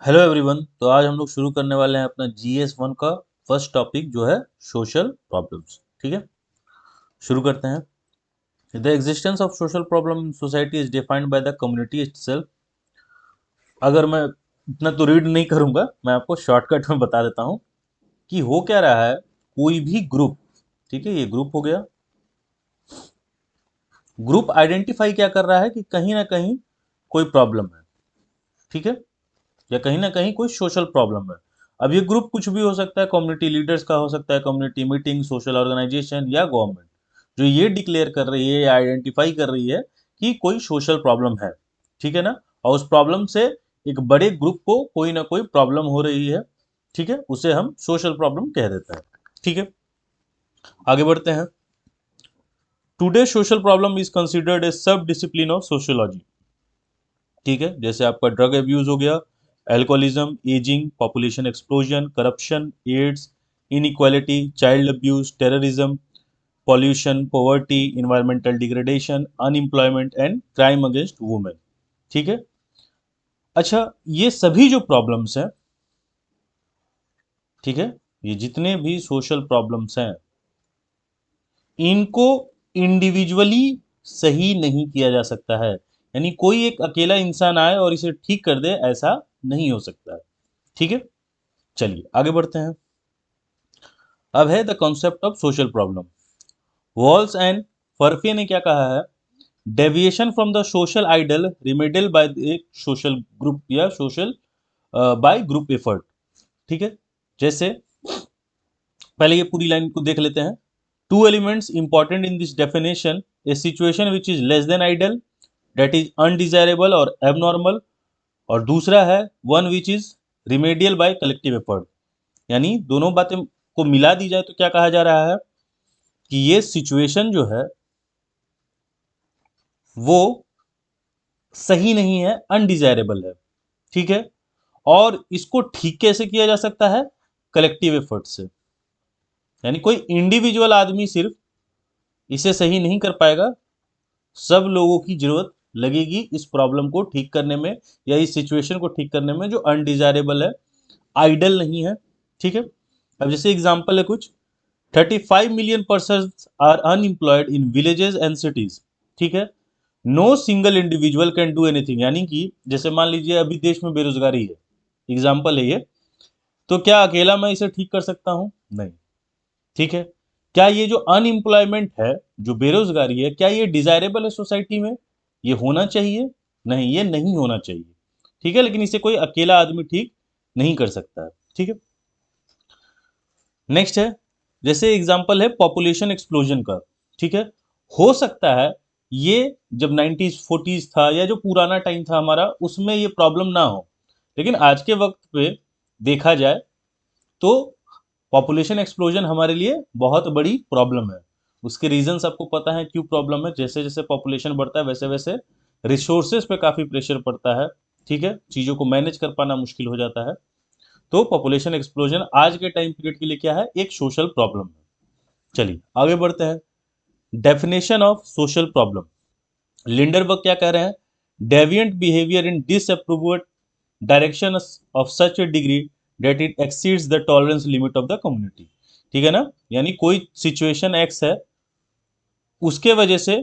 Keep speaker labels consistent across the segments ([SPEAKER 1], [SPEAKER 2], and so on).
[SPEAKER 1] Hello everyone. तो आज हम लोग शुरू करने वाले हैं अपना GS1 का फर्स्ट टॉपिक जो है सोशल प्रॉब्लम्स। ठीक है, शुरू करते हैं। The existence of social problem in society is defined by the community itself. अगर मैं इतना तो रीड नहीं करूंगा, मैं आपको शॉर्टकट में बता देता हूँ कि हो क्या रहा है। कोई भी ग्रुप, ठीक है, ये ग्रुप हो गया। ग्रुप आइडेंटिफाई क्या कर रहा है कि कहीं ना कहीं कोई प्रॉब्लम है, ठीक है, या कहीं ना कहीं कोई सोशल प्रॉब्लम है। अब ये ग्रुप कुछ भी हो सकता है, कम्युनिटी लीडर्स का हो सकता है, कम्युनिटी मीटिंग, सोशल ऑर्गेनाइजेशन या गवर्नमेंट, जो ये डिक्लेयर कर रही है या आइडेंटिफाई कर रही है कि कोई सोशल प्रॉब्लम है। ठीक है ना, और उस प्रॉब्लम से एक बड़े ग्रुप को कोई ना कोई प्रॉब्लम हो रही है, ठीक है, उसे हम सोशल प्रॉब्लम कह देते हैं। ठीक है, आगे बढ़ते हैं। Today social problem is considered a सब डिसिप्लिन ऑफ सोशियोलॉजी। ठीक है, जैसे आपका ड्रग अब्यूज हो गया, alcoholism, ageing, population explosion, corruption, AIDS, inequality, child abuse, terrorism, pollution, poverty, environmental degradation, unemployment and crime against women. ठीक है, अच्छा, ये सभी जो प्रॉब्लम्स हैं, ठीक है, ये जितने भी सोशल प्रॉब्लम्स हैं, इनको इंडिविजुअली सही नहीं किया जा सकता है। यानी कोई एक अकेला इंसान आए और इसे ठीक कर दे, ऐसा नहीं हो सकता है। ठीक है, चलिए आगे बढ़ते हैं। अब है the concept of social problem. Walsh and Furfey ने क्या कहा है? Deviation from the social ideal remedial by एक सोशल ग्रुप या सोशल बाय ग्रुप एफर्ट। ठीक है, जैसे पहले ये पूरी लाइन को देख लेते हैं। Two elements important in this definition: a situation which is less than ideal, that is undesirable और एबनॉर्मल, और दूसरा है one which is remedial by collective effort. यानी दोनों बातें को मिला दी जाए तो क्या कहा जा रहा है कि ये सिचुएशन जो है वो सही नहीं है, अनडिजायरेबल है। ठीक है, और इसको ठीक कैसे किया जा सकता है? कलेक्टिव एफर्ट से। यानी कोई इंडिविजुअल आदमी सिर्फ इसे सही नहीं कर पाएगा, सब लोगों की जरूरत लगेगी इस प्रॉब्लम को ठीक करने में या इस सिचुएशन को ठीक करने में जो अनडिजायरेबल है, आइडल नहीं है। ठीक है, अब जैसे एग्जांपल है कुछ: 35 million person are unemployed in villages and cities. ठीक है, no single individual can do anything. यानी कि जैसे मान लीजिए अभी देश में बेरोजगारी है, एग्जाम्पल है ये, तो क्या अकेला मैं इसे ठीक कर सकता हूं? नहीं। ठीक है, क्या ये जो अनएम्प्लॉयमेंट है, जो बेरोजगारी है, क्या ये डिजायरेबल है सोसाइटी में? ये होना चाहिए? नहीं, ये नहीं होना चाहिए। ठीक है, लेकिन इसे कोई अकेला आदमी ठीक नहीं कर सकता है। ठीक है, नेक्स्ट है, जैसे एग्जांपल है पॉपुलेशन एक्सप्लोजन का। ठीक है, हो सकता है ये जब 90s 40s था या जो पुराना टाइम था हमारा, उसमें ये प्रॉब्लम ना हो, लेकिन आज के वक्त पे देखा जाए तो पॉपुलेशन एक्सप्लोजन हमारे लिए बहुत बड़ी प्रॉब्लम है। उसके रीजंस आपको पता है क्यों प्रॉब्लम है। जैसे जैसे पॉपुलेशन बढ़ता है वैसे वैसे रिसोर्सेज पे काफ़ी प्रेशर पड़ता है। ठीक है, चीज़ों को मैनेज कर पाना मुश्किल हो जाता है। तो पॉपुलेशन एक्सप्लोजन आज के टाइम पीरियड के लिए क्या है? एक सोशल प्रॉब्लम है। चलिए आगे बढ़ते हैं। Definition of social problem. Lundberg क्या कह रहे हैं? Deviant behaviour in disapproved direction of such a degree that it exceeds the tolerance limit of the community. ठीक है ना, यानी कोई सिचुएशन एक्स है, उसके वजह से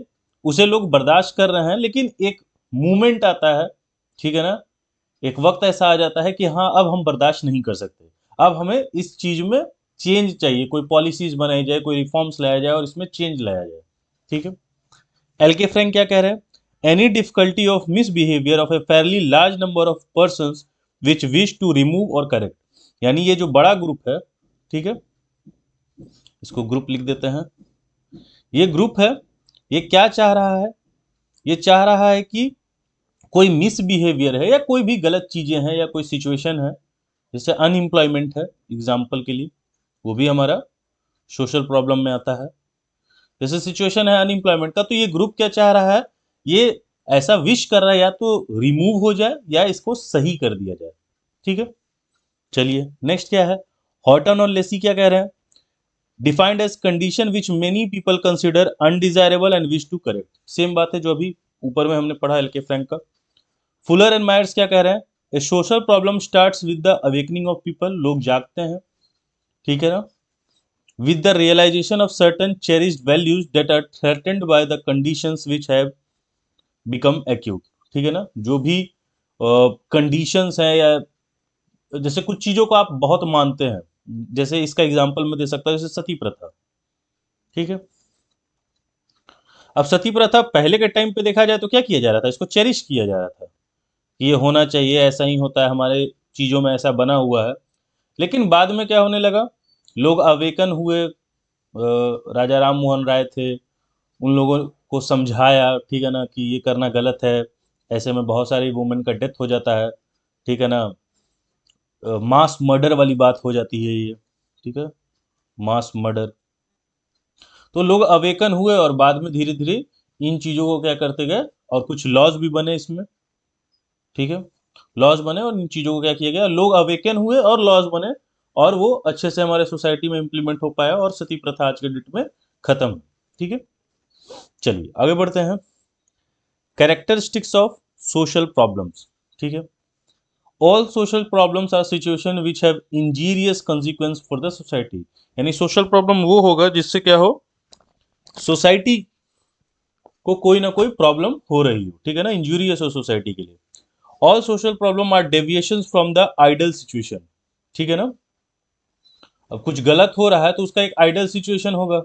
[SPEAKER 1] उसे लोग बर्दाश्त कर रहे हैं, लेकिन एक मूवमेंट आता है, ठीक है ना, एक वक्त ऐसा आ जाता है कि हाँ अब हम बर्दाश्त नहीं कर सकते, अब हमें इस चीज में चेंज चाहिए, कोई पॉलिसीज बनाई जाए, कोई रिफॉर्म्स लाया जाए और इसमें चेंज लाया जाए। ठीक है, एल के फ्रैंक क्या कह रहे हैं? Any difficulty of misbehaviour of a fairly large number of person which wish to remove और करेक्ट। यानी ये जो बड़ा ग्रुप है, ठीक है, इसको ग्रुप लिख देते हैं। ये ग्रुप है, ये क्या चाह रहा है? ये चाह रहा है कि कोई मिसबिहेवियर है या कोई भी गलत चीजें हैं या कोई सिचुएशन है, जैसे अनएम्प्लॉयमेंट है एग्जाम्पल के लिए, वो भी हमारा सोशल प्रॉब्लम में आता है। जैसे सिचुएशन है अनएम्प्लॉयमेंट का, तो ये ग्रुप क्या चाह रहा है? ये ऐसा विश कर रहा है या तो रिमूव हो जाए या इसको सही कर दिया जाए। ठीक है, चलिए नेक्स्ट क्या है? हॉटन और लेसी क्या कह रहे हैं? Defined as condition which many people consider undesirable and wish to correct. Same बात है जो अभी ऊपर में हमने पढ़ा एल के फ्रैंक का। फुलर एंड मायर्स क्या कह रहे हैं? A social problem starts with the awakening of people, लोग जागते हैं, ठीक है ना, with the realization of certain cherished values that are threatened by the conditions which have become acute, ठीक है ना, जो भी कंडीशंस हैं या जैसे कुछ चीजों को आप बहुत मानते हैं, जैसे इसका एग्जांपल मैं दे सकता हूँ, जैसे सती प्रथा, ठीक है। अब सती प्रथा पहले के टाइम पे देखा जाए तो क्या किया जा रहा था, इसको चेरिश किया जा रहा था कि ये होना चाहिए, ऐसा ही होता है, हमारे चीजों में ऐसा बना हुआ है। लेकिन बाद में क्या होने लगा, लोग अवेकन हुए, राजा राम मोहन राय थे, उन लोगों को समझाया, ठीक है ना, कि ये करना गलत है, ऐसे में बहुत सारी वुमेन का डेथ हो जाता है, ठीक है ना, मास मर्डर वाली बात हो जाती है ये, ठीक है, मास मर्डर। तो लोग अवेकन हुए और बाद में धीरे धीरे इन चीज़ों को क्या करते गए, और कुछ लॉज भी बने इसमें, ठीक है, लॉज बने और इन चीज़ों को क्या किया गया, लोग अवेकन हुए और लॉज बने, और वो अच्छे से हमारे सोसाइटी में इम्प्लीमेंट हो पाया और सती प्रथा आज के डेट में खत्म है, ठीक है। चलिए आगे बढ़ते हैं। कैरेक्टरिस्टिक्स ऑफ सोशल प्रॉब्लम्स, ठीक है। All social problems are situation which have injurious consequence for the society, यानी सोशल प्रॉब्लम वो होगा जिससे क्या हो, सोसाइटी को कोई ना कोई प्रॉब्लम हो रही हो, ठीक है ना, इंजूरियस हो सोसाइटी के लिए। All social problem are deviations from the ideal situation, ठीक है ना। अब कुछ गलत हो रहा है तो उसका एक आइडल सिचुएशन होगा,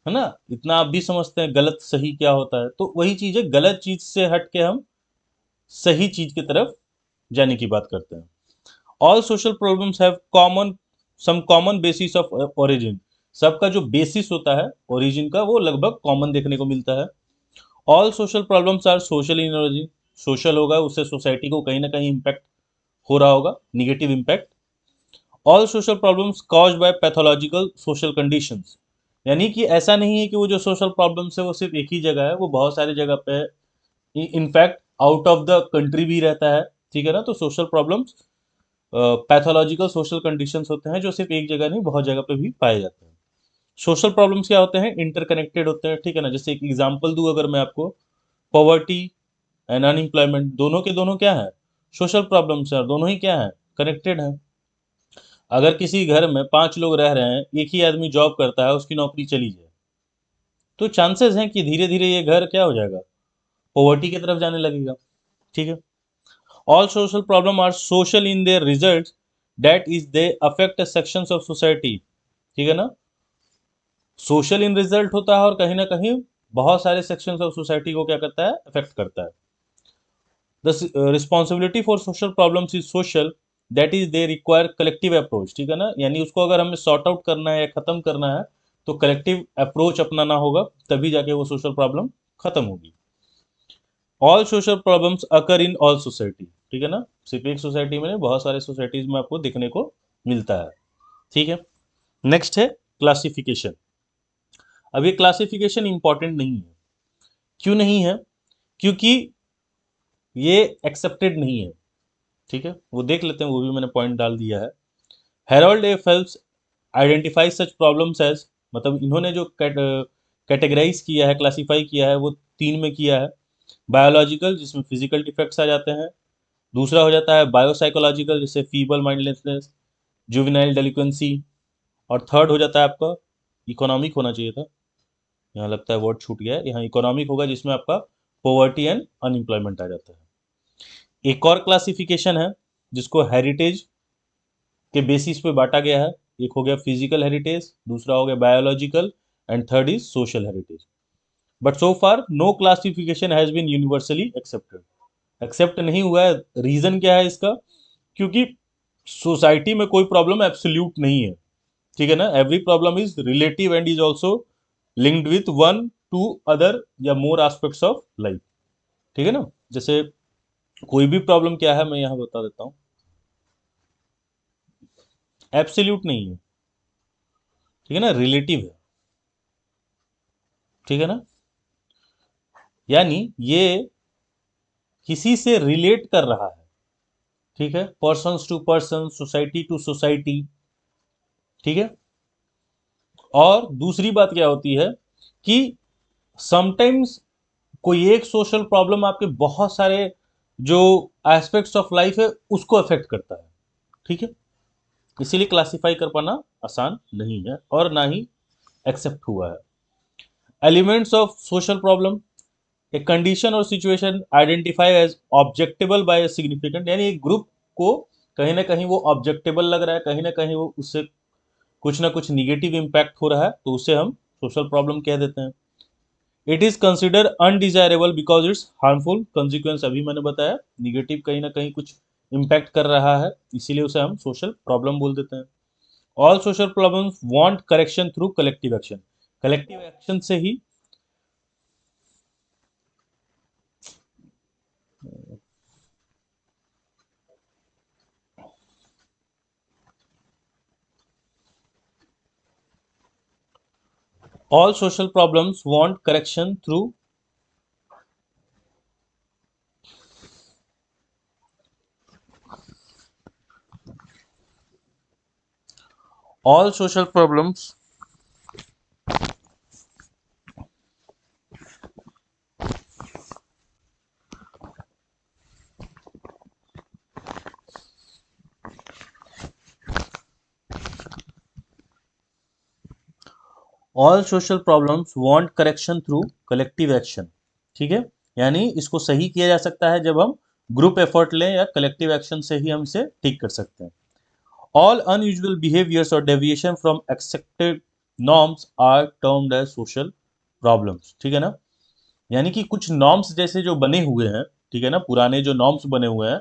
[SPEAKER 1] है ना, इतना आप भी समझते हैं गलत सही क्या होता है, तो वही चीज है, गलत चीज से हट के हम सही चीज की तरफ जाने की बात करते हैं। All social problems have common some common basis of origin, सबका जो बेसिस होता है ओरिजिन का वो लगभग कॉमन देखने को मिलता है। All social problems are social in origin, social होगा उससे सोसाइटी को कहीं ना कहीं इम्पैक्ट हो रहा होगा, negative impact. All social problems caused by pathological social conditions, यानी कि ऐसा नहीं है कि वो जो सोशल प्रॉब्लम्स है वो सिर्फ एक ही जगह है, वो बहुत सारी जगह पे है, in fact out of the country भी रहता है, ठीक है ना। तो social problems pathological social conditions होते हैं जो सिर्फ एक जगह नहीं बहुत जगह पे भी पाए जाते हैं। सोशल प्रॉब्लम्स क्या होते हैं, इंटरकनेक्टेड होते हैं, ठीक है ना। जैसे एक एग्जांपल दूं अगर मैं आपको, पॉवर्टी एंड अनएम्प्लॉयमेंट दोनों के दोनों क्या है, सोशल प्रॉब्लम्स है, दोनों ही क्या है, कनेक्टेड है। अगर किसी घर में 5 लोग रह रहे हैं, एक ही आदमी जॉब करता है, उसकी नौकरी चली जाए, तो चांसेस हैं कि धीरे धीरे ये घर क्या हो जाएगा, पॉवर्टी की तरफ जाने लगेगा, ठीक है। All social problem are social in their result, that is they affect sections of society, ठीक है ना। सोशल इन रिजल्ट होता है और कहीं ना कहीं बहुत सारे सेक्शंस ऑफ सोसाइटी को क्या करता है, अफेक्ट करता है। The responsibility for social problems is social, that is they require collective approach, ठीक है ना, यानी उसको अगर हमें सॉर्ट आउट करना है या खत्म करना है तो कलेक्टिव अप्रोच अपनाना होगा, तभी जाके वो सोशल प्रॉब्लम खत्म होगी। All social problems occur in all society, ठीक है ना, सिर्फ एक सोसाइटी में नहीं बहुत सारे सोसाइटीज में आपको देखने को मिलता है, ठीक है। नेक्स्ट है क्लासिफिकेशन। अब ये क्लासिफिकेशन इंपॉर्टेंट नहीं है, क्यों नहीं है, क्योंकि ये एक्सेप्टेड नहीं है, ठीक है, वो देख लेते हैं, वो भी मैंने पॉइंट डाल दिया है। Harold A Phelps identify such problems as, मतलब इन्होंने जो कैटेगराइज किया है, क्लासिफाई किया है, वो 3 में किया है। बायोलॉजिकल जिसमें फिजिकल डिफेक्ट्स आ जाते हैं, दूसरा हो जाता है बायोसाइकोलॉजिकल जैसे फीबल माइंडलेसनेस, जुवेनाइल डेलिक्वेंसी, और थर्ड हो जाता है आपका इकोनॉमिक, होना चाहिए था, यहाँ लगता है वर्ड छूट गया है, यहाँ इकोनॉमिक होगा जिसमें आपका पॉवर्टी एंड अनएम्प्लॉयमेंट आ जाता है। एक और क्लासिफिकेशन है जिसको हेरिटेज के बेसिस पे बांटा गया है, एक हो गया फिजिकल हेरिटेज, दूसरा हो गया biological, and third is social heritage. But so far no classification has been universally accepted, accept नहीं हुआ है। रीजन क्या है इसका, क्योंकि सोसाइटी में कोई प्रॉब्लम एब्सोल्यूट नहीं है, ठीक है ना, every problem is relative and is also linked with one two other या मोर एस्पेक्ट्स ऑफ लाइफ, ठीक है ना। जैसे कोई भी प्रॉब्लम क्या है मैं यहाँ बता देता हूँ, एब्सोल्यूट नहीं है, ठीक है ना, रिलेटिव है, ठीक है ना, यानी ये किसी से रिलेट कर रहा है, ठीक है, person to person, society to society, ठीक है। और दूसरी बात क्या होती है कि समटाइम्स कोई एक सोशल प्रॉब्लम आपके बहुत सारे जो एस्पेक्ट्स ऑफ लाइफ है उसको अफेक्ट करता है। ठीक है, इसीलिए क्लासिफाई कर पाना आसान नहीं है और ना ही एक्सेप्ट हुआ है। Elements of social problem, a condition और situation identify as objectable by significant, यानी एक ग्रुप को कहीं ना कहीं वो ऑब्जेक्टेबल लग रहा है, कहीं ना कहीं वो उससे कुछ ना कुछ निगेटिव इम्पैक्ट हो रहा है, तो उसे हम सोशल प्रॉब्लम कह देते हैं। It is consider undesirable because it's harmful consequence, अभी मैंने बताया निगेटिव कहीं ना कहीं कुछ इम्पैक्ट कर रहा है, इसीलिए उसे हम सोशल प्रॉब्लम बोल देते हैं। All social problems want correction through collective action, collective action से ही all social problems want correction through all social problems all social problems want correction through collective action. ठीक है, यानी इसको सही किया जा सकता है जब हम ग्रुप एफर्ट लें या कलेक्टिव एक्शन से ही हम इसे ठीक कर सकते हैं। ऑल अनयूजुअल बिहेवियर्स और deviation from accepted norms are termed as social problems. ठीक है ना, यानी कि कुछ नॉर्म्स जैसे जो बने हुए हैं, ठीक है ना, पुराने जो नॉर्म्स बने हुए हैं,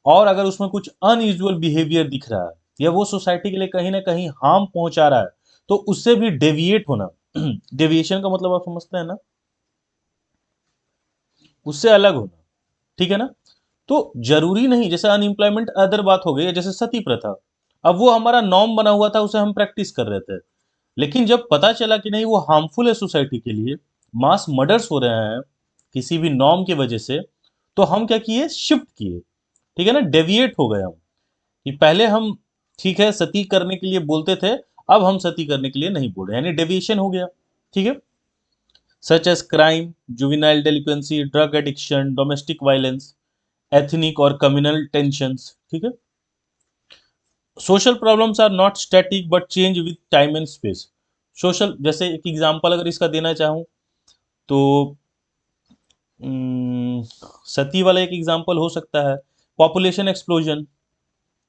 [SPEAKER 1] और अगर उसमें कुछ अनयूजुअल बिहेवियर दिख रहा है या वो सोसाइटी के लिए कहीं ना कहीं हार्म पहुंचा रहा है, तो उससे भी डेविएट होना डेविएशन का मतलब आप समझते हैं ना, उससे अलग होना। ठीक है ना, तो जरूरी नहीं, जैसे अनएम्प्लॉयमेंट अदर बात हो गई, जैसे सती प्रथा, अब वो हमारा नॉर्म बना हुआ था, उसे हम प्रैक्टिस कर रहे थे, लेकिन जब पता चला कि नहीं वो हार्मफुल है सोसाइटी के लिए, मास मर्डर्स हो रहे हैं किसी भी नॉर्म की वजह से, तो हम क्या किए, शिफ्ट किए। ठीक है ना, डेविएट हो गए हम, कि पहले हम ठीक है सती करने के लिए बोलते थे, अब हम सती करने के लिए नहीं बोल रहे, यानी डेविएशन हो गया। ठीक है, such as crime, juvenile delinquency, drug addiction, domestic violence, ethnic और कम्युनल टेंशंस। ठीक है, social problems are not static but change with time and space. Social, जैसे एक एग्जांपल अगर इसका देना चाहूँ तो सती वाला एक एग्जांपल हो सकता है, पॉपुलेशन एक्सप्लोजन।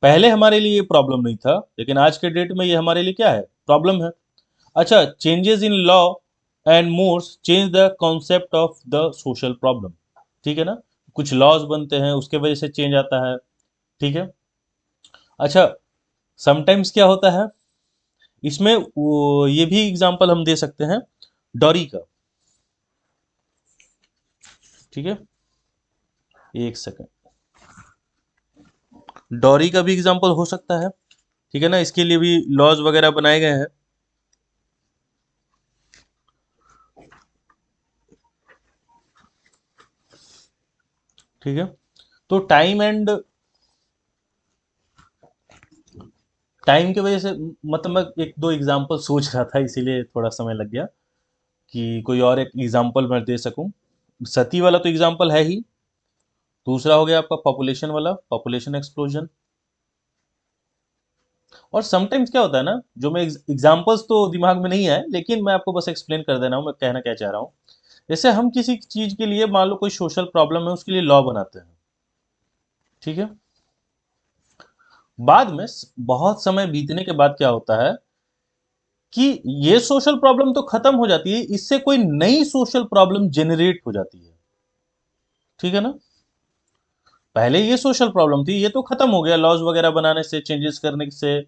[SPEAKER 1] पहले हमारे लिए ये प्रॉब्लम नहीं था, लेकिन आज के डेट में ये हमारे लिए क्या है, प्रॉब्लम है। अच्छा, changes in law and mores change the concept of the social problem. ठीक है ना, कुछ लॉज बनते हैं उसके वजह से चेंज आता है। ठीक है, अच्छा, समटाइम्स क्या होता है इसमें, ये भी एग्जांपल हम दे सकते हैं डॉरी का। ठीक है, एक सेकंड, डॉरी का भी एग्जांपल हो सकता है। ठीक है ना, इसके लिए भी लॉज वगैरह बनाए गए हैं। ठीक है, तो टाइम की वजह से, मतलब मैं एक दो एग्जांपल सोच रहा था इसीलिए थोड़ा समय लग गया कि कोई और एक एग्जांपल मैं दे सकूं। सती वाला तो एग्जांपल है ही, दूसरा हो गया आपका पॉपुलेशन वाला, पॉपुलेशन एक्सप्लोजन। और समटाइम्स क्या होता है ना, जो मैं एग्जांपल्स तो दिमाग में नहीं है, लेकिन मैं आपको बस एक्सप्लेन कर दे रहा हूँ मैं कहना क्या चाह रहा हूँ। जैसे हम किसी चीज के लिए, मान लो कोई सोशल प्रॉब्लम है, उसके लिए लॉ बनाते हैं। ठीक है, बाद में बहुत समय बीतने के बाद क्या होता है कि ये सोशल प्रॉब्लम तो खत्म हो जाती है, इससे कोई नई सोशल प्रॉब्लम जेनरेट हो जाती है। ठीक है ना, पहले ये सोशल प्रॉब्लम थी, ये तो खत्म हो गया लॉज वगैरह बनाने से, चेंजेस करने से,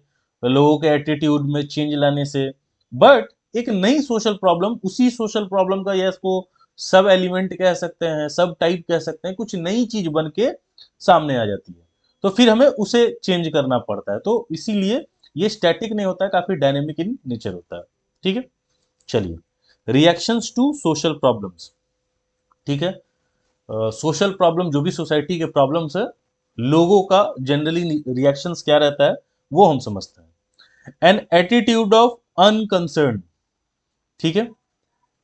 [SPEAKER 1] लोगों के एटीट्यूड में चेंज लाने से, बट एक नई सोशल प्रॉब्लम, उसी सोशल प्रॉब्लम का या इसको सब एलिमेंट कह सकते हैं, सब टाइप कह सकते हैं, कुछ नई चीज बन के सामने आ जाती है, तो फिर हमें उसे चेंज करना पड़ता है, तो इसीलिए ये स्टैटिक नहीं होता है, काफी डायनेमिक इन नेचर होता है। ठीक है, चलिए, रिएक्शंस टू सोशल प्रॉब्लम्स। ठीक है, सोशल प्रॉब्लम जो भी सोसाइटी के प्रॉब्लम्स है, लोगों का जनरली रिएक्शंस क्या रहता है वो हम समझते हैं। An attitude of unconcern. ठीक है,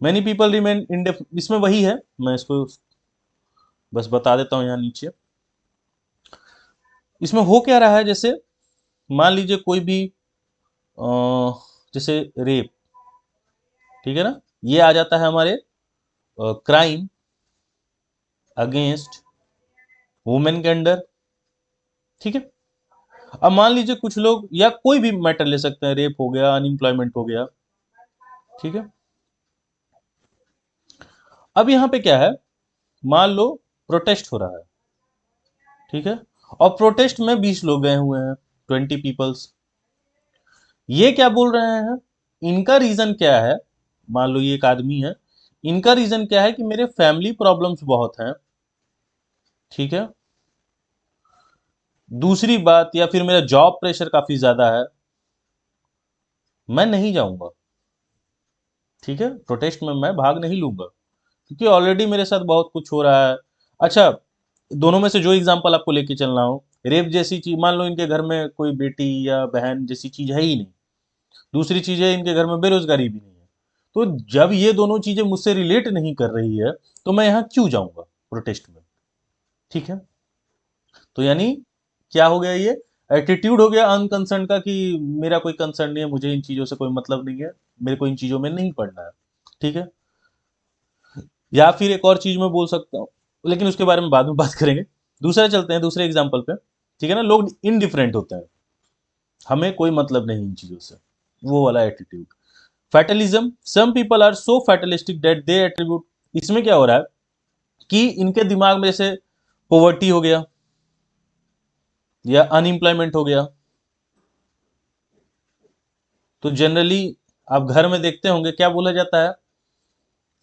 [SPEAKER 1] मेनी पीपल रिमेन इंडेफ, इसमें वही है, मैं इसको बस बता देता हूँ यहाँ नीचे। इसमें हो क्या रहा है, जैसे मान लीजिए कोई भी जैसे रेप, ठीक है ना, ये आ जाता है हमारे क्राइम अगेंस्ट वुमेन के अंडर, ठीक है। अब मान लीजिए कुछ लोग, या कोई भी मैटर ले सकते हैं, रेप हो गया, अनएम्प्लॉयमेंट हो गया, ठीक है। अब यहाँ पे क्या है, मान लो प्रोटेस्ट हो रहा है, ठीक है, और प्रोटेस्ट में 20 लोग गए हुए हैं, 20 पीपल्स। ये क्या बोल रहे हैं, इनका रीजन क्या है, मान लो ये एक आदमी है, इनका रीजन क्या है कि मेरे फैमिली प्रॉब्लम्स बहुत हैं, ठीक है। दूसरी बात, या फिर मेरा जॉब प्रेशर काफी ज्यादा है, मैं नहीं जाऊंगा, ठीक है, प्रोटेस्ट में मैं भाग नहीं लूंगा, क्योंकि ऑलरेडी मेरे साथ बहुत कुछ हो रहा है। अच्छा, दोनों में से जो एग्जांपल आपको लेके चलना हो, रेप जैसी चीज, मान लो इनके घर में कोई बेटी या बहन जैसी चीज है ही नहीं, दूसरी चीज है इनके घर में बेरोजगारी भी नहीं है, तो जब ये दोनों चीजें मुझसे रिलेट नहीं कर रही है, तो मैं यहाँ क्यों जाऊंगा प्रोटेस्ट में, ठीक है। तो यानी क्या हो गया, ये एटीट्यूड हो गया अनकंसर्न का, कि मेरा कोई कंसर्न नहीं है, मुझे इन चीजों से कोई मतलब नहीं है, मेरे को इन चीजों में नहीं पड़ना है, ठीक है। या फिर एक और चीज मैं बोल सकता हूँ, लेकिन उसके बारे में बाद में बात करेंगे। दूसरा चलते हैं, दूसरे एग्जाम्पल पे, ठीक है ना, लोग इनडिफरेंट होते हैं, हमें कोई मतलब नहीं इन चीजों से, वो वाला attitude. Fatalism, some people are so fatalistic that they attribute, इसमें क्या हो रहा है कि इनके दिमाग में जैसे पोवर्टी हो गया या अनएम्प्लॉयमेंट हो गया, तो जनरली आप घर में देखते होंगे क्या बोला जाता है,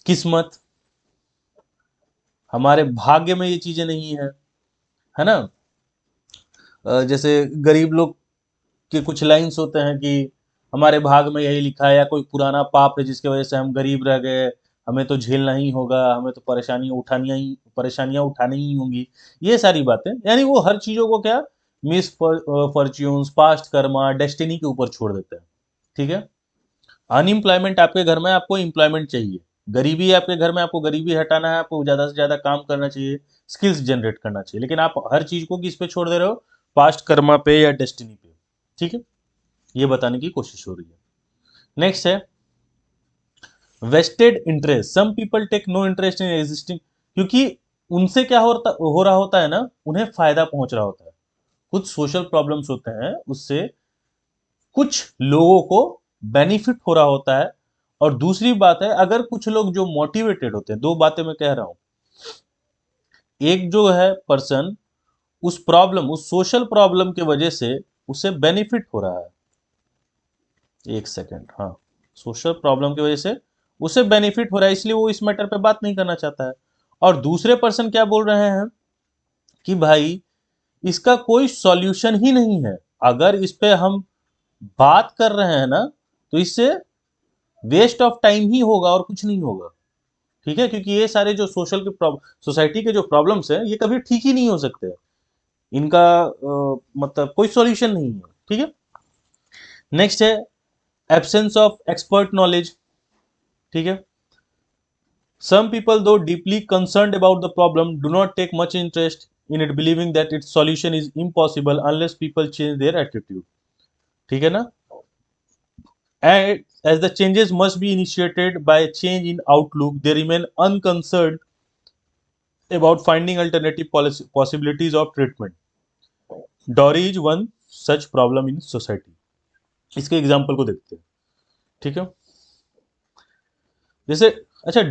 [SPEAKER 1] किस्मत, हमारे भाग्य में ये चीजें नहीं है ना। जैसे गरीब लोग के कुछ लाइंस होते हैं कि हमारे भाग में यही लिखा है, या कोई पुराना पाप है जिसकी वजह से हम गरीब रह गए, हमें तो झेलना ही होगा, हमें तो परेशानियां उठानी ही होंगी, ये सारी बातें, यानी वो हर चीजों को क्या, miss fortunes, past Karma, destiny के ऊपर छोड़ देते हैं, ठीक है। अनएम्प्लॉयमेंट आपके घर में, आपको एम्प्लॉयमेंट चाहिए, गरीबी है आपके घर में, आपको गरीबी हटाना है, आपको ज्यादा से ज्यादा काम करना चाहिए, स्किल्स जनरेट करना चाहिए, लेकिन आप हर चीज को किस पे छोड़ दे रहे हो, पास्ट कर्मा पे या डेस्टिनी पे, ठीक है। ये बताने की कोशिश हो रही है। नेक्स्ट है vested interest, some people take no interest in existing, क्योंकि उनसे क्या हो रहा होता है ना, उन्हें फायदा पहुंच रहा होता है, कुछ सोशल प्रॉब्लम्स होते हैं, उससे कुछ लोगों को बेनिफिट हो रहा होता है। और दूसरी बात है, अगर कुछ लोग जो मोटिवेटेड होते हैं, दो बातें मैं कह रहा हूं, एक जो है पर्सन, उस प्रॉब्लम, उस सोशल प्रॉब्लम की वजह से उसे बेनिफिट हो रहा है, एक सेकेंड, हाँ, सोशल प्रॉब्लम की वजह से उसे बेनिफिट हो रहा है, इसलिए वो इस मैटर पे बात नहीं करना चाहता है। और दूसरे पर्सन क्या बोल रहे हैं कि भाई इसका कोई सॉल्यूशन ही नहीं है, अगर इस पे हम बात कर रहे हैं ना, तो इससे वेस्ट ऑफ टाइम ही होगा और कुछ नहीं होगा, ठीक है, क्योंकि ये सारे जो सोसाइटी के जो प्रॉब्लम्स हैं, ये कभी ठीक ही नहीं हो सकते, इनका मतलब कोई सॉल्यूशन नहीं है, ठीक है। नेक्स्ट है एब्सेंस ऑफ एक्सपर्ट नॉलेज, ठीक है। Some people, though deeply concerned about the problem, do not take much interest in it, believing that its solution is impossible unless people change their attitude. ठीक है ना? And as the changes must be initiated by a change in outlook, they remain unconcerned about finding alternative possibilities of treatment. Dowry is one such problem in society. इसके example को देखते हैं, ठीक है। जैसे, अच्छा,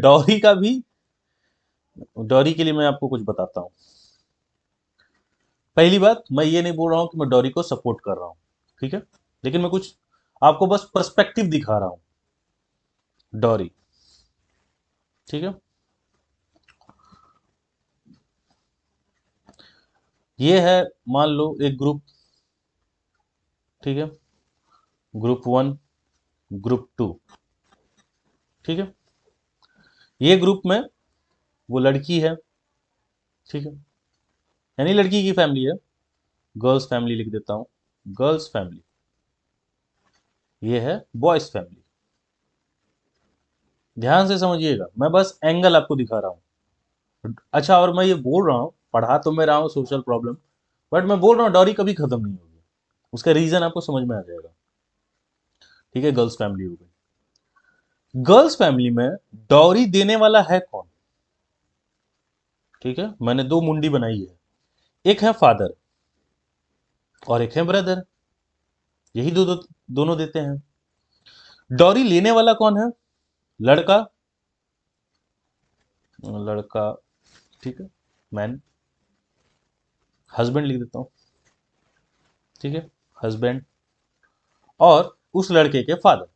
[SPEAKER 1] डॉरी के लिए मैं आपको कुछ बताता हूँ। पहली बात, मैं ये नहीं बोल रहा हूँ कि मैं डॉरी को सपोर्ट कर रहा हूँ, ठीक है, लेकिन मैं कुछ आपको बस पर्सपेक्टिव दिखा रहा हूँ, डॉरी, ठीक है। ये है, मान लो एक ग्रुप, ठीक है, ग्रुप 1, ग्रुप 2, ठीक है। ये ग्रुप में वो लड़की है, ठीक है, यानी लड़की की फैमिली है, गर्ल्स फैमिली लिख देता हूँ, गर्ल्स फैमिली, ये है बॉयज फैमिली। ध्यान से समझिएगा, मैं बस एंगल आपको दिखा रहा हूँ, अच्छा, और मैं ये बोल रहा हूँ, पढ़ा तो मैं रहा हूँ सोशल प्रॉब्लम, बट मैं बोल रहा हूँ डॉरी कभी खत्म नहीं होगी। उसका रीजन आपको समझ में आ जाएगा। ठीक है, गर्ल्स फैमिली हो गई। गर्ल्स फैमिली में डॉरी देने वाला है कौन? ठीक है, मैंने दो मुंडी बनाई है। एक है फादर और एक है ब्रदर। यही दोनों देते हैं। डॉरी लेने वाला कौन है? लड़का। लड़का। ठीक है, मैन। हस्बैंड लिख देता हूँ। ठीक है, हस्बैंड। और उस लड़के के फादर।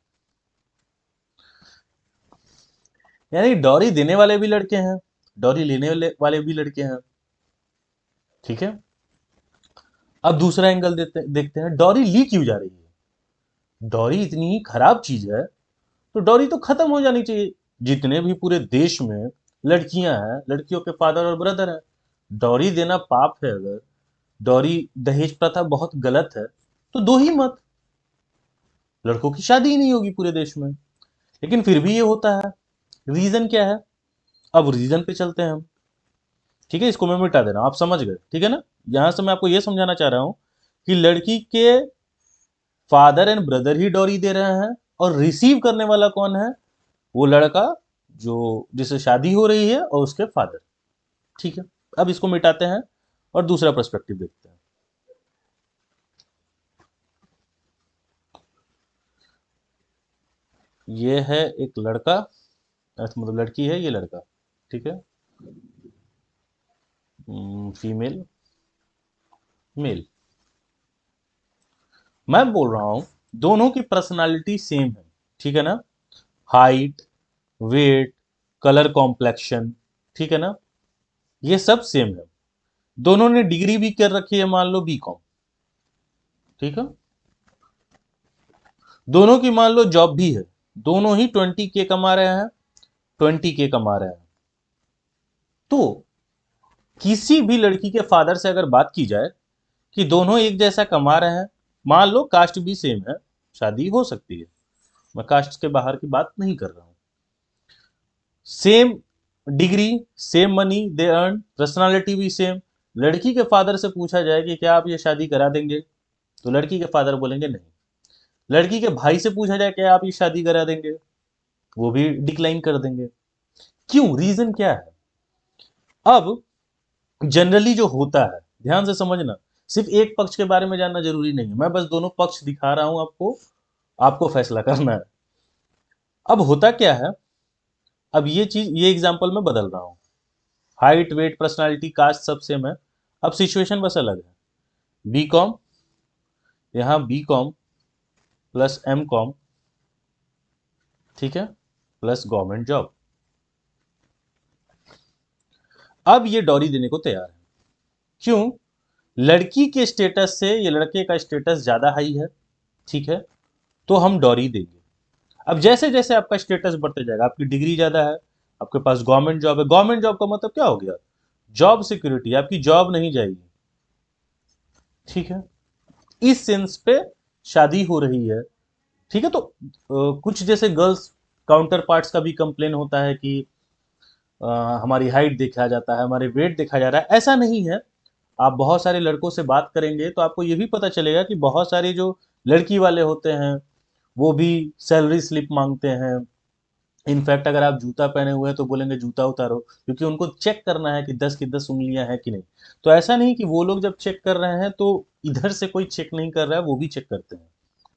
[SPEAKER 1] यानी डॉरी देने वाले भी लड़के हैं, डॉरी लेने वाले भी लड़के हैं। ठीक है। अब दूसरा एंगल देखते हैं, डॉरी ली क्यों जा रही है? डॉरी इतनी खराब चीज है, तो डॉरी तो खत्म हो जानी चाहिए। जितने भी पूरे देश में लड़कियां हैं, लड़कियों के फादर और ब्रदर हैं। डॉरी देना पाप है। अगर डॉरी दहेज प्रथा बहुत गलत है, तो दो ही मत। लड़कों की शादी ही नहीं होगी पूरे देश में। लेकिन फिर भी ये होता है। रीजन क्या है? अब रीजन पे चलते हैं हम। ठीक है, इसको मैं मिटा दे रहा हूं, आप समझ गए। ठीक है ना? यहां से मैं आपको ये समझाना चाह रहा हूं कि लड़की के फादर एंड ब्रदर ही डॉरी दे रहे हैं, और रिसीव करने वाला कौन है? वो लड़का जो जिससे शादी हो रही है और उसके फादर। ठीक है। अब इसको मिटाते हैं और दूसरा पर्सपेक्टिव देखते हैं। ये है एक लड़का, मतलब लड़की है, ये लड़का। ठीक है। Female, male. मैं बोल रहा हूं दोनों की पर्सनालिटी सेम है। ठीक है ना? हाइट, वेट, कलर कॉम्प्लेक्शन, ठीक है ना, ये सब सेम है। दोनों ने डिग्री भी कर रखी है, मान लो बीकॉम। ठीक है। दोनों की मान लो जॉब भी है। दोनों ही 20K कमा रहे हैं, 20K कमा रहे हैं। तो किसी भी लड़की के फादर से अगर बात की जाए कि दोनों एक जैसा कमा रहे हैं, मान लो कास्ट भी सेम है, शादी हो सकती है, मैं कास्ट के बाहर की बात नहीं कर रहा हूं। Same degree, same money they earn, personality भी सेम। लड़की के फादर से पूछा जाए कि क्या आप ये शादी करा देंगे, तो लड़की के फादर बोलेंगे नहीं। लड़की के भाई से पूछा जाए क्या आप ये शादी करा देंगे, वो भी डिक्लाइन कर देंगे। क्यों? रीजन क्या है? अब जनरली जो होता है, ध्यान से समझना, सिर्फ एक पक्ष के बारे में जानना जरूरी नहीं है, मैं बस दोनों पक्ष दिखा रहा हूं आपको, आपको फैसला करना है। अब होता क्या है, अब ये एग्जांपल मैं बदल रहा हूं। हाइट, वेट, पर्सनालिटी, कास्ट सब सेम है। अब सिचुएशन बस अलग है। बी कॉम, यहाँ B com plus M com, ठीक है, प्लस गवर्नमेंट जॉब। अब ये डॉरी देने को तैयार है। क्यों? लड़की के स्टेटस से ये लड़के का स्टेटस ज्यादा हाई है। ठीक है, तो हम डॉरी देंगे। अब जैसे जैसे आपका स्टेटस बढ़ते जाएगा, आपकी डिग्री ज्यादा है, आपके पास गवर्नमेंट जॉब है। गवर्नमेंट जॉब का मतलब क्या हो गया? जॉब सिक्योरिटी, आपकी जॉब नहीं जाएगी। ठीक है, इस सेंस पे शादी हो रही है। ठीक है, तो कुछ जैसे गर्ल्स काउंटर पार्ट्स का भी कंप्लेन होता है कि अ, हमारी हाइट देखा जाता है, हमारे वेट देखा जा रहा है। ऐसा नहीं है। आप बहुत सारे लड़कों से बात करेंगे तो आपको ये भी पता चलेगा कि बहुत सारे जो लड़की वाले होते हैं, वो भी सैलरी स्लिप मांगते हैं। इनफैक्ट अगर आप जूता पहने हुए हैं तो बोलेंगे जूता उतारो, क्योंकि उनको चेक करना है कि 10 की 10 उंगलियां हैं कि नहीं। तो ऐसा नहीं कि वो लोग जब चेक कर रहे हैं तो इधर से कोई चेक नहीं कर रहा है, वो भी चेक करते हैं।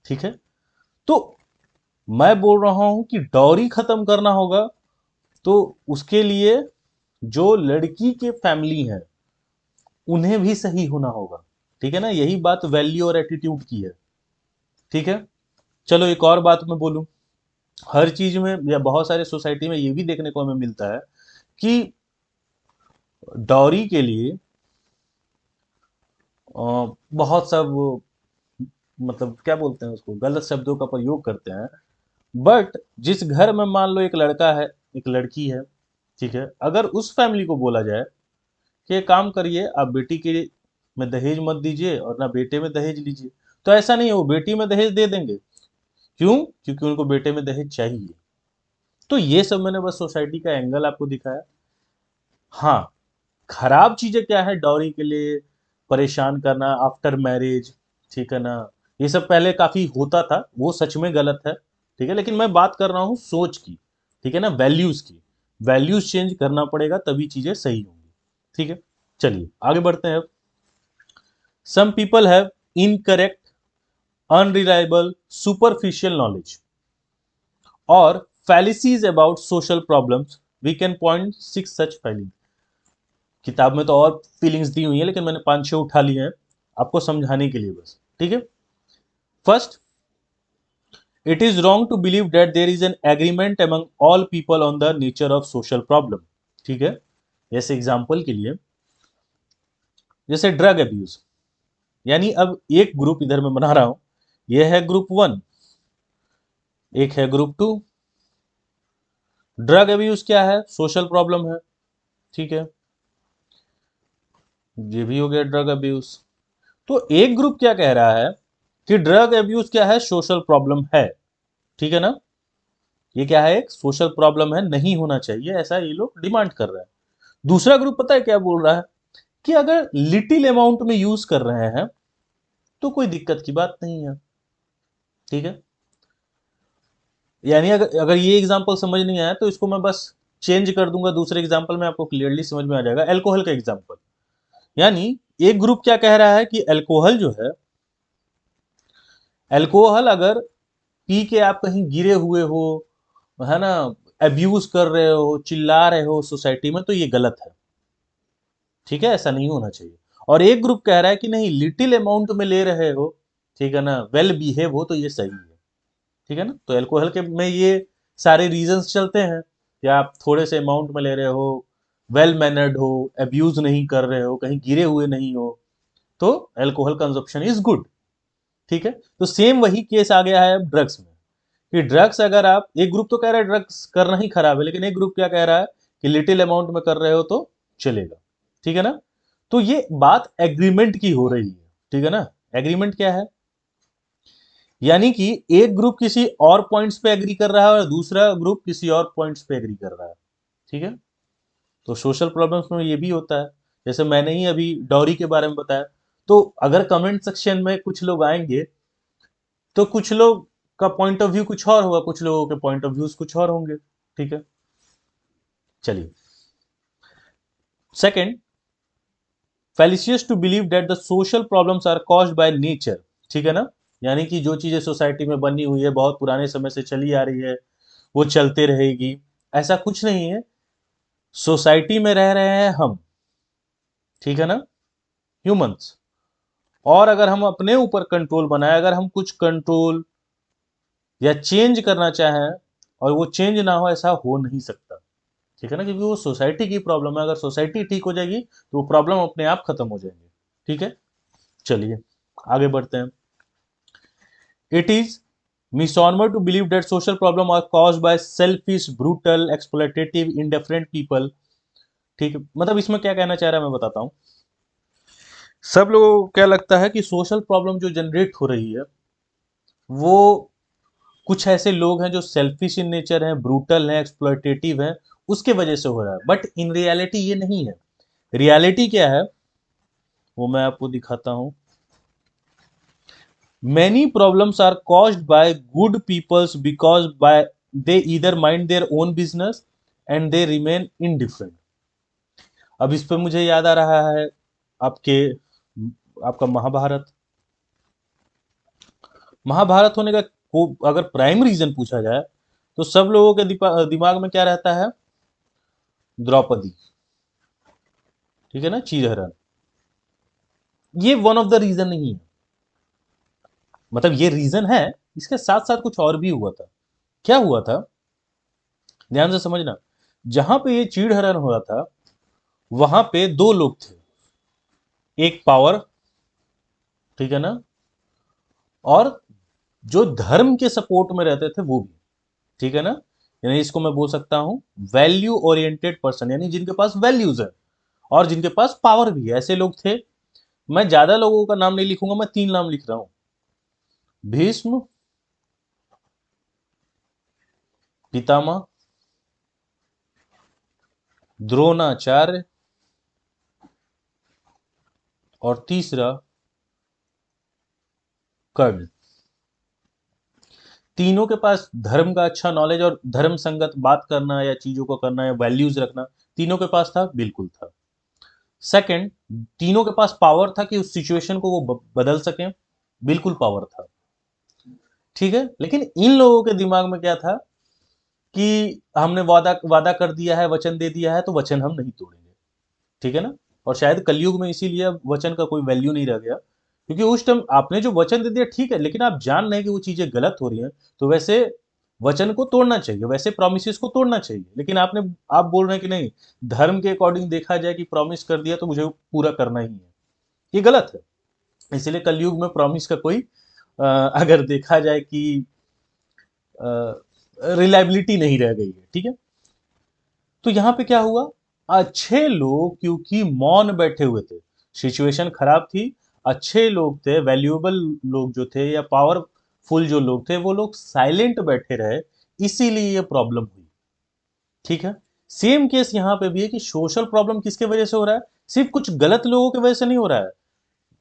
[SPEAKER 1] ठीक है। तो मैं बोल रहा हूं कि डॉरी खत्म करना होगा, तो उसके लिए जो लड़की के फैमिली है उन्हें भी सही होना होगा। ठीक है ना? यही बात वैल्यू और एटीट्यूड की है। ठीक है। चलो एक और बात मैं बोलूं, हर चीज में या बहुत सारे सोसाइटी में ये भी देखने को हमें मिलता है कि डॉरी के लिए बहुत सब मतलब क्या बोलते हैं उसको, गलत शब्दों का प्रयोग करते हैं। बट जिस घर में मान लो एक लड़का है, एक लड़की है, ठीक है, अगर उस फैमिली को बोला जाए कि एक काम करिए, आप बेटी के में दहेज मत दीजिए और ना बेटे में दहेज लीजिए, तो ऐसा नहीं है, वो बेटी में दहेज दे देंगे। क्यों? क्योंकि उनको बेटे में दहेज चाहिए। तो ये सब मैंने बस सोसाइटी का एंगल आपको दिखाया। हाँ, खराब चीजें क्या है, डॉरी के लिए परेशान करना आफ्टर मैरिज, ठीक है ना, ये सब पहले काफी होता था, वो सच में गलत है, ठीक है, लेकिन मैं बात कर रहा हूँ सोच की, ठीक है ना, वैल्यूज की। वैल्यूज चेंज करना पड़ेगा तभी चीजें सही होंगी, ठीक है। चलिए आगे बढ़ते हैं अब। Some people have incorrect, unreliable, superficial knowledge और fallacies about social problems. We can point 6 such fallacies. किताब में तो और फीलिंग्स दी हुई है, लेकिन मैंने 5-6 उठा लिए हैं आपको समझाने के लिए बस, ठीक है। First, it is wrong to believe that there is an agreement among all people on the nature of social problem, ठीक है। जैसे एग्जांपल के लिए, जैसे ड्रग अब्यूज, यानी अब एक ग्रुप इधर मैं बना रहा हूं, यह है ग्रुप 1, एक है ग्रुप 2। ड्रग अब्यूज क्या है, सोशल प्रॉब्लम है, ठीक है, ये भी हो गया ड्रग अब्यूज। तो एक ग्रुप क्या कह रहा है कि ड्रग अब्यूज क्या है, सोशल प्रॉब्लम है, ठीक है ना, ये क्या है, एक सोशल प्रॉब्लम है, नहीं होना चाहिए, ऐसा ये लोग डिमांड कर रहे हैं। दूसरा ग्रुप पता है क्या बोल रहा है, कि अगर लिटिल अमाउंट में यूज कर रहे हैं तो कोई दिक्कत की बात नहीं है, ठीक है। यानी अगर अगर ये एग्जांपल समझ नहीं आया तो इसको मैं बस चेंज कर दूंगा, दूसरे एग्जांपल में आपको क्लियरली समझ में आ जाएगा। अल्कोहल का एग्जांपल, यानी एक ग्रुप क्या कह रहा है कि अल्कोहल जो है, अल्कोहल अगर पी के आप कहीं गिरे हुए हो, है ना, अब्यूज कर रहे हो, चिल्ला रहे हो सोसाइटी में, तो ये गलत है, ठीक है, ऐसा नहीं होना चाहिए। और एक ग्रुप कह रहा है कि नहीं, लिटिल अमाउंट में ले रहे हो, ठीक है ना, वेल बिहेव हो, तो ये सही है, ठीक है ना। तो अल्कोहल के में ये सारे रीजंस चलते हैं कि आप थोड़े से अमाउंट में ले रहे हो, वेल मैनर्ड हो, अब्यूज नहीं कर रहे हो, कहीं गिरे हुए नहीं हो, तो अल्कोहल कंजप्शन इज गुड, ठीक है। तो सेम वही केस आ गया है अब ड्रग्स में, कि ड्रग्स अगर आप, एक ग्रुप तो कह रहा है ड्रग्स करना ही खराब है, लेकिन एक ग्रुप क्या कह रहा है कि लिटिल अमाउंट में कर रहे हो तो चलेगा, ठीक है ना। तो ये बात एग्रीमेंट की हो रही है, ठीक है ना। एग्रीमेंट क्या है, यानी कि एक ग्रुप किसी और पॉइंट्स पे एग्री कर रहा है और दूसरा ग्रुप किसी और पॉइंट्स पे एग्री कर रहा है, ठीक है। तो सोशल प्रॉब्लम्स में ये भी होता है, जैसे मैंने ही अभी डॉरी के बारे में बताया, तो अगर कमेंट सेक्शन में कुछ लोग आएंगे तो कुछ लोग का पॉइंट ऑफ व्यू कुछ और होगा, कुछ लोगों के पॉइंट ऑफ व्यूज कुछ और होंगे, ठीक है। चलिए, second, fallacious to believe that the social problems are caused by nature, ठीक है ना, यानी कि जो चीजें सोसाइटी में बनी हुई है, बहुत पुराने समय से चली आ रही है, वो चलते रहेगी, ऐसा कुछ नहीं है। सोसाइटी में रह रहे हैं हम, ठीक है ना, ह्यूमंस, और अगर हम अपने ऊपर कंट्रोल बनाए, अगर हम कुछ कंट्रोल या चेंज करना चाहें और वो चेंज ना हो, ऐसा हो नहीं सकता, ठीक है ना, क्योंकि वो सोसाइटी की प्रॉब्लम है, अगर सोसाइटी ठीक हो जाएगी तो वो प्रॉब्लम अपने आप खत्म हो जाएंगे, ठीक है। चलिए आगे बढ़ते हैं। It is misnomer to believe that social problems are caused by selfish, brutal, exploitative, indifferent people, ठीक है। मतलब इसमें क्या कहना चाह रहा है मैं बताता हूँ। सब लोगों को क्या लगता है कि सोशल प्रॉब्लम जो जनरेट हो रही है, वो कुछ ऐसे लोग हैं जो सेल्फिश इन नेचर हैं, ब्रूटल हैं, एक्सप्लॉयटेटिव हैं, उसके वजह से हो रहा है, बट इन रियलिटी ये नहीं है। रियलिटी क्या है, वो मैं आपको दिखाता हूँ। Many problems are caused by good peoples because by they either mind their own business and they remain indifferent. अब इस पे मुझे याद आ रहा है आपके आपका महाभारत। महाभारत होने का अगर प्राइम रीजन पूछा जाए तो सब लोगों के दिमाग में क्या रहता है, द्रौपदी, ठीक है ना, चीरहरण। ये वन ऑफ द रीजन नहीं है, मतलब ये रीजन है, इसके साथ साथ कुछ और भी हुआ था। क्या हुआ था, ध्यान से समझना। जहां पे ये चीड़हरण हो रहा था, वहां पे दो लोग थे, एक पावर, ठीक है ना, और जो धर्म के सपोर्ट में रहते थे वो भी, ठीक है ना। यानी इसको मैं बोल सकता हूं वैल्यू ओरिएंटेड पर्सन, यानी जिनके पास वैल्यूज है और जिनके पास पावर भी है, ऐसे लोग थे। मैं ज्यादा लोगों का नाम नहीं लिखूंगा, मैं 3 नाम लिख रहा हूं। भीष्म, पितामह, द्रोणाचार्य और तीसरा कर्ण। तीनों के पास धर्म का अच्छा नॉलेज और धर्म संगत बात करना या चीजों को करना या वैल्यूज रखना तीनों के पास था, बिल्कुल था। सेकंड, तीनों के पास पावर था कि उस सिचुएशन को वो बदल सकें, बिल्कुल पावर था। ठीक है, लेकिन इन लोगों के दिमाग में क्या था कि हमने वादा वादा कर दिया है, वचन दे दिया है, तो वचन हम नहीं तोड़ेंगे। ठीक है ना। और शायद कलयुग में इसीलिए अब वचन का कोई वैल्यू नहीं रह गया, क्योंकि उस टाइम आपने जो वचन दे दिया ठीक है, लेकिन आप जान रहे हैं कि वो चीजें गलत हो रही हैं, तो वैसे वचन को तोड़ना चाहिए, वैसे प्रोमिस को तोड़ना चाहिए। लेकिन आप बोल रहे हैं कि नहीं, धर्म के अकॉर्डिंग देखा जाए कि प्रॉमिस कर दिया तो मुझे पूरा करना ही है, ये गलत है। इसलिए कलयुग में प्रॉमिस का कोई अगर देखा जाए कि रिलायबिलिटी नहीं रह गई है। ठीक है, तो यहां पे क्या हुआ, अच्छे लोग क्योंकि मौन बैठे हुए थे, सिचुएशन खराब थी, अच्छे लोग थे, वैल्यूएबल लोग जो थे या पावरफुल जो लोग थे, वो लोग साइलेंट बैठे रहे, इसीलिए ये प्रॉब्लम हुई। ठीक है, सेम केस यहां पे भी है कि सोशल प्रॉब्लम किसके वजह से हो रहा है, सिर्फ कुछ गलत लोगों की वजह से नहीं हो रहा है,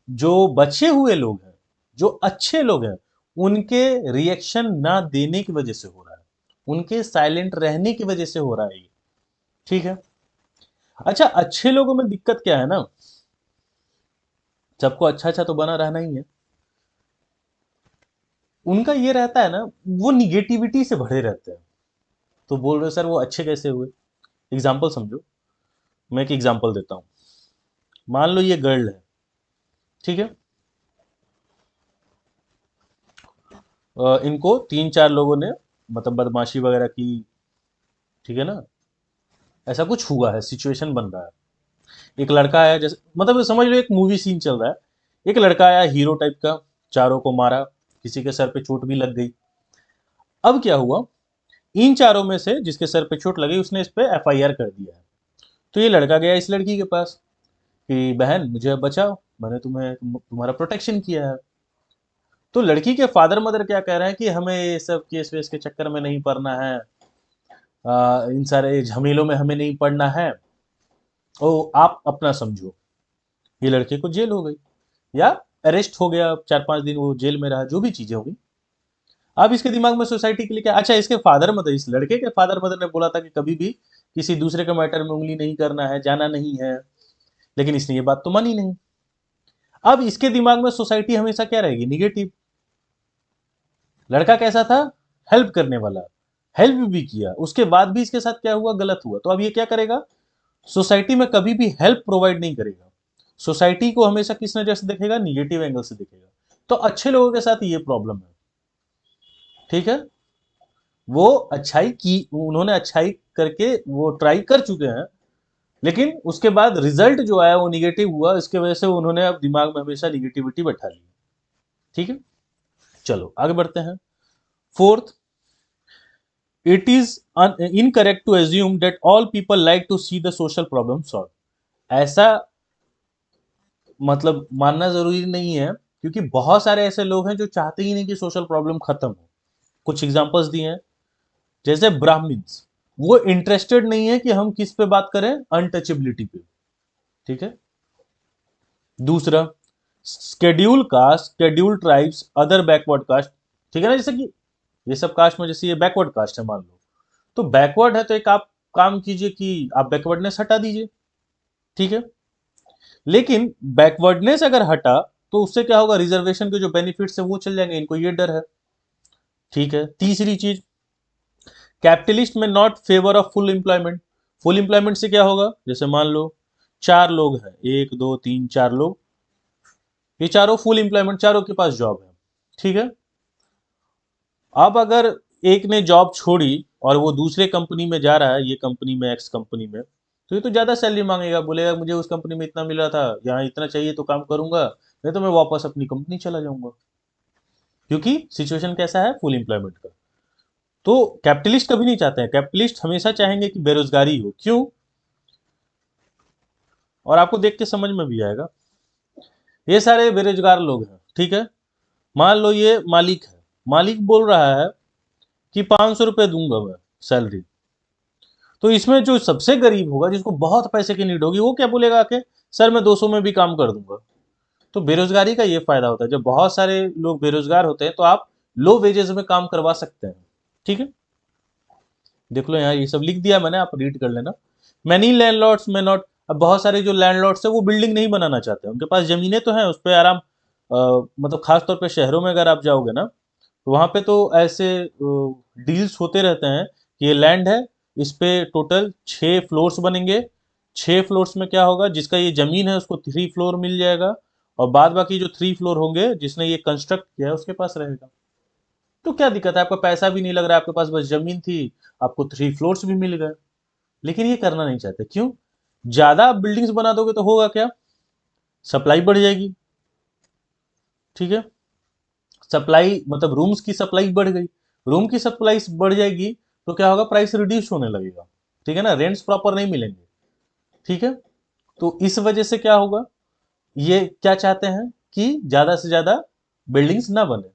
[SPEAKER 1] जो बचे हुए लोग हैं, जो अच्छे लोग हैं, उनके रिएक्शन ना देने की वजह से हो रहा है, उनके साइलेंट रहने की वजह से हो रहा है ये। ठीक है, अच्छा, अच्छे लोगों में दिक्कत क्या है ना, सबको अच्छा अच्छा तो बना रहना ही है, उनका ये रहता है ना, वो निगेटिविटी से भरे रहते हैं। तो बोल रहे सर वो अच्छे कैसे हुए, एग्जाम्पल समझो, मैं एक एग्जाम्पल देता हूँ। मान लो ये गर्ल है, ठीक है, इनको तीन चार लोगों ने मतलब बदमाशी वगैरह की, ठीक है ना, ऐसा कुछ हुआ है, सिचुएशन बन रहा है। एक लड़का आया, जैसे मतलब समझ लो एक मूवी सीन चल रहा है, एक लड़का आया हीरो टाइप का, चारों को मारा, किसी के सर पे चोट भी लग गई। अब क्या हुआ, इन चारों में से जिसके सर पे चोट लगी उसने इस पे एफआईआर कर दिया है। तो ये लड़का गया इस लड़की के पास कि बहन मुझे बचाओ, मैंने तुम्हारा प्रोटेक्शन किया है। तो लड़की के फादर मदर क्या कह रहे हैं कि हमें ये सब केस वेस के चक्कर में नहीं पड़ना है, इन सारे झमेलों में हमें नहीं पड़ना है, ओ आप अपना समझो। ये लड़के को जेल हो गई या अरेस्ट हो गया, 4-5 दिन वो जेल में रहा, जो भी चीजें होगी। अब इसके दिमाग में सोसाइटी के लिए क्या, अच्छा इसके फादर मदर, इस लड़के के फादर मदर ने बोला था कि कभी भी किसी दूसरे के मैटर में उंगली नहीं करना है, जाना नहीं है, लेकिन इसने ये बात तो मानी नहीं। अब इसके दिमाग में सोसाइटी हमेशा क्या रहेगी, निगेटिव। लड़का कैसा था, हेल्प करने वाला, हेल्प भी किया, उसके बाद भी इसके साथ क्या हुआ, गलत हुआ। तो अब ये क्या करेगा, सोसाइटी में कभी भी हेल्प प्रोवाइड नहीं करेगा, सोसाइटी को हमेशा किस नजर से देखेगा, निगेटिव एंगल से देखेगा। तो अच्छे लोगों के साथ ये प्रॉब्लम है। ठीक है, वो अच्छाई की, उन्होंने अच्छाई करके वो ट्राई कर चुके हैं, लेकिन उसके बाद रिजल्ट जो आया वो निगेटिव हुआ, इसके वजह से उन्होंने अब दिमाग में हमेशा निगेटिविटी बैठा ली। ठीक है, चलो आगे बढ़ते हैं। Fourth, it is incorrect to assume that all people like to see the social problem solve. ऐसा मतलब मानना जरूरी नहीं है, क्योंकि बहुत सारे ऐसे लोग हैं जो चाहते ही नहीं कि सोशल प्रॉब्लम खत्म हो। कुछ एग्जांपल्स दिए हैं, जैसे ब्राह्मिन्स, वो इंटरेस्टेड नहीं है कि हम किस पे बात करें, अनटचेबिलिटी पे। ठीक है, दूसरा, schedule caste, schedule tribes, other backward caste. ठीक है ना, जैसे कि ये सब कास्ट में जैसे ये बैकवर्ड कास्ट है मान लो, तो बैकवर्ड है तो एक आप काम कीजिए कि आप बैकवर्डनेस हटा दीजिए। ठीक है, लेकिन बैकवर्डनेस अगर हटा तो उससे क्या होगा, रिजर्वेशन के जो बेनिफिट्स है वो चल जाएंगे, इनको ये डर है। ठीक है, तीसरी चीज, कैपिटलिस्ट में not favour of full employment. Full employment से क्या होगा, जैसे मान लो चार लोग हैं, एक दो तीन चार लोग, ये चारों फुल एम्प्लॉयमेंट, चारों के पास जॉब है। ठीक है, अब अगर एक ने जॉब छोड़ी और वो दूसरे कंपनी में जा रहा है, ये कंपनी में, एक्स कंपनी में, तो ये तो ज्यादा सैलरी मांगेगा, बोलेगा मुझे उस कंपनी में इतना मिल रहा था, यहाँ इतना चाहिए तो काम करूंगा, नहीं तो मैं वापस अपनी कंपनी चला जाऊंगा। क्योंकि सिचुएशन कैसा है, फुल एम्प्लॉयमेंट का। तो कैपिटलिस्ट कभी नहीं चाहते हैं, कैपिटलिस्ट हमेशा चाहेंगे कि बेरोजगारी हो। क्यों, और आपको देख के समझ में भी आएगा। ये सारे बेरोजगार लोग हैं, ठीक है, मान लो ये मालिक है, मालिक बोल रहा है कि 500 रुपये दूंगा मैं सैलरी, तो इसमें जो सबसे गरीब होगा, जिसको बहुत पैसे की नीड होगी, वो क्या बोलेगा कि सर मैं 200 में भी काम कर दूंगा। तो बेरोजगारी का ये फायदा होता है, जब बहुत सारे लोग बेरोजगार होते हैं तो आप लो वेजेस में काम करवा सकते हैं। ठीक है, देख लो यहाँ ये सब लिख दिया मैंने, आप रीड कर लेना। मैनी लैंडलॉर्ड्स में नॉट, अब बहुत सारे जो लैंडलॉर्ड्स है वो बिल्डिंग नहीं बनाना चाहते, उनके पास जमीनें तो हैं, उस पर आराम मतलब खास तौर पे शहरों में अगर आप जाओगे ना, तो वहाँ पे तो ऐसे डील्स होते रहते हैं कि ये लैंड है, इस पे टोटल 6 फ्लोर्स बनेंगे, 6 फ्लोर्स में क्या होगा, जिसका ये जमीन है उसको 3 फ्लोर मिल जाएगा, और बाद बाकी जो 3 फ्लोर होंगे जिसने ये कंस्ट्रक्ट किया है उसके पास रहेगा। तो क्या दिक्कत है, आपका पैसा भी नहीं लग रहा है, आपके पास बस जमीन थी, आपको 3 फ्लोर्स भी मिल गए। लेकिन ये करना नहीं चाहते, क्यों? ज्यादा आप बिल्डिंग्स बना दोगे तो होगा क्या, सप्लाई बढ़ जाएगी। ठीक है, सप्लाई मतलब रूम्स की सप्लाई बढ़ गई, रूम की सप्लाई बढ़ जाएगी तो क्या होगा, प्राइस रिड्यूस होने लगेगा। ठीक है ना, रेंट्स प्रॉपर नहीं मिलेंगे। ठीक है, तो इस वजह से क्या होगा, ये क्या चाहते हैं कि ज्यादा से ज्यादा बिल्डिंग्स ना बने।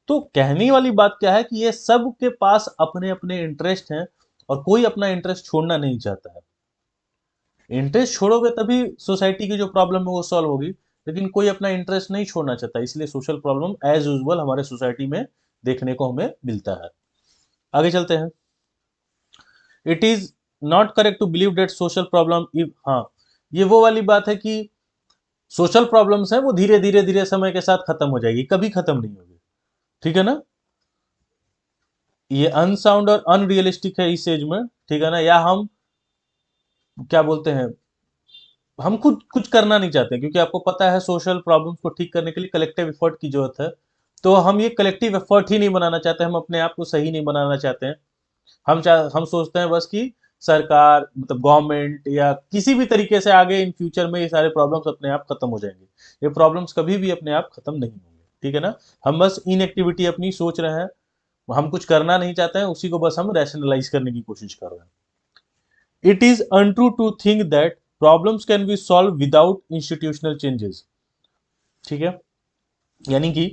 [SPEAKER 1] तो कहने वाली बात क्या है कि ये सब के पास अपने अपने इंटरेस्ट हैं, और कोई अपना इंटरेस्ट छोड़ना नहीं चाहता है। इंटरेस्ट छोड़ोगे तभी सोसाइटी की जो प्रॉब्लम है वो सॉल्व होगी, लेकिन कोई अपना इंटरेस्ट नहीं छोड़ना चाहता, इसलिए सोशल प्रॉब्लम एज यूजुअल हमारे सोसाइटी में देखने को हमें मिलता है। आगे चलते हैं। It is not correct to believe that social problem if, हाँ, ये वो वाली बात है कि सोशल प्रॉब्लम्स है वो धीरे धीरे धीरे समय के साथ खत्म हो जाएगी, कभी खत्म नहीं होगी। ठीक है ना, ये अनसाउंड और अनरियलिस्टिक है इस एज में। ठीक है ना, या हम क्या बोलते हैं, हम खुद कुछ करना नहीं चाहते, क्योंकि आपको पता है सोशल प्रॉब्लम्स को ठीक करने के लिए कलेक्टिव एफर्ट की जरूरत है। तो हम ये कलेक्टिव एफर्ट ही नहीं बनाना चाहते, हम अपने आप को सही नहीं बनाना चाहते हैं। हम सोचते हैं बस कि सरकार मतलब गवर्नमेंट या किसी भी तरीके से आगे इन फ्यूचर में ये सारे प्रॉब्लम्स अपने आप खत्म हो जाएंगे। ये प्रॉब्लम्स कभी भी अपने आप खत्म नहीं होंगे। ठीक है ना, हम बस इनएक्टिविटी अपनी सोच रहे हैं, हम कुछ करना नहीं चाहते हैं, उसी को बस हम रैशनलाइज करने की कोशिश कर रहे हैं। It is untrue to think that problems can be solve without institutional changes. ठीक है, यानी कि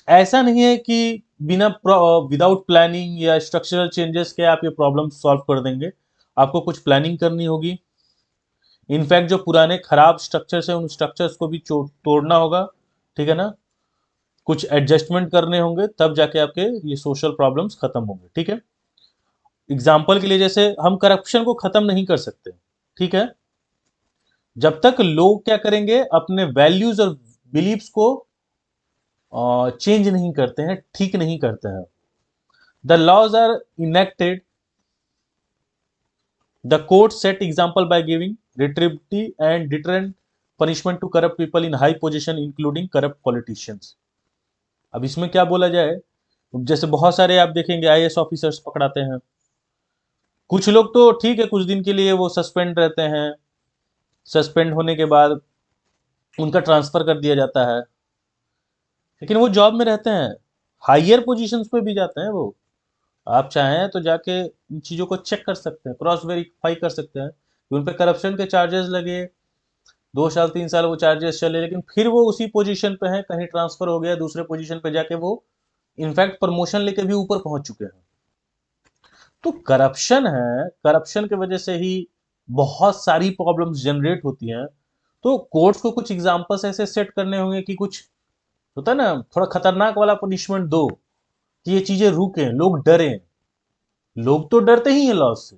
[SPEAKER 1] ऐसा नहीं है कि बिना विदाउट प्लानिंग या स्ट्रक्चरल चेंजेस के आप ये प्रॉब्लम सॉल्व कर देंगे। आपको कुछ प्लानिंग करनी होगी, इनफैक्ट जो पुराने खराब स्ट्रक्चर्स हैं उन स्ट्रक्चर्स को भी तोड़ना होगा। ठीक है ना, कुछ एडजस्टमेंट करने होंगे, तब जाके आपके ये सोशल प्रॉब्लम्स खत्म होंगे। ठीक है, एग्जाम्पल के लिए जैसे हम करप्शन को खत्म नहीं कर सकते। ठीक है, जब तक लोग क्या करेंगे, अपने वैल्यूज और बिलीव्स को चेंज नहीं करते हैं, ठीक नहीं करते हैं। The laws are enacted, the court set example by giving retributive and deterrent punishment to corrupt people in high position including corrupt politicians। अब इसमें क्या बोला जाए, जैसे बहुत सारे आप देखेंगे आईएएस ऑफिसर्स पकड़ाते हैं, कुछ लोग तो ठीक है कुछ दिन के लिए वो सस्पेंड रहते हैं, सस्पेंड होने के बाद उनका ट्रांसफर कर दिया जाता है, लेकिन वो जॉब में रहते हैं, हायर पोजीशंस पे भी जाते हैं वो। आप चाहें तो जाके इन चीज़ों को चेक कर सकते हैं, क्रॉस वेरीफाई कर सकते हैं कि उन पे करप्शन के चार्जेस लगे, 2 साल 3 साल वो चार्जेस चले, लेकिन फिर वो उसी पोजीशन पे हैं, कहीं ट्रांसफर हो गया दूसरे पोजीशन पे जाके वो इनफैक्ट प्रमोशन लेके भी ऊपर पहुंच चुके हैं। तो करप्शन है, करप्शन की वजह से ही बहुत सारी प्रॉब्लम्स जनरेट होती हैं। तो कोर्ट्स को कुछ एग्जांपल्स ऐसे सेट करने होंगे कि कुछ होता है ना, थोड़ा खतरनाक वाला पनिशमेंट दो कि ये चीजें रुके, लोग डरे। लोग तो डरते ही हैं लॉ से,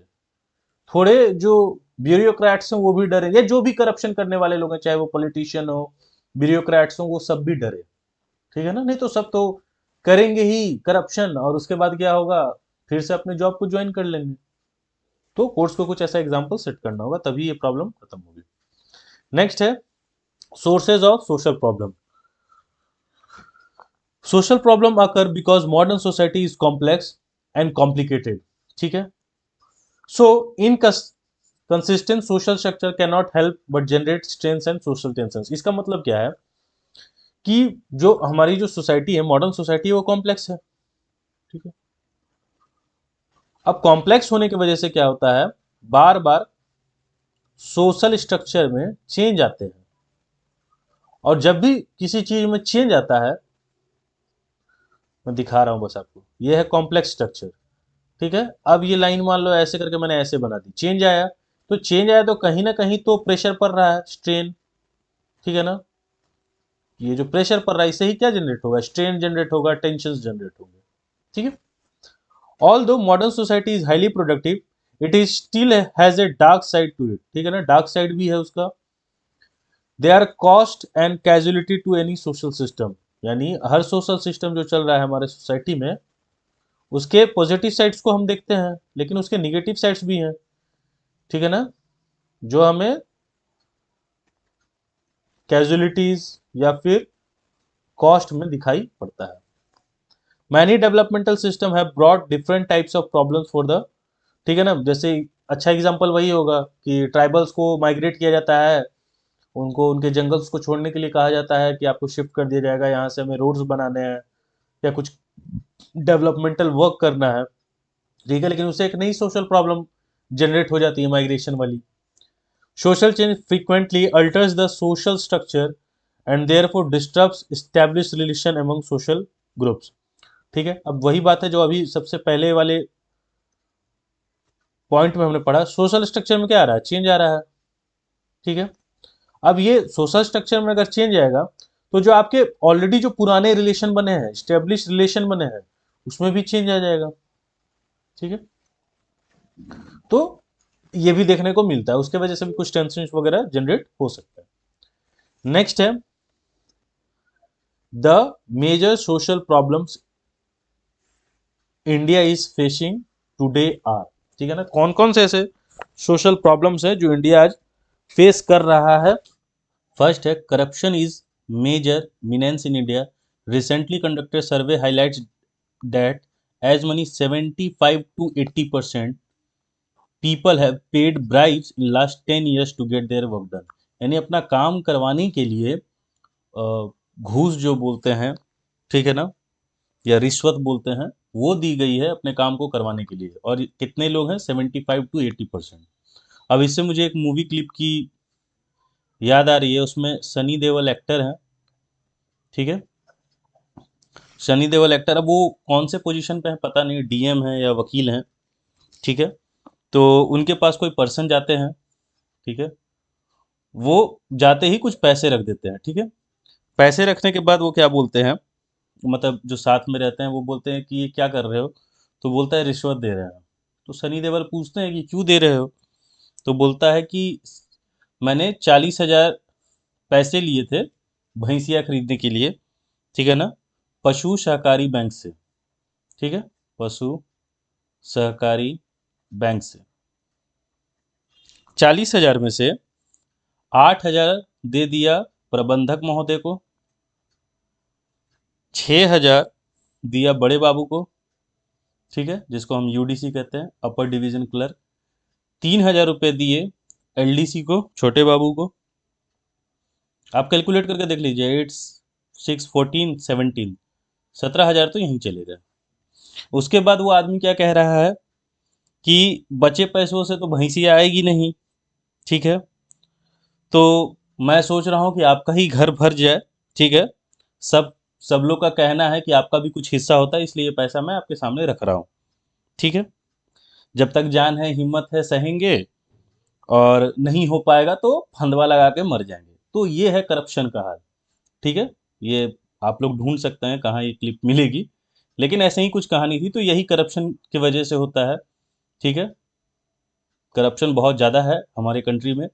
[SPEAKER 1] थोड़े जो ब्यूरोक्रेट्स हैं वो भी डरे, या जो भी करप्शन करने वाले लोग हैं, चाहे वो पॉलिटिशियन हो, ब्यूरोक्रेट्स हो, वो सब भी डरे। ठीक है ना, नहीं तो सब तो करेंगे ही करप्शन, और उसके बाद क्या होगा, फिर से अपने जॉब को ज्वाइन कर लेंगे। तो कोर्ट्स को कुछ ऐसा एग्जाम्पल सेट करना होगा, तभी ये प्रॉब्लम खत्म होगी। नेक्स्ट है sources of social problem. Social problem occur because modern society is complex and complicated. ठीक है, so inconsistent social structure can not help but generate strains and social tension. इसका मतलब क्या है कि जो हमारी जो सोसाइटी है, मॉडर्न सोसाइटी है, वो कॉम्प्लेक्स है। ठीक है, अब कॉम्प्लेक्स होने की वजह से क्या होता है, बार बार सोशल स्ट्रक्चर में चेंज आते हैं, और जब भी किसी चीज में चेंज आता है, मैं दिखा रहा हूं बस आपको, यह है कॉम्प्लेक्स स्ट्रक्चर। ठीक है। अब ये लाइन मान लो ऐसे करके मैंने ऐसे बना दी, चेंज आया, तो चेंज आया तो कहीं ना कहीं तो प्रेशर पड़ रहा है, स्ट्रेन, ठीक है ना। ये जो प्रेशर पड़ रहा है इससे ही क्या जनरेट होगा, स्ट्रेन जनरेट होगा, टेंशन जनरेट होंगे, ठीक है। Although modern society is highly productive, it is still has a dark side to it, ठीक है ना, डार्क साइड भी है उसका। They are cost and casualty to any social system, यानी हर सोशल सिस्टम जो चल रहा है हमारे सोसाइटी में, उसके पॉजिटिव साइड्स को हम देखते हैं लेकिन उसके निगेटिव साइड्स भी हैं, ठीक है ना, जो हमें कैजुअलिटीज या फिर कॉस्ट में दिखाई पड़ता है। मैनी डेवलपमेंटल सिस्टम है brought different types of problems for the, ठीक है ना, जैसे अच्छा एग्जांपल वही होगा कि ट्राइबल्स को माइग्रेट किया जाता है, उनको उनके जंगल्स को छोड़ने के लिए कहा जाता है कि आपको शिफ्ट कर दिया जाएगा, यहाँ से हमें रोड्स बनाने हैं या कुछ डेवलपमेंटल वर्क करना है, ठीक है, लेकिन उससे एक नई सोशल प्रॉब्लम जनरेट हो जाती है माइग्रेशन वाली। Social change frequently altars the social structure and therefore disturbs established relation among social groups, ठीक है। अब वही बात है जो अभी सबसे पहले वाले पॉइंट में हमने पढ़ा, सोशल स्ट्रक्चर में क्या आ रहा है, चेंज आ रहा है, ठीक है। अब ये सोशल स्ट्रक्चर में अगर चेंज आएगा तो जो आपके ऑलरेडी जो पुराने रिलेशन बने हैं, स्टेब्लिश रिलेशन बने हैं, उसमें भी चेंज आ जाएगा, ठीक है। तो ये भी देखने को मिलता है, उसके वजह से भी कुछ टेंशन वगैरह जनरेट हो सकता है। नेक्स्ट है the major social problems India is facing today are, ठीक है ना, कौन कौन से ऐसे सोशल प्रॉब्लम्स है जो इंडिया आज फेस कर रहा है। फर्स्ट है corruption is major menace in India, recently conducted survey highlights that as many 75 to 80% people have paid bribes in last 10 years to get their work done, यानी अपना काम करवाने के लिए घूस जो बोलते हैं, ठीक है ना, या रिश्वत बोलते हैं, वो दी गई है अपने काम को करवाने के लिए, और कितने लोग हैं, 75 to 80%। अब इससे मुझे एक मूवी क्लिप की याद आ रही है, उसमें सनी देओल एक्टर हैं, ठीक है, सनी देओल एक्टर, अब वो कौन से पोजीशन पे है पता नहीं, डीएम है या वकील हैं, ठीक है। तो उनके पास कोई पर्सन जाते हैं, ठीक है, वो जाते ही कुछ पैसे रख देते हैं, ठीक है। पैसे रखने के बाद वो क्या बोलते हैं, मतलब जो साथ में रहते हैं वो बोलते हैं कि ये क्या कर रहे हो, तो बोलता है रिश्वत दे रहे हैं। तो सनी देओल पूछते हैं कि क्यों दे रहे हो, तो बोलता है कि मैंने 40,000 पैसे लिए थे भैंसिया खरीदने के लिए, ठीक है ना, पशु सहकारी बैंक से, ठीक है, पशु सहकारी बैंक से 40,000 में से 8,000 दे दिया प्रबंधक महोदय को, 6,000 दिया बड़े बाबू को, ठीक है, जिसको हम यूडीसी कहते हैं, अपर डिवीजन क्लर्क, 3,000 रुपये दिए एलडीसी को, छोटे बाबू को। आप कैलकुलेट करके देख लीजिए, 8 6 14 17, 17,000 तो यहीं चले गए। उसके बाद वो आदमी क्या कह रहा है कि बचे पैसों से तो भैंसिया आएगी नहीं, ठीक है, तो मैं सोच रहा हूँ कि आपका ही घर भर जाए, ठीक है, सब सब लोग का कहना है कि आपका भी कुछ हिस्सा होता है, इसलिए ये पैसा मैं आपके सामने रख रहा हूँ, ठीक है, जब तक जान है हिम्मत है सहेंगे, और नहीं हो पाएगा तो फंदवा लगा के मर जाएंगे। तो ये है करप्शन का हाल, ठीक है। ये आप लोग ढूंढ सकते हैं कहाँ ये क्लिप मिलेगी, लेकिन ऐसे ही कुछ कहानी थी, तो यही करप्शन की वजह से होता है, ठीक है। करप्शन बहुत ज़्यादा है हमारे कंट्री में,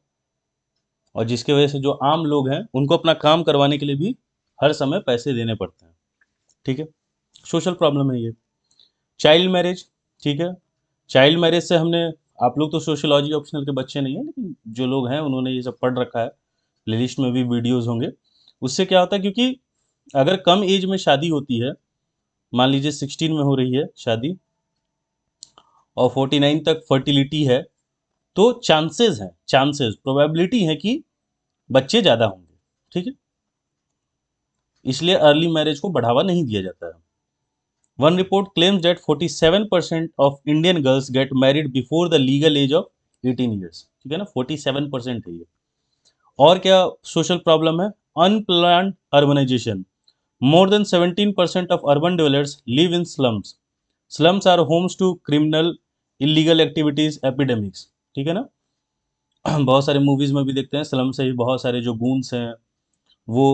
[SPEAKER 1] और जिसकी वजह से जो आम लोग हैं उनको अपना काम करवाने के लिए भी हर समय पैसे देने पड़ते हैं, ठीक है। सोशल प्रॉब्लम है ये। चाइल्ड मैरिज, ठीक है, चाइल्ड मैरिज से हमने, आप लोग तो सोशियोलॉजी ऑप्शनल के बच्चे नहीं हैं, लेकिन जो लोग हैं उन्होंने ये सब पढ़ रखा है, प्लेलिस्ट में भी वीडियोस होंगे। उससे क्या होता है, क्योंकि अगर कम एज में शादी होती है, मान लीजिए 16 में हो रही है शादी और 49 तक फर्टिलिटी है, तो चांसेस प्रोबेबिलिटी है कि बच्चे ज़्यादा होंगे, ठीक है, इसलिए अर्ली मैरिज को बढ़ावा नहीं दिया जाता है। One report claims that 47% of Indian girls get married before the legal age of 18 years, ठीक है ना, 47% है ये। और क्या सोशल प्रॉब्लम है, unplanned urbanisation, more than 17% of urban dwellers live in slums, slums are homes to criminal, illegal activities, epidemics, ठीक है ना। बहुत सारे मूवीज में भी देखते हैं स्लम से ही बहुत सारे जो गूंस हैं वो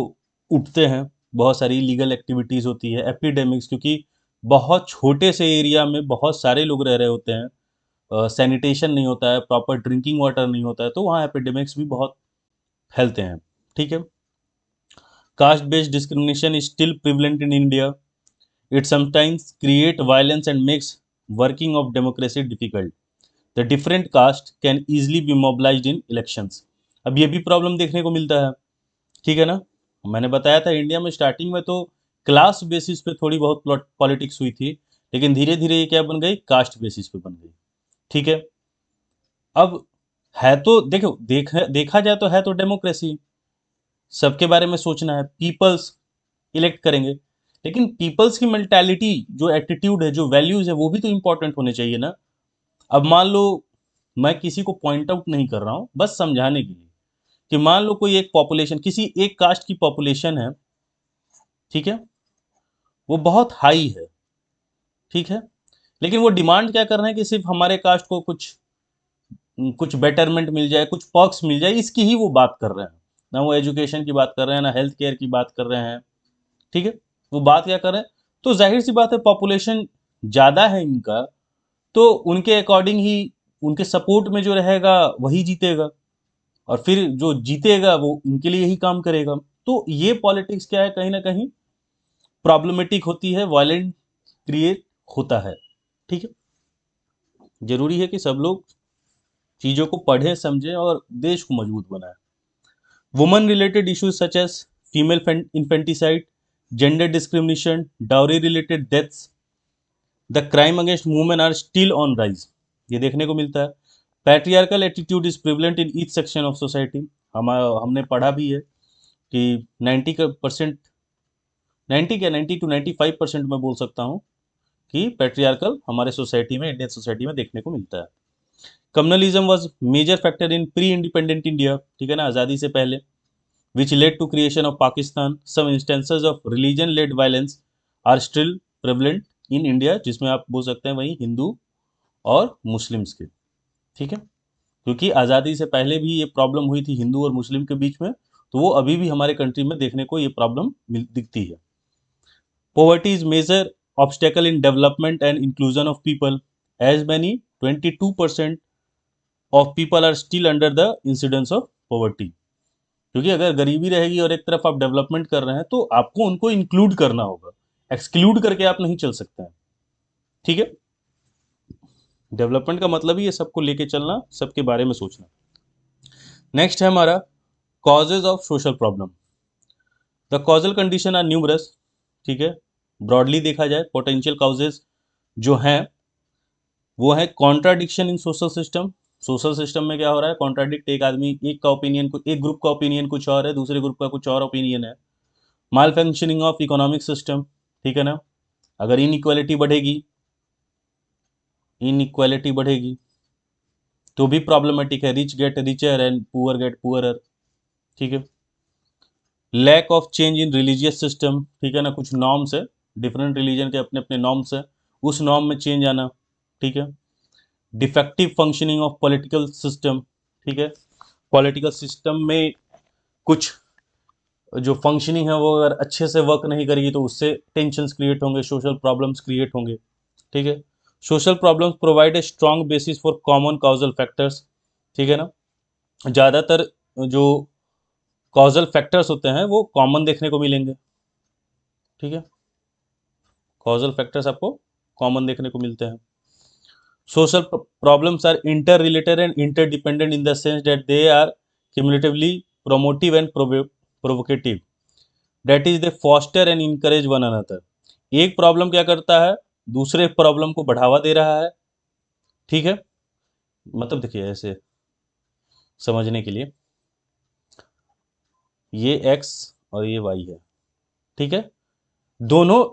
[SPEAKER 1] उठते हैं, बहुत सारी इलीगल एक्टिविटीज होती है, एपिडेमिक्स, क्योंकि बहुत छोटे से एरिया में बहुत सारे लोग रह रहे होते हैं, सैनिटेशन नहीं होता है, प्रॉपर ड्रिंकिंग वाटर नहीं होता है, तो वहाँ एपिडेमिक्स भी बहुत फैलते हैं, ठीक है। Caste based discrimination is still prevalent in India, it sometimes create violence and makes working of democracy difficult, the different caste can easily B mobilised in elections. अब ये भी प्रॉब्लम देखने को मिलता है, ठीक है ना। मैंने बताया था इंडिया में स्टार्टिंग में तो क्लास बेसिस पे थोड़ी बहुत पॉलिटिक्स हुई थी, लेकिन धीरे धीरे ये क्या बन गई, कास्ट बेसिस पे बन गई, ठीक है। अब है तो देखो, देखा जाए तो है तो डेमोक्रेसी, सबके बारे में सोचना है, पीपल्स इलेक्ट करेंगे, लेकिन पीपल्स की मेंटालिटी, जो एटीट्यूड है, जो वैल्यूज है, वो भी तो इंपॉर्टेंट होने चाहिए ना। अब मान लो, मैं किसी को पॉइंट आउट नहीं कर रहा हूं, बस समझाने के लिए, कि मान लो कोई एक पॉपुलेशन, किसी एक कास्ट की पॉपुलेशन है, ठीक है, वो बहुत हाई है, ठीक है, लेकिन वो डिमांड क्या कर रहे हैं कि सिर्फ हमारे कास्ट को कुछ कुछ बेटरमेंट मिल जाए, कुछ पर्क्स मिल जाए, इसकी ही वो बात कर रहे हैं। ना वो एजुकेशन की बात कर रहे हैं, ना हेल्थ केयर की बात कर रहे हैं, ठीक है। वो बात क्या कर रहे हैं, तो जाहिर सी बात है पॉपुलेशन ज़्यादा है इनका, तो उनके अकॉर्डिंग ही, उनके सपोर्ट में जो रहेगा वही जीतेगा, और फिर जो जीतेगा वो इनके लिए ही काम करेगा। तो ये पॉलिटिक्स क्या है, कहीं ना कहीं प्रॉब्लमेटिक होती है, वायलेंट क्रिएट होता है, ठीक है। जरूरी है कि सब लोग चीज़ों को पढ़ें, समझें और देश को मजबूत बनाएं। Woman related issues such as female infanticide, gender discrimination, dowry related deaths, the crime against women are still on rise, ये देखने को मिलता है। Patriarchal attitude is prevalent in each section of society, हमने पढ़ा भी है कि 90%, 90 क्या 90 to 95% मैं बोल सकता हूँ कि पैट्रियार्कल हमारे सोसाइटी में, इंडियन सोसाइटी में देखने को मिलता है। Communalism was major factor in pre independent India, ठीक है ना, आज़ादी से पहले, which led to creation of Pakistan. Some instances of religion led violence are still prevalent in India, जिसमें आप बोल सकते हैं वही हिंदू और मुस्लिम्स के, ठीक है, क्योंकि आज़ादी से पहले भी ये प्रॉब्लम हुई थी हिंदू और मुस्लिम के बीच में, तो वो अभी भी हमारे कंट्री में देखने को ये प्रॉब्लम दिखती है। Poverty is major obstacle in development and inclusion of people, as many 22% of people are still under the incidence of poverty। क्योंकि अगर गरीबी रहेगी और एक तरफ आप डेवलपमेंट कर रहे हैं, तो आपको उनको इंक्लूड करना होगा, एक्सक्लूड करके आप नहीं चल सकते हैं, ठीक है। डेवलपमेंट का मतलब ही है सबको लेके चलना, सबके बारे में सोचना। नेक्स्ट है हमारा causes of social problem. The causal condition are numerous, ठीक है, ब्रॉडली देखा जाए पोटेंशियल कॉजेज जो हैं वो है कॉन्ट्राडिक्शन इन सोशल सिस्टम। सोशल सिस्टम में क्या हो रहा है, कॉन्ट्राडिक्ट, एक आदमी, एक का ओपिनियन, एक ग्रुप का ओपिनियन कुछ और है, दूसरे ग्रुप का कुछ और ओपिनियन है। माल फंक्शनिंग ऑफ इकोनॉमिक सिस्टम, ठीक है ना, अगर इनइक्वालिटी बढ़ेगी तो भी प्रॉब्लमेटिक है, rich get richer and poor get poorer, ठीक है। Lack of change in religious system, ठीक है ना, कुछ नॉर्म्स है, डिफरेंट रिलीजन के अपने अपने नॉर्म्स है, उस नॉर्म में चेंज आना, ठीक है। Defective functioning of political system, ठीक है, पॉलिटिकल सिस्टम में कुछ जो फंक्शनिंग है वो अगर अच्छे से वर्क नहीं करेगी तो उससे टेंशन्स क्रिएट होंगे, सोशल प्रॉब्लम्स क्रिएट होंगे, ठीक है। Social problems provide a strong bases for common causal factors, ठीक है ना, ज़्यादातर जो कॉजल फैक्टर्स होते हैं वो कॉमन देखने को मिलेंगे, ठीक है, कॉजल फैक्टर्स आपको कॉमन देखने को मिलते हैं। Social problems are interrelated and interdependent in the sense that they are cumulatively promotive and provocative. That is, they foster and encourage one another. एक प्रॉब्लम क्या करता है, दूसरे प्रॉब्लम को बढ़ावा दे रहा है, ठीक है। मतलब देखिए ऐसे समझने के लिए, ये x और ये y है, ठीक है, दोनों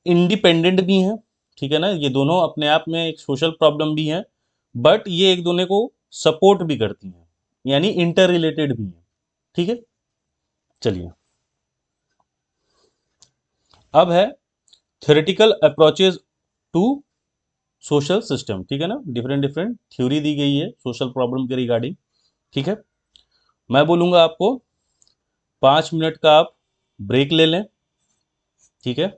[SPEAKER 1] इंडिपेंडेंट भी हैं, ठीक है ना, ये दोनों अपने आप में एक सोशल प्रॉब्लम भी हैं, बट ये एक दूसरे को सपोर्ट भी करती हैं, यानी इंटर रिलेटेड भी हैं, ठीक है। चलिए, अब है theoretical approaches to social system, ठीक है ना, डिफरेंट डिफरेंट थ्योरी दी गई है सोशल प्रॉब्लम के रिगार्डिंग, ठीक है। मैं बोलूँगा आपको 5 मिनट का आप ब्रेक ले लें, ठीक है।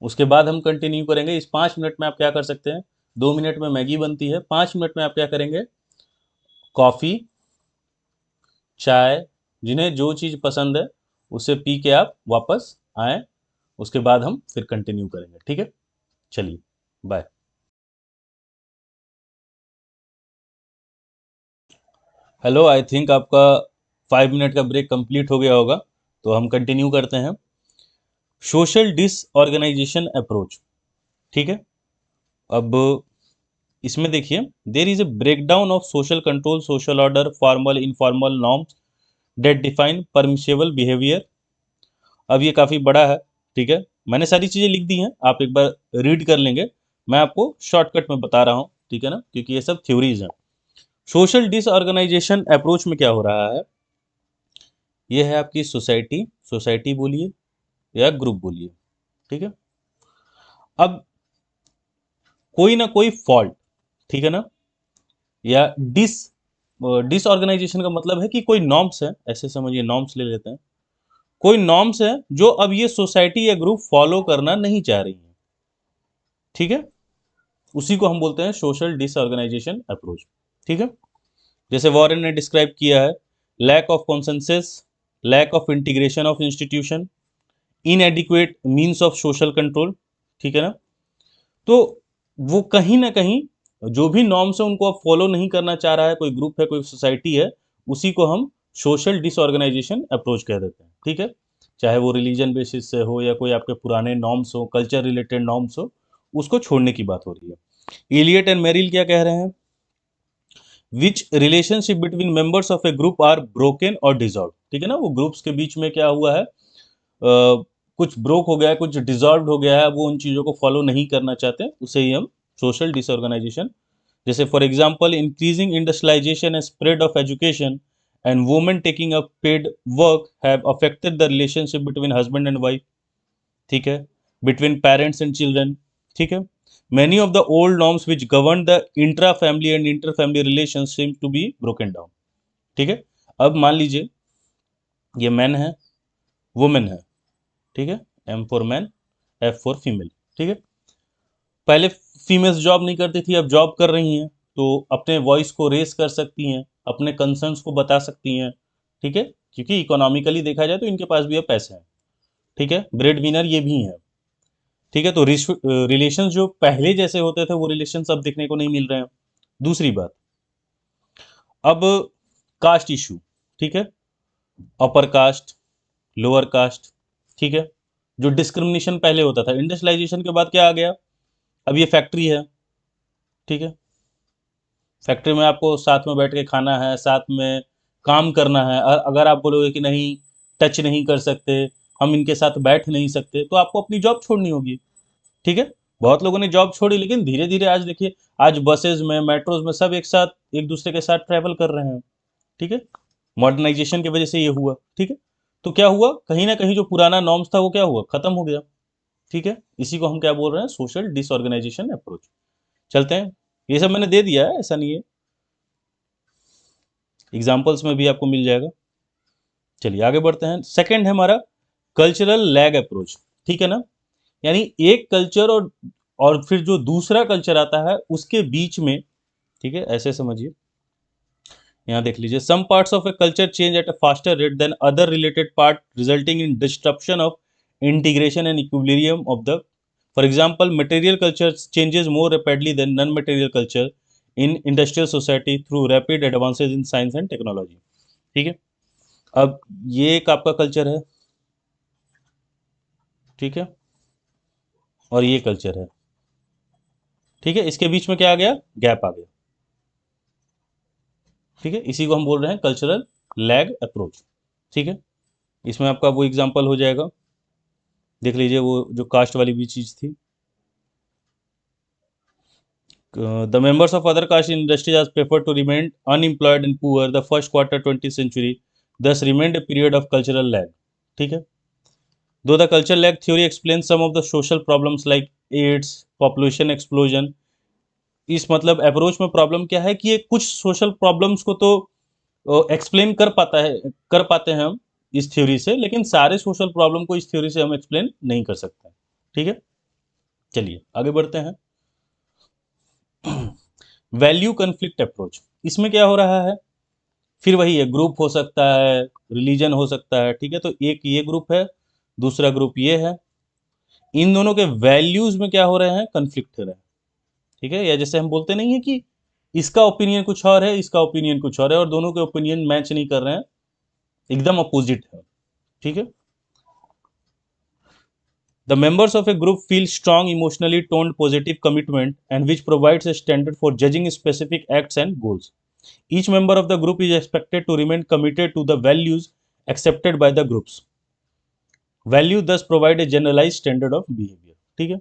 [SPEAKER 1] उसके बाद हम कंटिन्यू करेंगे। इस 5 मिनट में आप क्या कर सकते हैं, 2 मिनट में मैगी बनती है, 5 मिनट में आप क्या करेंगे, कॉफ़ी, चाय, जिन्हें जो चीज़ पसंद है उसे पी के आप वापस आएँ। उसके बाद हम फिर कंटिन्यू करेंगे, ठीक है। चलिए, बाय। हेलो, आई थिंक आपका 5 मिनट का ब्रेक कंप्लीट हो गया होगा, तो हम कंटिन्यू करते हैं। सोशल डिसऑर्गेनाइजेशन अप्रोच, ठीक है। अब इसमें देखिए, there is a breakdown of social control, social order, formal informal norms that define permissible behaviour. अब ये काफ़ी बड़ा है, ठीक है। मैंने सारी चीज़ें लिख दी हैं, आप एक बार रीड कर लेंगे। मैं आपको शॉर्टकट में बता रहा हूँ, ठीक है ना, क्योंकि ये सब थ्योरीज हैं। सोशल डिसऑर्गेनाइजेशन अप्रोच में क्या हो रहा है, ये है आपकी सोसाइटी, सोसाइटी बोलिए या ग्रुप बोलिए, ठीक है। अब कोई ना कोई फॉल्ट, ठीक है ना, या डिसऑर्गेनाइजेशन का मतलब है कि कोई नॉर्म्स है, ऐसे समझिए, नॉर्म्स ले लेते हैं। कोई नॉर्म्स है जो अब ये सोसाइटी या ग्रुप फॉलो करना नहीं चाह रही है, ठीक है। उसी को हम बोलते हैं सोशल डिसऑर्गेनाइजेशन अप्रोच, ठीक है। जैसे वॉरेन ने डिस्क्राइब किया है, lack of consensus, lack of integration of institution, inadequate means of social control, ठीक है ना। तो वो कहीं ना कहीं जो भी नॉर्म्स है उनको अब फॉलो नहीं करना चाह रहा है, कोई ग्रुप है, कोई सोसाइटी है, उसी को हम सोशल डिसऑर्गेनाइजेशन अप्रोच कह देते हैं, ठीक है। चाहे वो रिलीजन बेसिस से हो या कोई आपके पुराने नॉर्म्स हो, कल्चर रिलेटेड नॉर्म्स हो, उसको छोड़ने की बात हो रही है। इलियट एंड मेरिल क्या कह रहे हैं, which relationship between members of a group are broken और डिजॉल्व, ठीक है ना। वो ग्रुप्स के बीच में क्या हुआ है, कुछ ब्रोक हो गया है, कुछ डिजॉल्व हो गया है, वो उन चीज़ों को फॉलो नहीं करना चाहते, उसे ही हम सोशल डिसऑर्गेनाइजेशन। जैसे for example, increasing industrialisation and spread of education and women taking up paid work have affected the relationship between husband and wife, ठीक है, बिटवीन पेरेंट्स एंड चिल्ड्रन, ठीक है। Many of the old norms which govern the intra family and inter family relation seem to be broken down, ठीक है। अब मान लीजिए ये मैन है, वुमेन है, ठीक है, M for man, F for female, ठीक है। पहले फीमेल्स जॉब नहीं करती थी, अब जॉब कर रही हैं, तो अपने वॉइस को रेस कर सकती हैं, अपने कंसर्न्स को बता सकती हैं, ठीक है, क्योंकि इकोनॉमिकली देखा जाए तो इनके पास भी अब पैसे हैं, ठीक है, ब्रेड विनर ये भी हैं, ठीक है। तो रिलेशन जो पहले जैसे होते थे वो रिलेशन अब देखने को नहीं मिल रहे हैं। दूसरी बात, अब कास्ट इशू, ठीक है, अपर कास्ट, लोअर कास्ट, ठीक है। जो डिस्क्रिमिनेशन पहले होता था, इंडस्ट्रियलाइजेशन के बाद क्या आ गया, अब ये फैक्ट्री है, ठीक है। फैक्ट्री में आपको साथ में बैठ के खाना है, साथ में काम करना है। अगर आप बोलोगे कि नहीं, टच नहीं कर सकते, हम इनके साथ बैठ नहीं सकते, तो आपको अपनी जॉब छोड़नी होगी, ठीक है। बहुत लोगों ने जॉब छोड़ी, लेकिन धीरे धीरे आज देखिए, आज बसेज में, मेट्रोज में सब एक साथ एक दूसरे के साथ ट्रैवल कर रहे हैं, ठीक है। मॉडर्नाइजेशन की वजह से ये हुआ, ठीक है। तो क्या हुआ, कहीं ना कहीं जो पुराना नॉर्म्स था वो क्या हुआ, खत्म हो गया, ठीक है। इसी को हम क्या बोल रहे हैं, सोशल डिसऑर्गेनाइजेशन अप्रोच। चलते हैं, ये सब मैंने दे दिया है, ऐसा नहीं है, एग्जाम्पल्स में भी आपको मिल जाएगा। चलिए आगे बढ़ते हैं। सेकंड है हमारा कल्चरल लैग अप्रोच, ठीक है ना। यानी एक कल्चर और फिर जो दूसरा कल्चर आता है उसके बीच में, ठीक है, ऐसे समझिए। यहाँ देख लीजिए, some parts of a culture change at a faster rate than other related part, resulting in disruption of integration and equilibrium of the, for example, material culture changes more rapidly than non material culture in industrial society through rapid advances in science and technology, ठीक है। अब ये एक आपका culture है, ठीक है, और ये कल्चर है, ठीक है। इसके बीच में क्या आ गया, गैप आ गया, ठीक है। इसी को हम बोल रहे हैं कल्चरल लैग अप्रोच, ठीक है। इसमें आपका वो एग्जांपल हो जाएगा, देख लीजिए, वो जो कास्ट वाली भी चीज़ थी, the members of other caste industries are prefer to remain unemployed and poor the first quarter 20th century, thus remained a period of cultural lag, ठीक है। Though the culture lag theory explain some of the social problems like AIDS, population explosion. इस मतलब approach में problem क्या है कि ये कुछ सोशल प्रॉब्लम्स को तो एक्सप्लेन कर पाते हैं हम इस थ्योरी से, लेकिन सारे सोशल प्रॉब्लम को इस थ्योरी से हम एक्सप्लेन नहीं कर सकते। ठीक है, चलिए आगे बढ़ते हैं। वैल्यू कन्फ्लिक्ट अप्रोच, इसमें क्या हो रहा है, फिर वही है, ग्रुप हो सकता है, रिलीजन हो सकता है। ठीक है, तो एक ये ग्रुप है, दूसरा ग्रुप ये है, इन दोनों के वैल्यूज में क्या हो रहे हैं, कन्फ्लिक्ट हो रहे हैं। ठीक है, या जैसे हम बोलते नहीं है कि इसका ओपिनियन कुछ और है, इसका ओपिनियन कुछ और है, और दोनों के ओपिनियन मैच नहीं कर रहे हैं, एकदम अपोजिट है। ठीक है, the members of a group feel strong emotionally toned positive commitment and which provides a standard for judging specific acts and goals. Each member of the group is expected to remain committed to the values accepted by the groups. Value thus provide a generalized standard of behavior. ठीक है,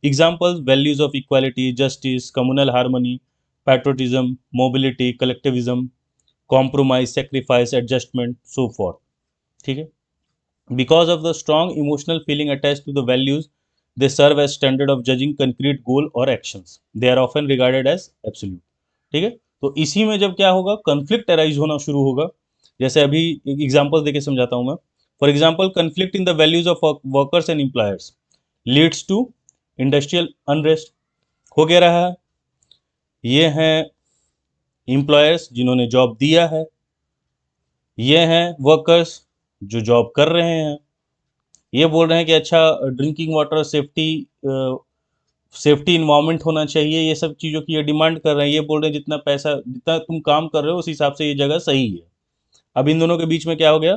[SPEAKER 1] examples values of equality, justice, communal harmony, patriotism, mobility, collectivism, compromise, sacrifice, adjustment, so forth. ठीक है, because of the strong emotional feeling attached to the values, they serve as standard of judging concrete goal or actions. They are often regarded as absolute. ठीक है, तो इसी में जब क्या होगा, कंफ्लिक्ट अराइज होना शुरू होगा। जैसे अभी एक एग्जांपल देके समझाता हूं मैं। For example, conflict in the values of workers and employers leads to industrial unrest. हो गया रहा है, ये हैं एम्प्लॉयर्स जिन्होंने जॉब दिया है, ये हैं वर्कर्स जो जॉब कर रहे हैं। ये बोल रहे हैं कि अच्छा ड्रिंकिंग वाटर, सेफ्टी इन्वायरमेंट होना चाहिए, ये सब चीज़ों की ये डिमांड कर रहे हैं। ये बोल रहे हैं जितना पैसा, जितना तुम काम कर रहे हो उस हिसाब से ये जगह सही है। अब इन दोनों के बीच में क्या हो गया,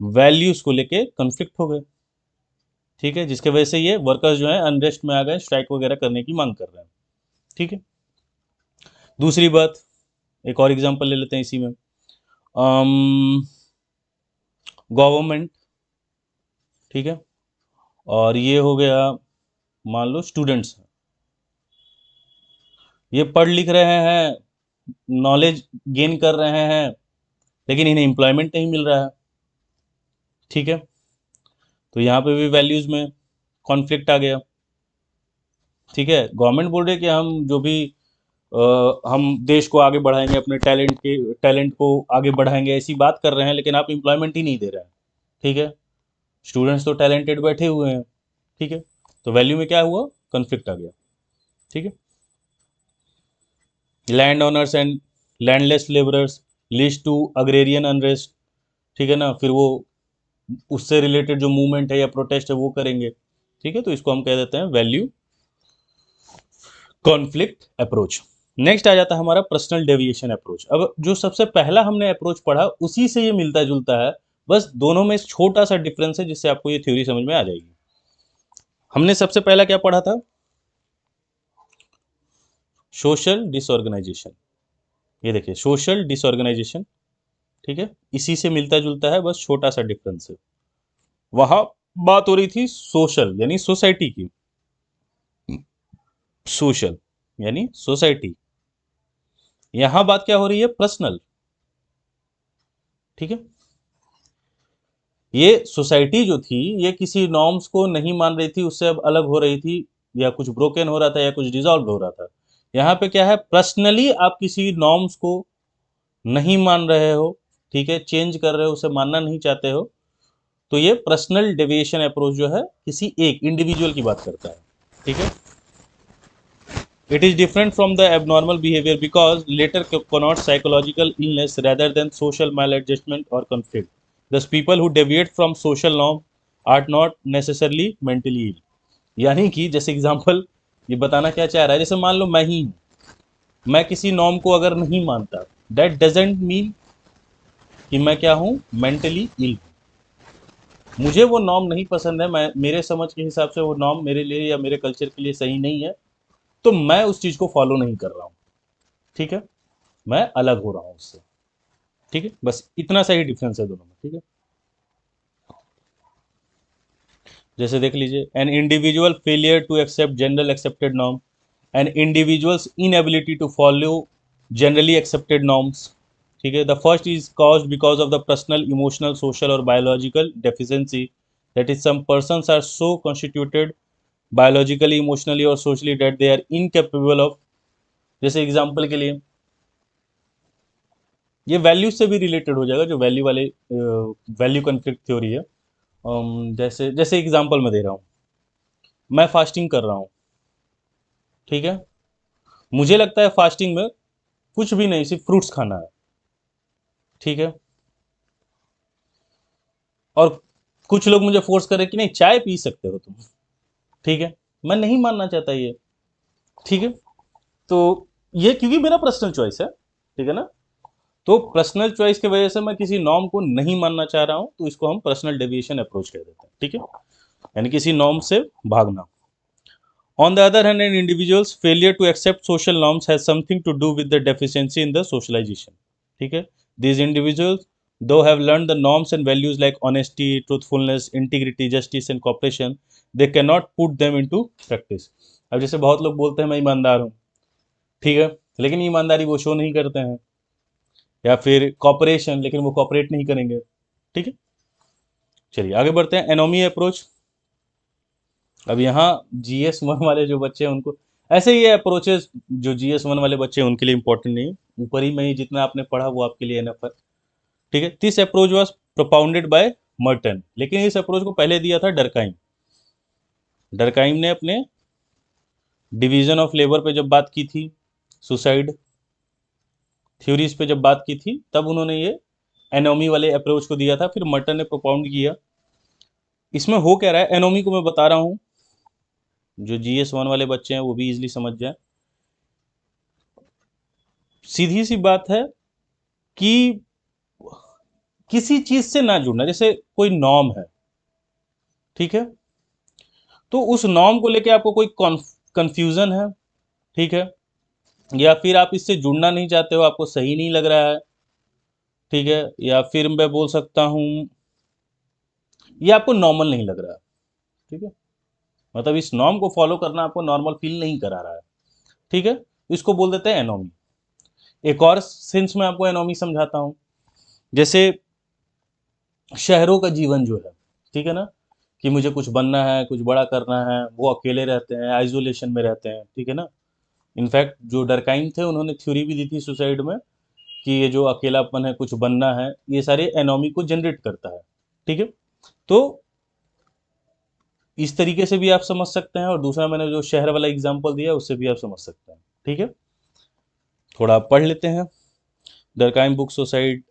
[SPEAKER 1] वैल्यूज को लेके कन्फ्लिक्ट हो गए। ठीक है, जिसके वजह से ये वर्कर्स जो है अनरेस्ट में आ गए, स्ट्राइक वगैरह करने की मांग कर रहे हैं। ठीक है, दूसरी बात, एक और एग्जांपल ले लेते हैं इसी में। गवर्नमेंट, ठीक है, और ये हो गया मान लो स्टूडेंट्स, ये पढ़ लिख रहे हैं, नॉलेज गेन कर रहे हैं, लेकिन इन्हें एम्प्लॉयमेंट नहीं मिल रहा है। ठीक है, तो यहाँ पे भी वैल्यूज में कॉन्फ्लिक्ट आ गया। ठीक है, गवर्नमेंट बोल रही है कि हम जो भी हम देश को आगे बढ़ाएंगे, अपने टैलेंट को आगे बढ़ाएंगे, ऐसी बात कर रहे हैं, लेकिन आप एम्प्लॉयमेंट ही नहीं दे रहे हैं। ठीक है, स्टूडेंट्स तो टैलेंटेड बैठे हुए हैं। ठीक है, तो वैल्यू में क्या हुआ, कन्फ्लिक्ट आ गया। ठीक है, land owners and landless labourers leads to agrarian unrest. ठीक है ना, फिर वो उससे रिलेटेड जो मूवमेंट है या प्रोटेस्ट है वो करेंगे। ठीक है, तो इसको हम कह देते हैं वैल्यू कॉन्फ्लिक्ट अप्रोच। नेक्स्ट आ जाता है हमारा पर्सनल डेविएशन अप्रोच। अब जो सबसे पहला हमने अप्रोच पढ़ा उसी से ये मिलता जुलता है, बस दोनों में छोटा सा डिफरेंस है जिससे आपको ये थ्योरी समझ में आ जाएगी। हमने सबसे पहला क्या पढ़ा था, सोशल डिसऑर्गेनाइजेशन। ये देखिए, सोशल डिसऑर्गेनाइजेशन। ठीक है, इसी से मिलता जुलता है, बस छोटा सा डिफरेंस है। वहां बात हो रही थी सोशल यानी सोसाइटी की, सोशल यानी सोसाइटी। यहां बात क्या हो रही है, पर्सनल। ठीक है, ये सोसाइटी जो थी ये किसी नॉर्म्स को नहीं मान रही थी, उससे अब अलग हो रही थी, या कुछ ब्रोकन हो रहा था या कुछ डिसॉल्व हो रहा था। यहाँ पे क्या है, पर्सनली आप किसी नॉर्म्स को नहीं मान रहे हो, ठीक है, चेंज कर रहे हो, उसे मानना नहीं चाहते हो, तो ये पर्सनल डेविएशन अप्रोच जो है किसी एक इंडिविजुअल की बात करता है। ठीक है, it is different from the abnormal behavior because later connotes psychological illness rather than social maladjustment or conflict. Thus people who deviate from social norm are not necessarily mentally ill. यानी कि जैसे example ये बताना क्या चाह रहा है, जैसे मान लो मैं ही हूँ, मैं किसी नॉर्म को अगर नहीं मानता, दैट डजेंट मीन कि मैं क्या हूँ, मेंटली इल। मुझे वो नॉर्म नहीं पसंद है, मैं मेरे समझ के हिसाब से वो नॉर्म मेरे लिए या मेरे कल्चर के लिए सही नहीं है, तो मैं उस चीज़ को फॉलो नहीं कर रहा हूँ। ठीक है, मैं अलग हो रहा हूँ उससे। ठीक है, बस इतना सा ही डिफरेंस है दोनों में। ठीक है, जैसे देख लीजिए, an individual failure to accept general accepted norm, an individual's inability to follow generally accepted norms. ठीक है, the first is caused because of the personal emotional social और biological deficiency, that is some persons are so constituted biologically, emotionally और socially that they are incapable of, जैसे example के लिए ये values से भी रिलेटेड हो जाएगा, जो वैल्यू वाले वैल्यू कॉन्फ्लिक्ट थ्योरी है। जैसे जैसे एग्जाम्पल मैं दे रहा हूँ, मैं फास्टिंग कर रहा हूँ, ठीक है, मुझे लगता है फास्टिंग में कुछ भी नहीं, सिर्फ फ्रूट्स खाना है, ठीक है, और कुछ लोग मुझे फोर्स कर रहे हैं कि नहीं चाय पी सकते हो तुम, ठीक है, मैं नहीं मानना चाहता ये, ठीक है, तो ये क्योंकि मेरा पर्सनल चॉइस है, ठीक है ना, तो पर्सनल चॉइस की वजह से मैं किसी नॉर्म को नहीं मानना चाह रहा हूं, तो इसको हम पर्सनल डेविएशन अप्रोच कह देते हैं, ठीक है, यानी किसी नॉर्म से भागना। On the other hand, an individual's failure to accept social norms has something to do with the deficiency in the socialization. ठीक है, these individuals though have learned the norms and values like honesty, truthfulness, integrity, justice and cooperation, they cannot put them into practice. अब जैसे बहुत लोग बोलते हैं मैं ईमानदार हूँ, ठीक है, लेकिन ईमानदारी वो शो नहीं करते हैं, या फिर कॉपरेशन, लेकिन वो कॉपरेट नहीं करेंगे, ठीक है। चलिए आगे बढ़ते हैं, एनोमी अप्रोच। अब यहाँ GS1 वाले जो बच्चे हैं उनको ऐसे ही अप्रोचेस, जो GS1 वाले बच्चे हैं उनके लिए इंपॉर्टेंट नहीं, ऊपर ही में ही जितना आपने पढ़ा वो आपके लिए एनफ है, ठीक है। This approach was propounded bye Merton, लेकिन इस अप्रोच को पहले दिया था डरकाइम। डरकाइम ने अपने डिवीजन ऑफ लेबर पे जब बात की थी, सुसाइड थ्योरीज पे जब बात की थी, तब उन्होंने ये एनोमी वाले अप्रोच को दिया था, फिर मर्टन ने प्रोपाउंड किया। इसमें हो क्या रहा है, एनोमी को मैं बता रहा हूँ, जो GS1 वाले बच्चे हैं वो भी इजिली समझ जाए। सीधी सी बात है कि किसी चीज से ना जुड़ना, जैसे कोई नॉर्म है, ठीक है, तो उस नॉर्म को लेके आपको कोई कंफ्यूजन है, ठीक है, या फिर आप इससे जुड़ना नहीं चाहते हो, आपको सही नहीं लग रहा है, ठीक है, या फिर मैं बोल सकता हूँ ये आपको नॉर्मल नहीं लग रहा है, ठीक है, मतलब इस नॉर्म को फॉलो करना आपको नॉर्मल फील नहीं करा रहा है, ठीक है, इसको बोल देते हैं एनोमी। एक और सेंस में आपको एनोमी समझाता हूँ, जैसे शहरों का जीवन जो है, ठीक है ना, कि मुझे कुछ बनना है, कुछ बड़ा करना है, वो अकेले रहते हैं, आइसोलेशन में रहते हैं, ठीक है ना। इनफैक्ट जो डरकाइम थे उन्होंने थ्योरी भी दी थी सुसाइड में, कि ये जो अकेलापन है, कुछ बनना है, ये सारे एनोमी को जनरेट करता है, ठीक है। तो इस तरीके से भी आप समझ सकते हैं, और दूसरा मैंने जो शहर वाला एग्जाम्पल दिया उससे भी आप समझ सकते हैं, ठीक है। थोड़ा आप पढ़ लेते हैं Durkheim book Suicide.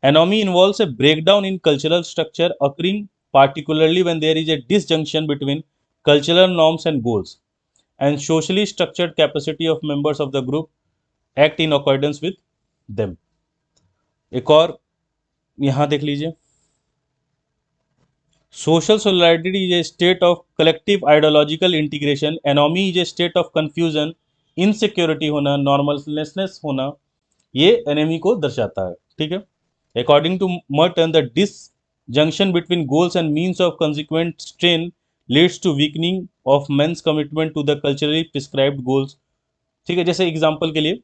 [SPEAKER 1] Anomy involves a breakdown in cultural structure occurring particularly when there is a disjunction between cultural norms and goals, and socially structured capacity of members of the group act in accordance with them. एक और यहाँ देख लीजिए, social solidarity is a state of collective ideological integration, anomy is a state of confusion, insecurity होना, normallessness होना, ये enemy को दर्शाता है, ठीक है। According to Merton, the disjunction between goals and means of consequent strain leads to weakening of men's commitment to the culturally prescribed goals, ठीक है। जैसे एग्जाम्पल के लिए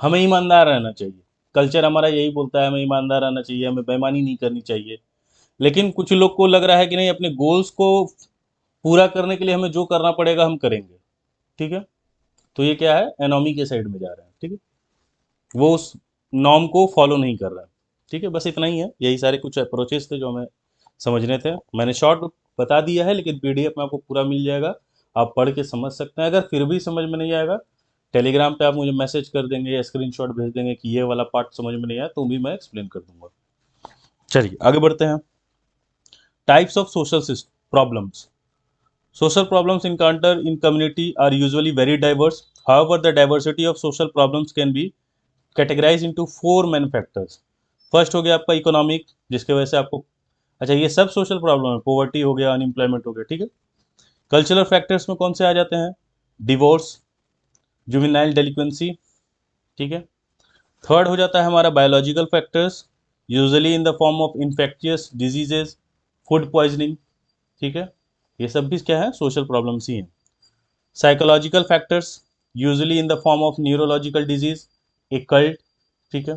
[SPEAKER 1] हमें ईमानदार रहना चाहिए, कल्चर हमारा यही बोलता है हमें ईमानदार रहना चाहिए, हमें बेईमानी नहीं करनी चाहिए, लेकिन कुछ लोग को लग रहा है कि नहीं, अपने गोल्स को पूरा करने के लिए हमें जो करना पड़ेगा हम करेंगे, ठीक है, तो ये क्या है, एनोमी के साइड में जा रहे हैं, ठीक है, वो उस नॉर्म को फॉलो नहीं कर रहा है, ठीक है। बस इतना ही है, यही सारे कुछ अप्रोचेस थे जो हमें समझने थे, मैंने शॉर्ट बता दिया है, लेकिन PDF में आपको पूरा मिल जाएगा, आप पढ़ के समझ सकते हैं। अगर फिर भी समझ में नहीं आएगा, टेलीग्राम पे आप मुझे मैसेज कर देंगे या स्क्रीनशॉट भेज देंगे कि ये वाला पार्ट समझ में नहीं आया, तो भी मैं एक्सप्लेन कर दूंगा। चलिए आगे बढ़ते हैं। Types of social problems. Social problems encountered in community are usually very diverse. However, the diversity of social problems can be categorized into 4 main factors. First हो गया आपका इकोनॉमिक, जिसके वजह से आपको, अच्छा ये सब सोशल प्रॉब्लम है, पॉवर्टी हो गया, अनएम्प्लॉयमेंट हो गया, ठीक है। कल्चरल फैक्टर्स में कौन से आ जाते हैं, डिवोर्स, जुवेनाइल डेलिक्वेंसी, ठीक है। थर्ड हो जाता है हमारा biological factors, usually in the form of infectious diseases, food poisoning, ठीक है, ये सब भी क्या है, सोशल प्रॉब्लम्स ही हैं। Psychological factors, usually in the form of neurological disease, एक कल्ट, ठीक है।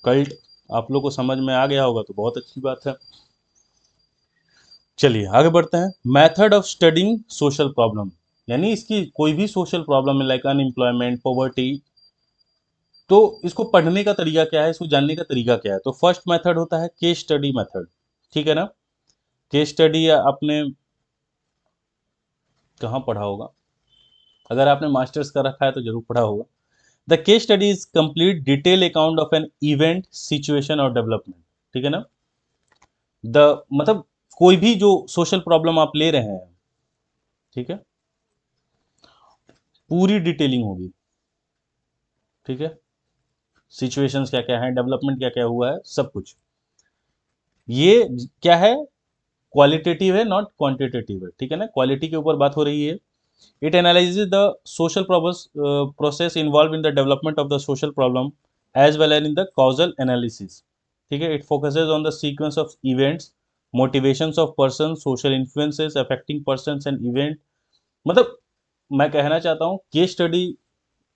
[SPEAKER 1] कल्ट आप लोग को समझ में आ गया होगा तो बहुत अच्छी बात है। चलिए आगे बढ़ते हैं। Method of studying social problem, यानी इसकी कोई भी सोशल प्रॉब्लम है लाइक अनएम्प्लॉयमेंट, पॉवर्टी, तो इसको पढ़ने का तरीका क्या है, इसको जानने का तरीका क्या है। तो फर्स्ट मेथड होता है केस स्टडी मेथड, ठीक है ना। केस स्टडी आपने कहाँ पढ़ा होगा, अगर आपने मास्टर्स कर रखा है तो जरूर पढ़ा होगा। The case study is complete detail account of an event, situation और डेवलपमेंट, ठीक है ना। द मतलब कोई भी जो सोशल प्रॉब्लम आप ले रहे हैं, ठीक है, पूरी डिटेलिंग होगी, ठीक है। सिचुएशंस क्या क्या है, डेवलपमेंट क्या क्या हुआ है, सब कुछ। ये क्या है, क्वालिटेटिव है नॉट क्वांटिटेटिव है, ठीक है ना, क्वालिटी के ऊपर बात हो रही है। It analyses the social process involve in the development of the social problem as well as in the causal analysis, ठीक है। It focuses on the sequence of events, motivations of person, social influences affecting persons and event. मतलब मैं कहना चाहता हूँ case study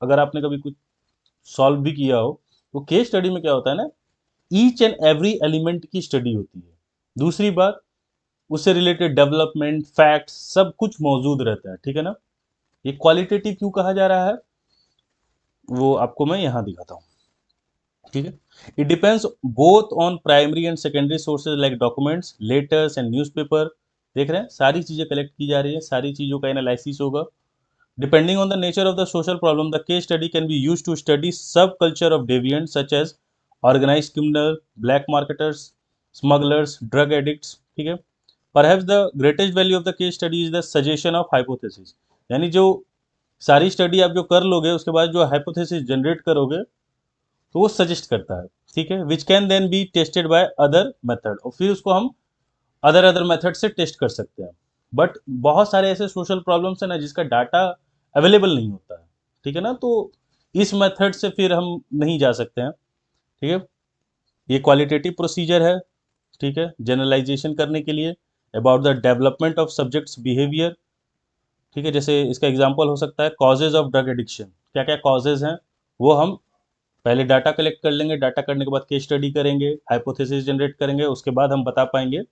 [SPEAKER 1] अगर आपने कभी कुछ सॉल्व भी किया हो तो केस स्टडी में क्या होता है ना, ईच एंड एवरी एलिमेंट की स्टडी होती है। दूसरी बात, उससे रिलेटेड डेवलपमेंट फैक्ट्स सब कुछ मौजूद रहता है, ठीक है ना। ये क्वालिटेटिव क्यों कहा जा रहा है वो आपको मैं यहाँ दिखाता हूँ, ठीक है। It depends both on primary and secondary sources like documents, letters and newspaper. देख रहे हैं सारी चीजें कलेक्ट की जा रही है, सारी चीजों का एनालिसिस होगा। Depending on the nature of the social problem, the case study can be used to study subculture of deviants such as organized criminal, black marketers, smugglers, drug addicts, ठीक है। Perhaps the greatest value of the case study is the suggestion of hypothesis, यानी जो सारी study आप जो कर लोगे उसके बाद जो हाइपोथेसिस जनरेट करोगे तो वो सजेस्ट करता है, ठीक है, which can then be tested by other method, और फिर उसको हम अदर मेथड से टेस्ट कर सकते हैं। बट बहुत सारे ऐसे सोशल प्रॉब्लम्स है ना जिसका डाटा अवेलेबल नहीं होता है, ठीक है ना, तो इस मेथड से फिर हम नहीं जा सकते हैं, ठीक है। ये क्वालिटेटिव प्रोसीजर है, ठीक है, जनरलाइजेशन करने के लिए about the development of subjects behaviour, ठीक है। जैसे इसका एग्जांपल हो सकता है कॉजेज ऑफ ड्रग एडिक्शन, क्या क्या कॉजेज हैं वो हम पहले डाटा कलेक्ट कर लेंगे, डाटा करने के बाद केस स्टडी करेंगे, हाइपोथेसिस जनरेट करेंगे, उसके बाद हम बता पाएंगे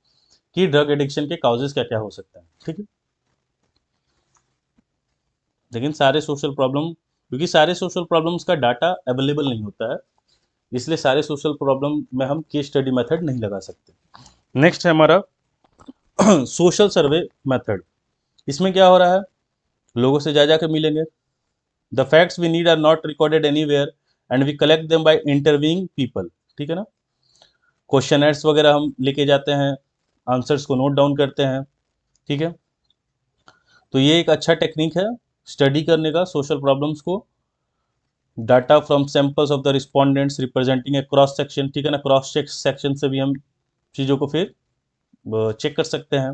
[SPEAKER 1] कि ड्रग एडिक्शन के कॉजेज क्या क्या हो सकते हैं, ठीक है। लेकिन सारे सोशल प्रॉब्लम, क्योंकि सारे सोशल प्रॉब्लम्स का डाटा अवेलेबल नहीं होता है, इसलिए सारे सोशल प्रॉब्लम में हम केस स्टडी मेथड नहीं लगा सकते। नेक्स्ट है हमारा सोशल सर्वे मेथड। इसमें क्या हो रहा है, लोगों से जा जाकर मिलेंगे। The facts we need are not recorded anywhere and we collect them by interviewing people, ठीक है ना। क्वेश्चनर्स वगैरह हम लेके जाते हैं, आंसर्स को नोट डाउन करते हैं, ठीक है। तो ये एक अच्छा टेक्निक है स्टडी करने का सोशल प्रॉब्लम्स को। Data from samples of the respondents representing A cross section, ठीक है ना, क्रॉस चेक सेक्शन से भी हम चीज़ों को फिर चेक कर सकते हैं।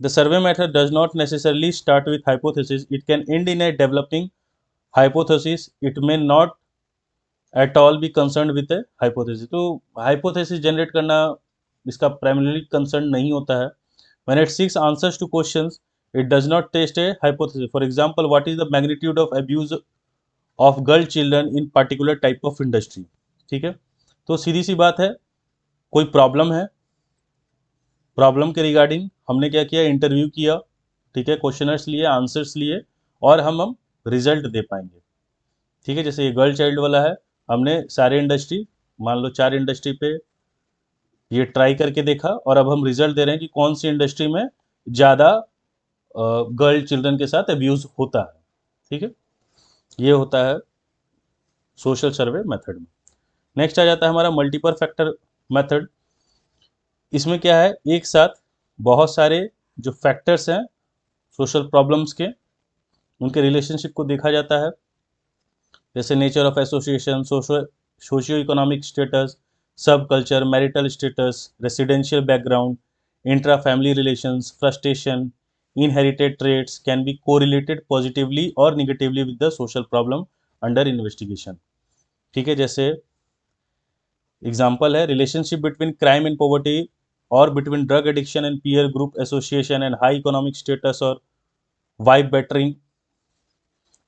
[SPEAKER 1] The survey method does not necessarily start with hypothesis, it can and in a developing hypothesis, it may not at all be concern with A hypothesis. तो हाइपोथेसिस जनरेट करना इसका प्राइमरी कंसर्न नहीं होता है। when it seeks answers to questions, it does not test a hypothesis. For example, what is the magnitude of abuse of girl children in particular type of industry, ठीक है। तो सीधी सी बात है, कोई प्रॉब्लम है, प्रॉब्लम के रिगार्डिंग हमने क्या किया, इंटरव्यू किया, ठीक है, क्वेश्चनर्स लिए, आंसर्स लिए, और हम रिजल्ट दे पाएंगे, ठीक है। जैसे ये गर्ल चाइल्ड वाला है, हमने सारे इंडस्ट्री, मान लो 4 इंडस्ट्री पे ये ट्राई करके देखा, और अब हम रिजल्ट दे रहे हैं कि कौन सी इंडस्ट्री में ज़्यादा गर्ल चिल्ड्रन के साथ अब्यूज होता है, ठीक है। ये होता है सोशल सर्वे मेथड में। नेक्स्ट आ जाता है हमारा मल्टीपल फैक्टर मेथड। इसमें क्या है, एक साथ बहुत सारे जो फैक्टर्स हैं सोशल प्रॉब्लम्स के, उनके रिलेशनशिप को देखा जाता है। जैसे nature of association, socio economic status, subculture, marital status, residential background, intra family relations, frustration, inherited traits can be correlated positively or negatively with the social problem under investigation, ठीक है। जैसे example है relationship between crime and poverty, और between drug addiction and peer group association and high economic status, और wife battering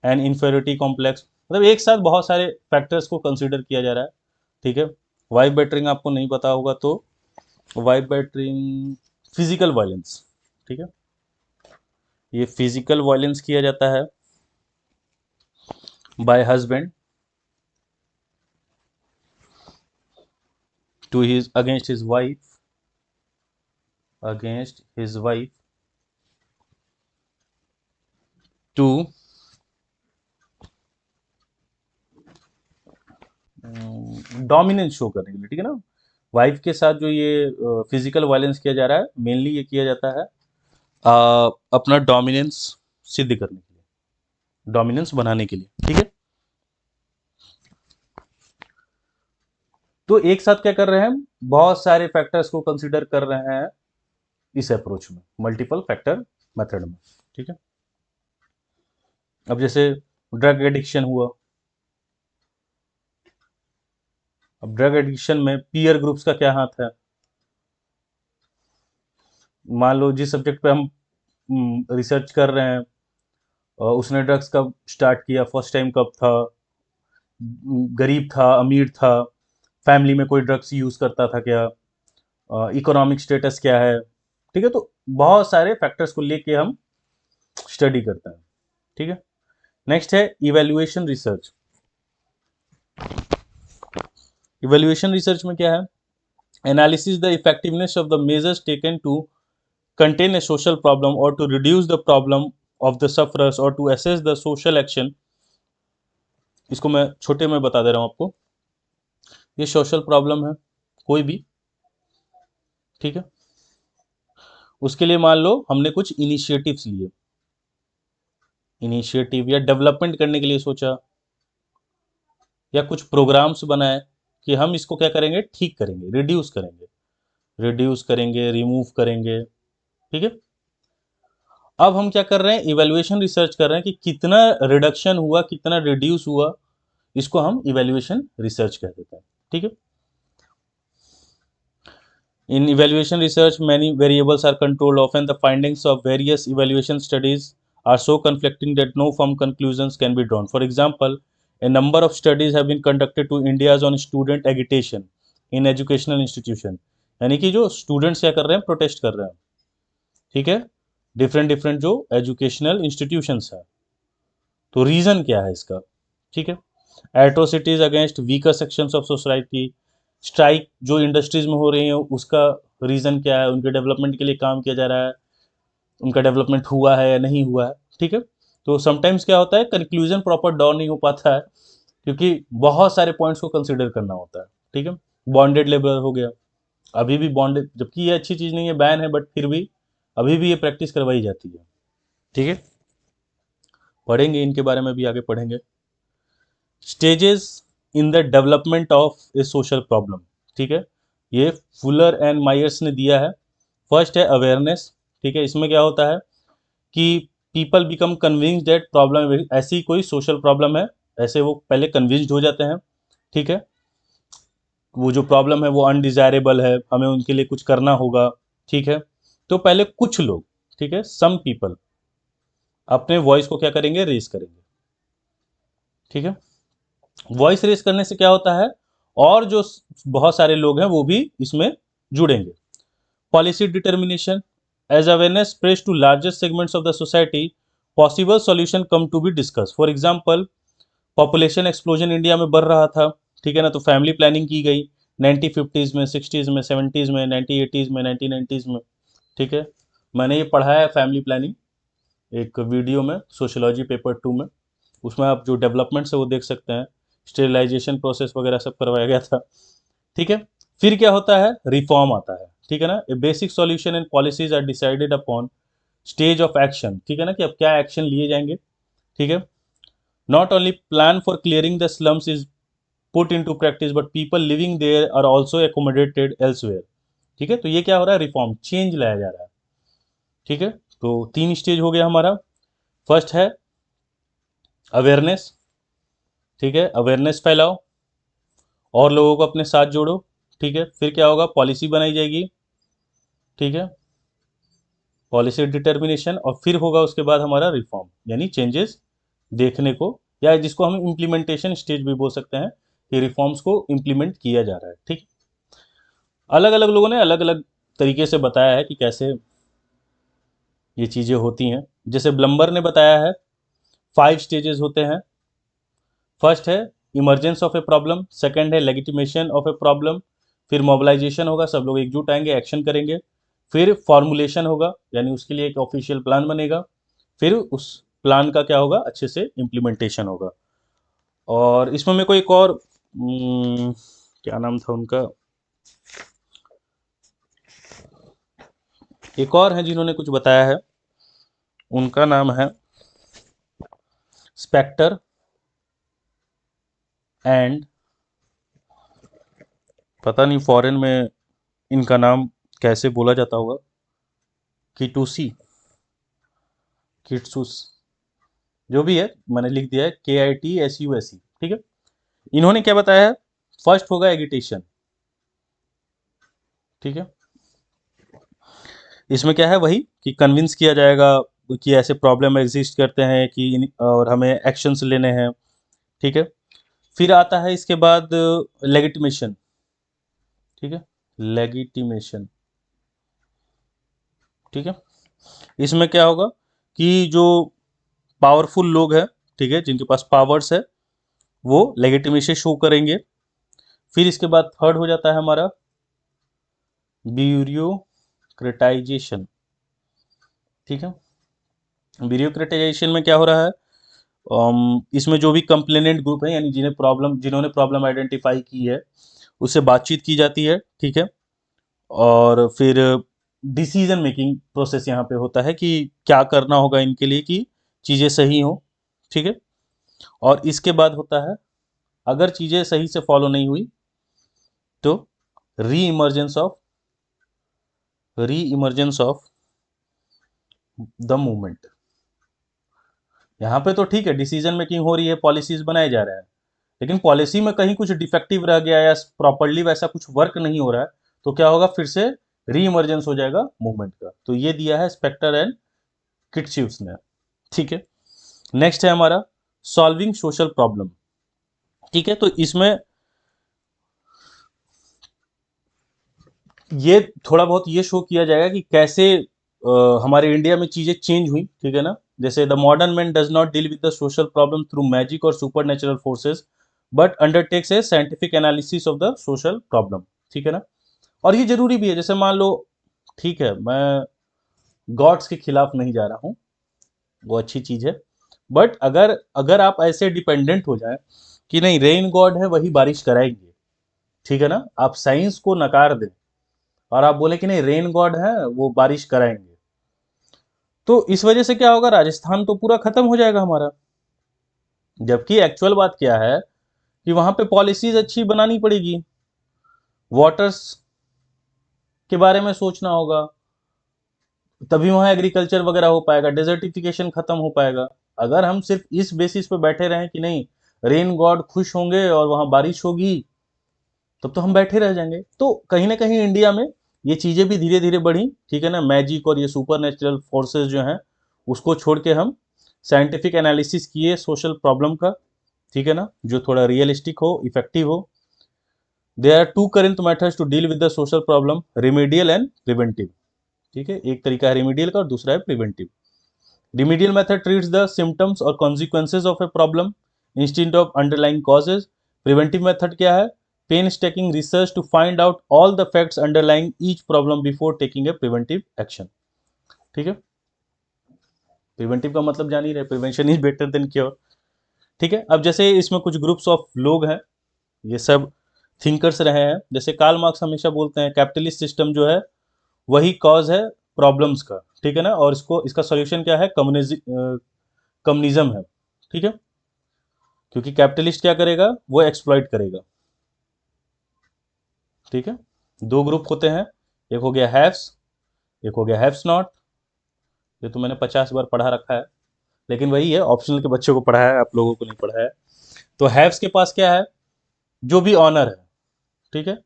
[SPEAKER 1] and inferiority complex, मतलब एक साथ बहुत सारे फैक्टर्स को कंसीडर किया जा रहा है। ठीक है, वाइफ बेटरिंग आपको नहीं पता होगा तो वाइफ बेटरिंग फिजिकल वायलेंस। ठीक है, ये फिजिकल वायलेंस किया जाता है by husband to his against his wife, against his wife to dominance show करने के लिए। ठीक है ना, वाइफ के साथ जो ये फिजिकल वायलेंस किया जा रहा है, मेनली ये किया जाता है अपना डोमिनेंस सिद्ध करने के लिए, डोमिनेंस बनाने के लिए। ठीक है, तो एक साथ क्या कर रहे हैं हम, बहुत सारे फैक्टर्स को कंसीडर कर रहे हैं इस अप्रोच में, मल्टीपल फैक्टर मेथड में। ठीक है, अब जैसे ड्रग एडिक्शन हुआ, अब ड्रग एडिक्शन में पीयर ग्रुप्स का क्या हाथ है। मान लो जिस सब्जेक्ट पे हम रिसर्च कर रहे हैं, उसने ड्रग्स कब स्टार्ट किया, फर्स्ट टाइम कब था, गरीब था, अमीर था, फैमिली में कोई ड्रग्स यूज करता था क्या, इकोनॉमिक स्टेटस क्या है। ठीक है, तो बहुत सारे फैक्टर्स को लेके हम स्टडी करते हैं। ठीक है, नेक्स्ट है इवेल्युएशन रिसर्च। इवेल्युएशन रिसर्च में क्या है, analysis the effectiveness of the measures taken to contain a social problem or to reduce the problem of the sufferers or to assess the social action। इसको मैं छोटे में बता दे रहा हूं आपको, ये सोशल प्रॉब्लम है कोई भी। ठीक है, उसके लिए मान लो हमने कुछ इनिशिएटिव्स लिए, इनिशिएटिव या डेवलपमेंट करने के लिए सोचा, या कुछ प्रोग्राम्स बनाए कि हम इसको क्या करेंगे, ठीक करेंगे, रिड्यूस करेंगे, रिड्यूस करेंगे, रिमूव करेंगे। ठीक है, अब हम क्या कर रहे हैं, इवेल्युएशन रिसर्च कर रहे हैं कि कितना रिडक्शन हुआ, कितना रिड्यूस हुआ, इसको हम इवेल्युएशन रिसर्च कह देते हैं। ठीक है, in evaluation research many variables are controlled, often the findings of various evaluation studies are so conflicting that no firm conclusions can be drawn. For example, a number of studies have been conducted to India's on student agitation in educational institution। यानी कि जो students क्या कर रहे हैं, protest कर रहे हैं। ठीक है, डिफरेंट डिफरेंट जो एजुकेशनल इंस्टीट्यूशंस है, तो रीजन क्या है इसका। ठीक है, atrocities against weaker sections of society, strike जो इंडस्ट्रीज में हो रही है उसका रीजन क्या है, उनके डेवलपमेंट के लिए काम किया जा रहा है, उनका डेवलपमेंट हुआ है या नहीं हुआ है। ठीक है, तो समटाइम्स क्या होता है, कंक्लूजन प्रॉपर ड्रॉ नहीं हो पाता है, क्योंकि बहुत सारे पॉइंट्स को कंसिडर करना होता है। ठीक है, बॉन्डेड लेबर हो गया, अभी भी बॉन्डेड, जबकि ये अच्छी चीज़ नहीं है, बैन है, बट फिर भी अभी भी ये प्रैक्टिस करवाई जाती है। ठीक है, पढ़ेंगे इनके बारे में भी, आगे पढ़ेंगे। Stages in the development of A social problem. ठीक है, ये फुलर एंड मायर्स ने दिया है। फर्स्ट है अवेयरनेस। ठीक है, इसमें क्या होता है कि people become convinced that problem, ऐसी कोई सोशल प्रॉब्लम है, ऐसे वो पहले कन्विंस्ड हो जाते हैं। ठीक है, वो जो प्रॉब्लम है वो अनडिजायरेबल है, हमें उनके लिए कुछ करना होगा। ठीक है, तो पहले कुछ लोग, ठीक है, सम पीपल अपने वॉइस को क्या करेंगे, रेस करेंगे। ठीक है, वॉइस रेस करने से क्या होता है, और जो बहुत सारे लोग हैं वो भी इसमें जुड़ेंगे। Policy determination, as awareness spreads to largest segments of the society, possible solution come to be discuss. For example, population explosion India में बढ़ रहा था। ठीक है ना, तो फैमिली प्लानिंग की गई 1950s में, 60s में, 70s में, 1980s में, 1990s में। ठीक है, मैंने ये पढ़ा है फैमिली प्लानिंग एक वीडियो में, सोशियोलॉजी पेपर 2 में, उसमें आप जो डेवलपमेंट्स है वो देख सकते हैं, स्टेरिलाइजेशन प्रोसेस वगैरह सब करवाया गया था। ठीक है, फिर क्या होता है, रिफॉर्म आता है। ठीक है ना, a basic solution and policies are decided upon stage of action. ठीक है ना, कि अब क्या एक्शन लिए जाएंगे। ठीक है, not only plan for clearing the slums is put in to practice, but people living there are also accommodated elsewhere. ठीक है, तो ये क्या हो रहा है, रिफॉर्म, चेंज लाया जा रहा है। ठीक है, तो 3 स्टेज हो गया हमारा। फर्स्ट है अवेयरनेस। ठीक है, अवेयरनेस फैलाओ और लोगों को अपने साथ जोड़ो। ठीक है, फिर क्या होगा, पॉलिसी बनाई जाएगी। ठीक है, पॉलिसी डिटर्मिनेशन, और फिर होगा उसके बाद हमारा रिफॉर्म, यानी चेंजेस देखने को या जिसको हम इम्प्लीमेंटेशन स्टेज भी बोल सकते हैं कि रिफॉर्म्स को इम्प्लीमेंट किया जा रहा है। ठीक, अलग अलग लोगों ने अलग अलग तरीके से बताया है कि कैसे ये चीज़ें होती हैं। जैसे ब्लम्बर ने बताया है 5 स्टेजेस होते हैं। फर्स्ट है emergence of a problem, second है लेगिटिमेशन ऑफ ए प्रॉब्लम, फिर मोबिलाइजेशन होगा, सब लोग एकजुट आएंगे, एक्शन करेंगे, फिर फॉर्मुलेशन होगा यानी उसके लिए एक ऑफिशियल प्लान बनेगा, फिर उस प्लान का क्या होगा, अच्छे से इम्प्लीमेंटेशन होगा। और इसमें मेरे को एक और क्या नाम था उनका, एक और है जिन्होंने कुछ बताया है, उनका नाम है स्पेक्टर एंड, पता नहीं फॉरेन में इनका नाम कैसे बोला जाता होगा, किटूसी, किटसूस, जो भी है मैंने लिख दिया है KITSUSE। ठीक है, इन्होंने क्या बताया है, फर्स्ट होगा एगिटेशन। ठीक है, इसमें क्या है, वही कि कन्विंस किया जाएगा कि ऐसे प्रॉब्लम एग्जिस्ट करते हैं कि और हमें एक्शंस लेने हैं। ठीक है, फिर आता है इसके बाद लेगिटिमेशन। ठीक है, लेगिटिमेशन। ठीक है, इसमें क्या होगा कि जो पावरफुल लोग हैं, ठीक है, जिनके पास पावर्स है, वो लेगिटिमेशन शो करेंगे। फिर इसके बाद थर्ड हो जाता है हमारा ब्यूरोक्रेटाइजेशन। ठीक है, ब्यूरोक्रेटाइजेशन में क्या हो रहा है, इसमें जो भी कंप्लेनेंट ग्रुप है यानी जिन्होंने प्रॉब्लम आइडेंटिफाई की है, उससे बातचीत की जाती है। ठीक है, और फिर डिसीजन मेकिंग प्रोसेस यहाँ पे होता है कि क्या करना होगा इनके लिए कि चीज़ें सही हो। ठीक है, और इसके बाद होता है अगर चीज़ें सही से फॉलो नहीं हुई तो री इमर्जेंस ऑफ द मूवमेंट। यहाँ पे तो ठीक है, डिसीजन मेकिंग हो रही है, पॉलिसीज बनाए जा रहे हैं, लेकिन पॉलिसी में कहीं कुछ डिफेक्टिव रह गया या प्रॉपरली वैसा कुछ वर्क नहीं हो रहा है, तो क्या होगा, फिर से री इमर्जेंस हो जाएगा मूवमेंट का। तो ये दिया है स्पेक्टर एंड किटशिव्स ने। ठीक है, नेक्स्ट है हमारा सॉल्विंग सोशल प्रॉब्लम। ठीक है, तो इसमें ये थोड़ा बहुत ये शो किया जाएगा कि कैसे हमारे इंडिया में चीजें चेंज हुई। ठीक है ना, जैसे the modern man does not deal with the social problem through magic और supernatural forces but undertakes a scientific analysis of the social problem. ठीक है ना, और ये जरूरी भी है। जैसे मान लो, ठीक है, मैं गॉड्स के खिलाफ नहीं जा रहा हूँ, वो अच्छी चीज है, बट अगर अगर आप ऐसे डिपेंडेंट हो जाए कि नहीं रेन गॉड है वही बारिश कराएंगे, ठीक है ना, आप साइंस को नकार दें और आप बोले कि नहीं रेन गॉड है वो बारिश कराएंगे, तो इस वजह से क्या होगा, राजस्थान तो पूरा खत्म हो जाएगा हमारा। जबकि एक्चुअल बात क्या है कि वहां पे पॉलिसीज अच्छी बनानी पड़ेगी, वाटर्स के बारे में सोचना होगा, तभी वहां एग्रीकल्चर वगैरह हो पाएगा, डेजर्टिफिकेशन खत्म हो पाएगा। अगर हम सिर्फ इस बेसिस पे बैठे रहें कि नहीं रेन गॉड खुश होंगे और वहां बारिश होगी, तब तो हम बैठे रह जाएंगे। तो कहीं ना कहीं इंडिया में ये चीजें भी धीरे धीरे बढ़ी। ठीक है ना, मैजिक और ये सुपर नेचुरल फोर्सेस जो हैं उसको छोड़ के हम साइंटिफिक एनालिसिस किए सोशल प्रॉब्लम का। ठीक है ना, जो थोड़ा रियलिस्टिक हो, इफेक्टिव हो। There are two current methods to deal with the social problem, remedial and preventive. ठीक है, एक तरीका है रिमीडियल का और दूसरा है preventive. Remedial method treats the symptoms और consequences of a problem instead of underlying causes. Preventive method क्या है, painstaking research to find out all the facts underlying each problem before taking a preventive action। ठीक है, preventive का मतलब जान ही रहे, prevention is better than cure. ठीक है, अब जैसे इसमें कुछ ग्रुप्स ऑफ लोग हैं, ये सब थिंकर्स रहे हैं। जैसे कार्ल मार्क्स हमेशा बोलते हैं कैपिटलिस्ट सिस्टम जो है वही कॉज है प्रॉब्लम्स का। ठीक है ना, और इसका सॉल्यूशन क्या है, कम्युनिज्म है। ठीक है, क्योंकि कैपिटलिस्ट क्या करेगा, वो एक्सप्लॉइट करेगा। ठीक है, दो ग्रुप होते हैं, एक हो गया हैव्स, एक हो गया हैव्स नॉट। ये तो मैंने 50 बार पढ़ा रखा है, लेकिन वही है, ऑप्शनल के बच्चों को पढ़ा है, आप लोगों को नहीं पढ़ा है। तो हैव्स के पास क्या है, जो भी ऑनर है। ठीक है,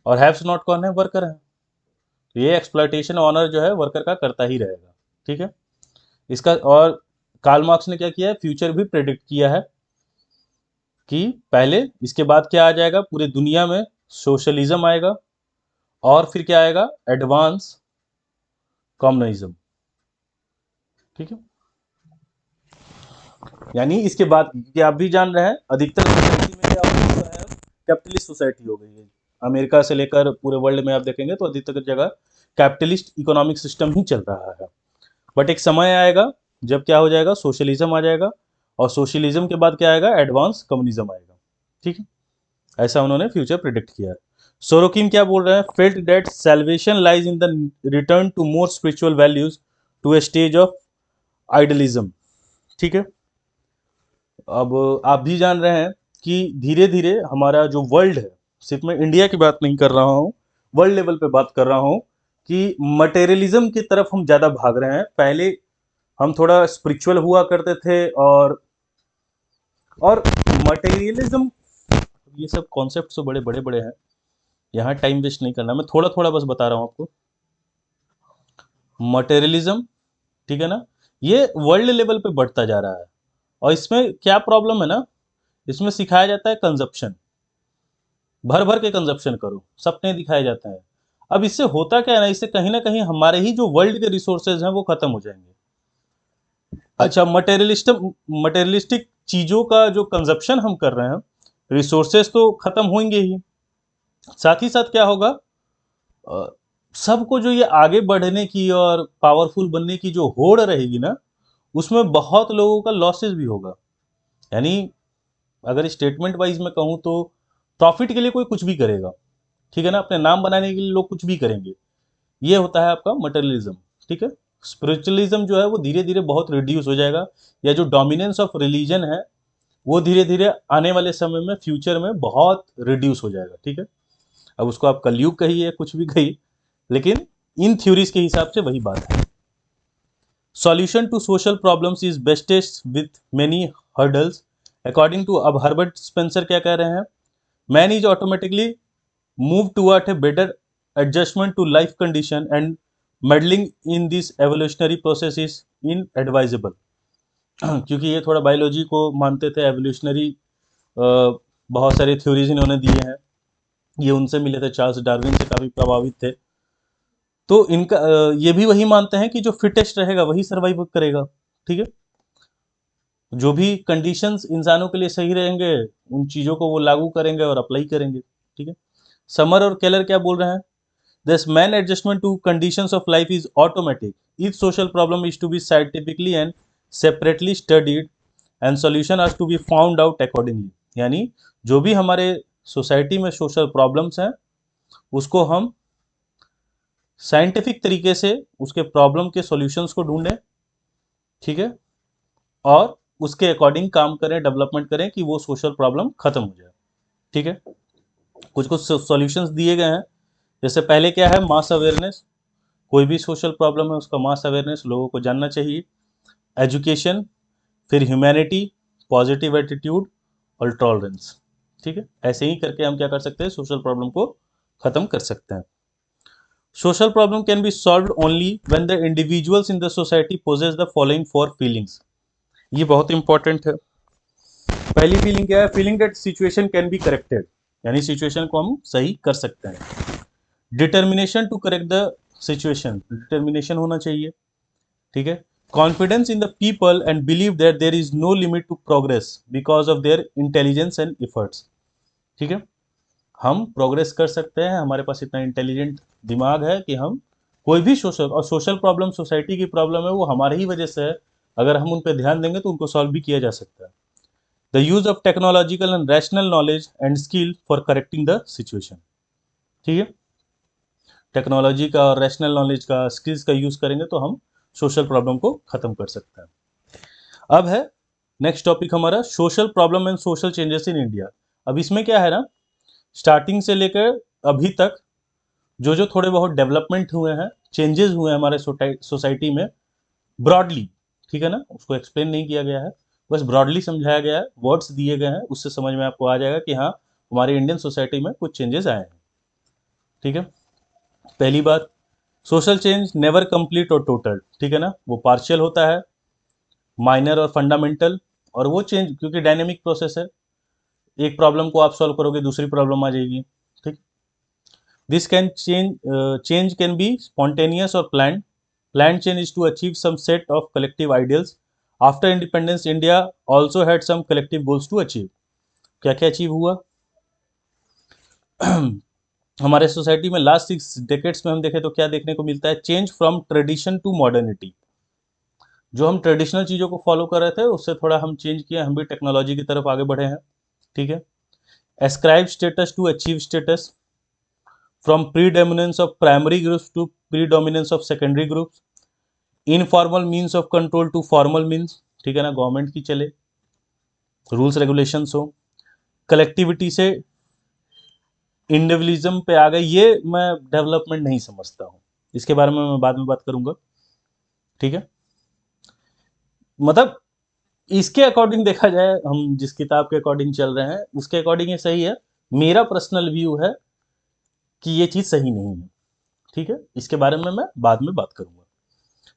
[SPEAKER 1] और हैव्स नॉट कौन है, वर्कर है। तो ये एक्सप्लॉइटेशन ऑनर जो है वर्कर का करता ही रहेगा। ठीक है, इसका और कार्ल मार्क्स ने क्या किया है, फ्यूचर भी प्रेडिक्ट किया है कि पहले इसके बाद क्या आ जाएगा, पूरे दुनिया में सोशलिज्म आएगा और फिर क्या आएगा, एडवांस कम्युनिज्म। ठीक है, यानी इसके बाद कि आप भी जान रहे हैं अधिकतर सोसाइटी में क्या हो गया है, कैपिटलिस्ट सोसाइटी हो गई है। अमेरिका से लेकर पूरे वर्ल्ड में आप देखेंगे तो अधिकतर जगह कैपिटलिस्ट इकोनॉमिक सिस्टम ही चल रहा है। बट एक समय आएगा जब क्या हो जाएगा, सोशलिज्म आ जाएगा और सोशलिज्म के बाद क्या आएगा, एडवांस कम्युनिज्म आएगा। ठीक है, ऐसा उन्होंने फ्यूचर प्रिडिक्ट किया है। सोरोकिन क्या बोल रहे हैं, felt that salvation lies in the return to more spiritual values to a stage of idealism. ठीक है, अब आप भी जान रहे हैं कि धीरे धीरे हमारा जो वर्ल्ड है, सिर्फ मैं इंडिया की बात नहीं कर रहा हूँ, वर्ल्ड लेवल पे बात कर रहा हूँ कि मटेरियलिज्म की तरफ हम ज़्यादा भाग रहे हैं। पहले हम थोड़ा स्पिरिचुअल हुआ करते थे और मटेरियलिज्म, ये सब कॉन्सेप्ट तो बड़े बड़े बड़े हैं, यहाँ टाइम वेस्ट नहीं करना, मैं थोड़ा थोड़ा बस बता रहा हूँ आपको। मटेरियलिज्म, ठीक है ना, ये वर्ल्ड लेवल पे बढ़ता जा रहा है और इसमें क्या प्रॉब्लम है ना, इसमें सिखाया जाता है कंजप्शन, भर भर के कंजप्शन करो, सपने दिखाए जाते हैं। अब इससे होता क्या है ना कहीं हमारे ही जो वर्ल्ड के रिसोर्सेज हैं वो खत्म हो जाएंगे। अच्छा, मटेरियलिस्टिक चीजों का जो कंजप्शन हम कर रहे हैं, रिसोर्सेज तो खत्म होंगे ही, साथ ही साथ क्या होगा, अ, सबको जो ये आगे बढ़ने की और पावरफुल बनने की जो होड़ रहेगी ना, उसमें बहुत लोगों का लॉसेस भी होगा। यानी अगर स्टेटमेंट वाइज में कहूँ तो प्रॉफिट के लिए कोई कुछ भी करेगा, ठीक है ना, अपने नाम बनाने के लिए लोग कुछ भी करेंगे। ये होता है आपका मटेरियलिज्म। ठीक है, स्पिरिचुअलिज्म जो है वो धीरे धीरे बहुत रिड्यूस हो जाएगा, या जो डोमिनेंस ऑफ रिलीजन है वो धीरे धीरे आने वाले समय में फ्यूचर में बहुत रिड्यूस हो जाएगा। ठीक है, अब उसको आप कलयुग कहिए कुछ भी कहिए, लेकिन इन थ्योरीज के हिसाब से वही बात है। Solution to social problems is beset with many hurdles according to, अब हर्बर्ट स्पेंसर क्या कह रहे हैं, man is automatically move toward a better adjustment to life condition and meddling in this evolutionary process is inadvisable। क्योंकि ये थोड़ा biology को मानते थे, एवोल्यूशनरी बहुत सारे थ्योरीज इन्होंने दिए हैं, ये उनसे मिले थे, चार्ल्स डार्विन से काफ़ी प्रभावित थे। तो इनका ये भी वही मानते हैं कि जो फिटेस्ट रहेगा वही सर्वाइव करेगा। ठीक है, जो भी कंडीशंस इंसानों के लिए सही रहेंगे उन चीज़ों को वो लागू करेंगे और अप्लाई करेंगे। ठीक है, समर और केलर क्या बोल रहे हैं, this man adjustment to conditions of life is automatic. Each social problem is to be scientifically and separately studied and solution has to be found out accordingly। यानी जो भी हमारे सोसाइटी में सोशल प्रॉब्लम्स हैं उसको हम साइंटिफिक तरीके से उसके प्रॉब्लम के सॉल्यूशंस को ढूंढें, ठीक है, और उसके अकॉर्डिंग काम करें, डेवलपमेंट करें कि वो सोशल प्रॉब्लम खत्म हो जाए। ठीक है, कुछ कुछ सॉल्यूशंस दिए गए हैं, जैसे पहले क्या है, मास अवेयरनेस, कोई भी सोशल प्रॉब्लम है उसका मास अवेयरनेस, लोगों को जानना चाहिए। एजुकेशन, फिर ह्यूमैनिटी, पॉजिटिव एटीट्यूड और टॉलरेंस। ठीक है, ऐसे ही करके हम क्या कर सकते हैं, सोशल प्रॉब्लम को खत्म कर सकते हैं। Social problem can be solved only when the individuals in the society possess the following four feelings. ये बहुत इंपॉर्टेंट है। पहली फीलिंग क्या है, feeling that situation can be corrected, यानी सिचुएशन को हम सही कर सकते हैं। Determination to correct the situation, determination होना चाहिए। ठीक है, confidence in the people and believe that there is no limit to progress because of their intelligence and efforts. ठीक है, हम प्रोग्रेस कर सकते हैं, हमारे पास इतना इंटेलिजेंट दिमाग है कि हम कोई भी सोशल प्रॉब्लम, सोसाइटी की प्रॉब्लम है, वो हमारे ही वजह से है, अगर हम उन पर ध्यान देंगे तो उनको सॉल्व भी किया जा सकता है। The use of technological and rational knowledge and skill for correcting the situation. ठीक है, टेक्नोलॉजी का और रैशनल नॉलेज का, स्किल्स का यूज करेंगे तो हम सोशल प्रॉब्लम को खत्म कर सकते हैं। अब है नेक्स्ट टॉपिक हमारा, social problem and social changes in India. अब इसमें क्या है ना, स्टार्टिंग से लेकर अभी तक जो जो थोड़े बहुत डेवलपमेंट हुए हैं, चेंजेस हुए हैं हमारे सोसाइटी में, ब्रॉडली, ठीक है ना, उसको एक्सप्लेन नहीं किया गया है, बस ब्रॉडली समझाया गया है, वर्ड्स दिए गए हैं, उससे समझ में आपको आ जाएगा कि हाँ हमारी इंडियन सोसाइटी में कुछ चेंजेस आए हैं। ठीक है, पहली बात, सोशल चेंज नेवर कंप्लीट और टोटल, ठीक है ना, वो पार्शियल होता है, माइनर और फंडामेंटल, और वो चेंज क्योंकि डायनेमिक प्रोसेस है, एक प्रॉब्लम को आप सॉल्व करोगे दूसरी प्रॉब्लम आ जाएगी, ठीक। This can change can be spontaneous और planned. Planned change is to achieve some set of collective ideals. After independence India also had some collective goals to achieve. क्या क्या अचीव हुआ हमारे सोसाइटी में लास्ट 6 डेकेड्स में हम देखें तो क्या देखने को मिलता है? Change from tradition to modernity. जो हम ट्रेडिशनल चीज़ों को फॉलो कर रहे थे उससे थोड़ा हम चेंज किए, हम भी टेक्नोलॉजी की तरफ आगे बढ़े हैं, ठीक है। Ascribe status to achieve status, from predominance of primary groups to predominance of secondary groups. Informal means of control to formal means, ठीक है ना, गवर्नमेंट की चले, रूल्स रेगुलेशंस हो। कलेक्टिविटी से इंडिविजुअलिज्म पे आ गए, ये मैं डेवलपमेंट नहीं समझता हूँ, इसके बारे में मैं बाद में बात करूंगा, ठीक है। मतलब इसके अकॉर्डिंग देखा जाए, हम जिस किताब के अकॉर्डिंग चल रहे हैं उसके अकॉर्डिंग ये सही है। मेरा पर्सनल व्यू है कि ये चीज़ सही नहीं है, ठीक है। इसके बारे में मैं बाद में बात करूंगा।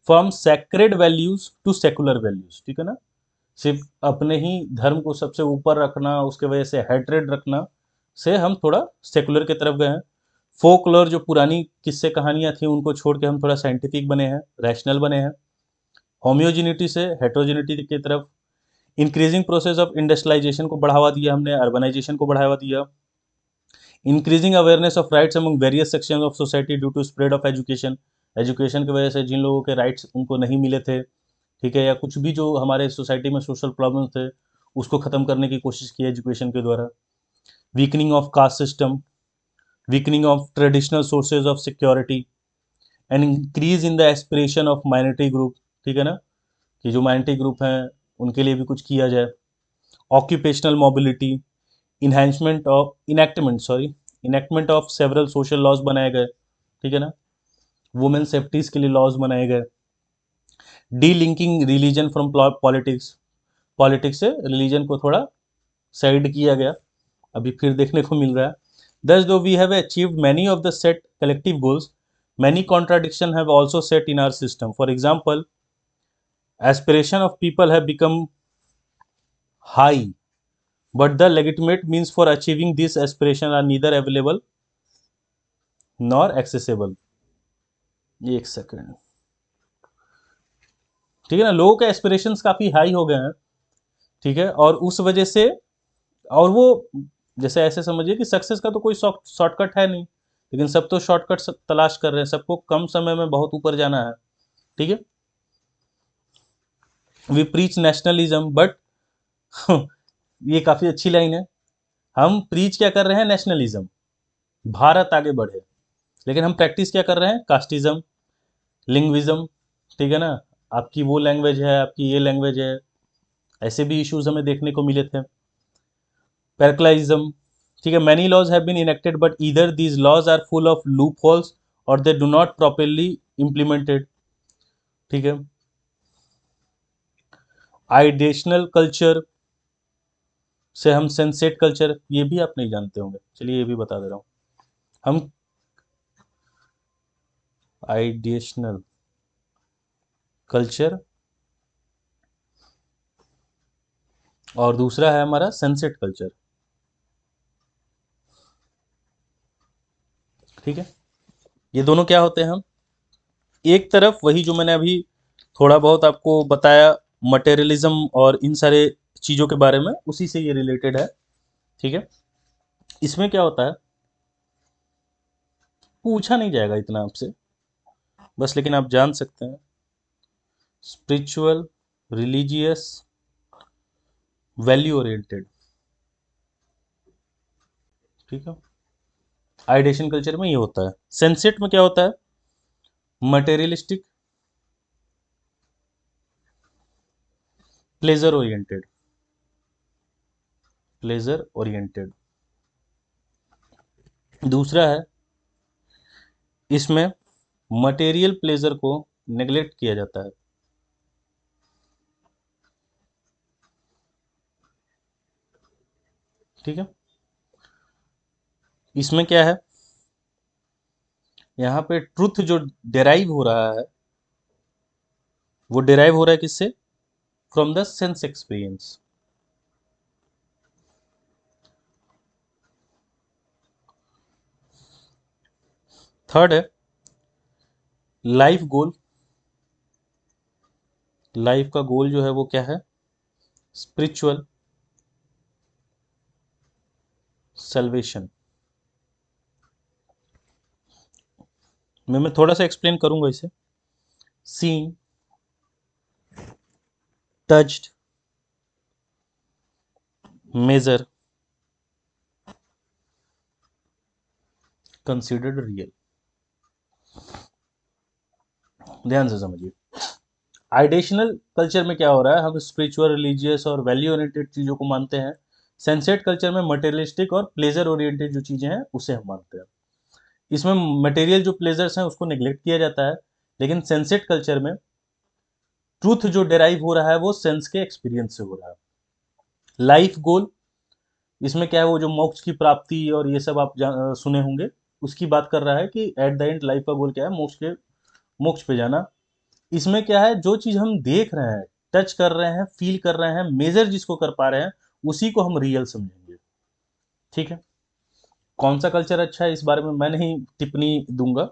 [SPEAKER 1] From sacred values to secular values, ठीक है ना, सिर्फ अपने ही धर्म को सबसे ऊपर रखना, उसके वजह से हेट्रेड रखना से हम थोड़ा सेकुलर की तरफ गए हैं। फोकलोर जो पुरानी किस्से कहानियां थी उनको छोड़ के हम थोड़ा साइंटिफिक बने हैं, रैशनल बने हैं। होम्योजिनिटी से हेट्रोजिनिटी की तरफ। इंक्रीजिंग प्रोसेस ऑफ इंडस्ट्रियलाइजेशन को बढ़ावा दिया हमने, अर्बनाइजेशन को बढ़ावा दिया। Increasing awareness of rights among various section of society due to spread of education. Education की वजह से जिन लोगों के राइट्स उनको नहीं मिले थे, ठीक है, या कुछ भी जो हमारे सोसाइटी में सोशल प्रॉब्लम थे उसको ख़त्म करने की कोशिश की एजुकेशन के द्वारा। Weakening of caste system, weakening of traditional sources of security, and increase in the aspiration of minority group, ठीक है ना, कि जो माइनॉरिटी ग्रुप हैं उनके लिए भी कुछ किया जाए। Occupational mobility, enactment of several social laws बनाए गए, ठीक है ना, वुमेन सेफ्टीज के लिए लॉज बनाए गए। D linking religion from politics, politics से रिलीजन को थोड़ा साइड किया गया, अभी फिर देखने को मिल रहा है। Thus, though we have achieved many of the set collective goals, many contradictions have also set in our system. For example, aspiration of people have become high, but the legitimate means for achieving this aspiration are neither available nor accessible. एक second, ठीक है ना, लोगों के aspirations काफ़ी high हो गए हैं, ठीक है, और उस वजह से, और वो जैसे ऐसे समझिए कि सक्सेस का तो कोई शॉर्टकट है नहीं, लेकिन सब तो शॉर्टकट तलाश कर रहे हैं, सबको कम समय में बहुत ऊपर जाना है, ठीक है। वी प्रीच नेशनलिज्म बट ये काफ़ी अच्छी लाइन है। हम प्रीच क्या कर रहे हैं? नेशनलिज्म, भारत आगे बढ़े, लेकिन हम प्रैक्टिस क्या कर रहे हैं? कास्टिज्म, लिंग्विज्म, ठीक है ना, आपकी वो लैंग्वेज है, आपकी ये लैंग्वेज है, ऐसे भी इश्यूज हमें देखने को मिले थे। पैरक्लाइज्म, ठीक है, many laws have been enacted but either these laws are full of loopholes और they do not properly implemented, ठीक है। आइडेशनल कल्चर से हम सेंसेट कल्चर, ये भी आप नहीं जानते होंगे, चलिए ये भी बता दे रहा हूँ। हम आइडेशनल कल्चर और दूसरा है हमारा सेंसेट कल्चर, ठीक है। ये दोनों क्या होते हैं? हम एक तरफ वही जो मैंने अभी थोड़ा बहुत आपको बताया मटेरियलिज्म और इन सारे चीज़ों के बारे में, उसी से ये रिलेटेड है, ठीक है। इसमें क्या होता है, पूछा नहीं जाएगा इतना आपसे बस, लेकिन आप जान सकते हैं स्पिरिचुअल, रिलीजियस, वैल्यू ओरिएंटेड, ठीक है। आइडेशन कल्चर में ये होता है। सेंसेट में क्या होता है? Materialistic, pleasure oriented, pleasure oriented. दूसरा है, इसमें मटेरियल प्लेजर को नेग्लेक्ट किया जाता है, ठीक है। इसमें क्या है, यहाँ पे ट्रुथ जो डेराइव हो रहा है वो डेराइव हो रहा है किससे? From the sense experience, third है लाइफ गोल। लाइफ का गोल जो है वो क्या है? Spiritual salvation. मैं थोड़ा सा एक्सप्लेन करूंगा इसे। Seeing, touched, measure, considered real. ध्यान से समझिए। आइडेशनल कल्चर में क्या हो रहा है, हम स्पिरिचुअल, रिलीजियस और वैल्यू ओरिएंटेड चीज़ों को मानते हैं। सेंसेट कल्चर में मटेरियलिस्टिक और प्लेजर ओरिएंटेड जो चीज़ें हैं उसे हम मानते हैं। इसमें मटेरियल जो प्लेजर्स हैं उसको नेग्लेक्ट किया जाता है। लेकिन सेंसेट कल्चर में ट्रूथ जो डेराइव हो रहा है वो सेंस के एक्सपीरियंस से हो रहा है। लाइफ गोल, इसमें क्या है, वो जो मोक्ष की प्राप्ति और ये सब आप सुने होंगे, उसकी बात कर रहा है कि एट द एंड लाइफ का गोल क्या है, मोक्ष पे जाना। इसमें क्या है, जो चीज़ हम देख रहे हैं, टच कर रहे हैं, फील कर रहे हैं, मेजर जिसको कर पा रहे हैं, उसी को हम रियल समझेंगे। ठीक है। कौन सा कल्चर अच्छा है इस बारे में मैं नहीं टिप्पणी दूंगा,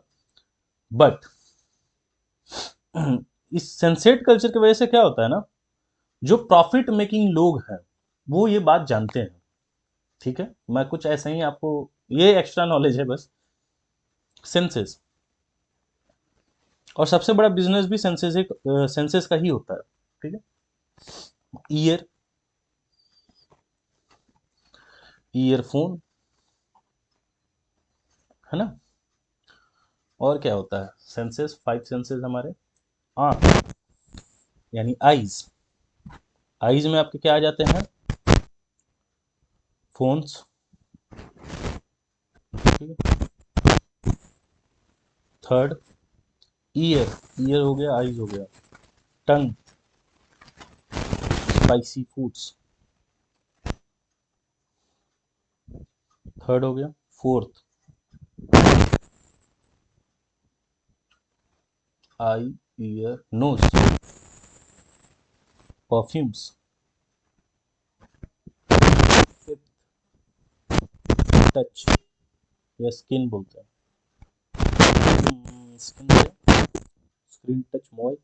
[SPEAKER 1] बट इस सेंसेट कल्चर की वजह से क्या होता है ना, जो प्रॉफिट मेकिंग लोग हैं वो ये बात जानते हैं। ठीक है, मैं कुछ ऐसा ही आपको, ये एक्स्ट्रा नॉलेज है बस। सेंसेस, और सबसे बड़ा बिजनेस भी सेंसेस का ही होता है। ठीक है। ईयर, ईयरफोन, है ना। और क्या होता है, सेंसेस, 5 सेंसेस हमारे। आँख यानी आईज। आईज में आपके क्या आ जाते हैं, फोन्स। ठीक है। थर्ड ईयर, ईयर हो गया, आईज हो गया। टंग, स्पाइसी फूड्स। थर्ड हो गया। फोर्थ आई, ईयर, नोज, परफ्यूम्स। टच या स्किन बोलते हैं, skin, screen touch mobile.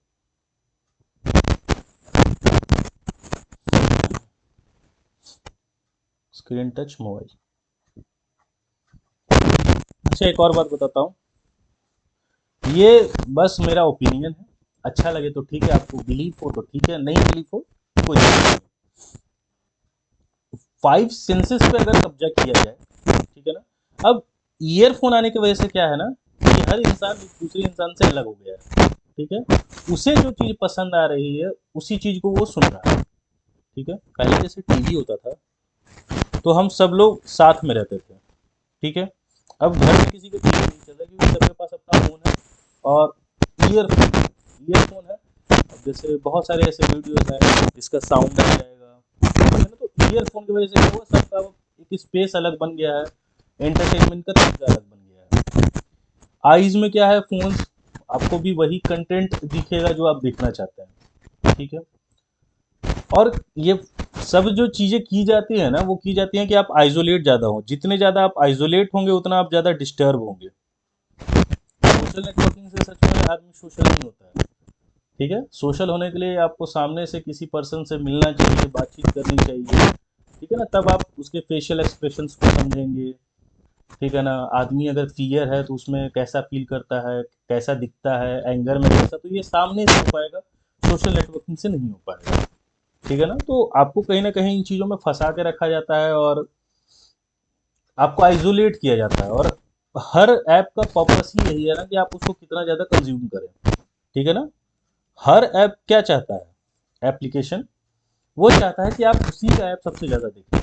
[SPEAKER 1] Screen touch mobile. अच्छा, एक और बात बताता हूँ, ये बस मेरा ओपिनियन है। अच्छा लगे तो ठीक है, आपको बिलीव हो तो ठीक है, नहीं बिलीव हो कोई दिक्कत नहीं। 5 सेंसेस पे अगर कब्जा किया जाए, ठीक है ना। अब ईयरफोन आने की वजह से क्या है ना, कि हर इंसान दूसरे इंसान से अलग हो गया है। ठीक है। उसे जो चीज़ पसंद आ रही है उसी चीज़ को वो सुन रहा है। ठीक है। पहले जैसे टीवी होता था तो हम सब लोग साथ में रहते थे। ठीक है। अब घर में किसी के टीवी नहीं चल रहा क्योंकि सबके पास अपना फ़ोन है और ईयरफोन ईयरफोन है। अब जैसे बहुत सारे ऐसे वीडियोस हैं जिसका साउंड आ जाएगा, ठीक है ना, तो ईयरफोन की वजह से क्या हुआ, सबका एक स्पेस अलग बन गया है, एंटरटेनमेंट का तरीका अलग बन गया है। आईज में क्या है, फोन, आपको भी वही कंटेंट दिखेगा जो आप देखना चाहते हैं। ठीक है। और ये सब जो चीज़ें की जाती है ना, वो की जाती हैं कि आप आइसोलेट ज़्यादा हो, जितने ज़्यादा आप आइसोलेट होंगे उतना आप ज़्यादा डिस्टर्ब होंगे। सोशल नेटवर्किंग से सच में आदमी सोशल नहीं होता है। ठीक है। सोशल होने के लिए आपको सामने से किसी पर्सन से मिलना चाहिए, बातचीत करनी चाहिए। ठीक है ना, तब आप उसके फेशियल एक्सप्रेशंस को समझेंगे। ठीक है ना, आदमी अगर फियर है तो उसमें कैसा फील करता है, कैसा दिखता है, एंगर में कैसा, तो ये सामने से हो पाएगा, सोशल नेटवर्किंग से नहीं हो पाएगा। ठीक है ना, तो आपको कहीं ना कहीं इन चीज़ों में फंसा के रखा जाता है और आपको आइसोलेट किया जाता है। और हर ऐप का पर्पस ही यही है ना कि आप उसको कितना ज़्यादा कंज्यूम करें। ठीक है ना। हर ऐप क्या चाहता है, एप्लीकेशन वो चाहता है कि आप उसी का ऐप सबसे ज़्यादा देखें।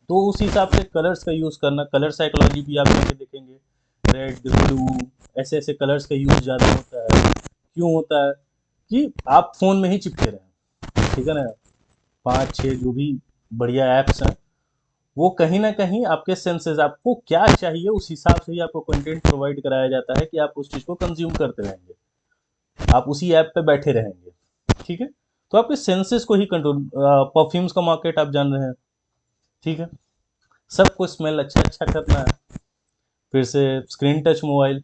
[SPEAKER 1] तो उस हिसाब से कलर्स का यूज़ करना, कलर साइकोलॉजी भी आप जाके देखेंगे, रेड, ब्लू, ऐसे ऐसे कलर्स का यूज़ ज़्यादा होता है। क्यों होता है, कि आप फ़ोन में ही चिपके रहें। ठीक है ना। 5-6 जो भी बढ़िया ऐप्स हैं, वो कहीं ना कहीं आपके सेंसेस, आपको क्या चाहिए उस हिसाब से ही आपको कंटेंट प्रोवाइड कराया जाता है कि आप उस चीज़ को कंज्यूम करते रहेंगे, आप उसी ऐप पे बैठे रहेंगे। ठीक है। तो आपके सेंसेस को ही कंट्रोल, परफ्यूम्स का मार्केट आप जान रहे हैं। ठीक है। सबको स्मेल अच्छा अच्छा करना है। फिर से स्क्रीन टच मोबाइल,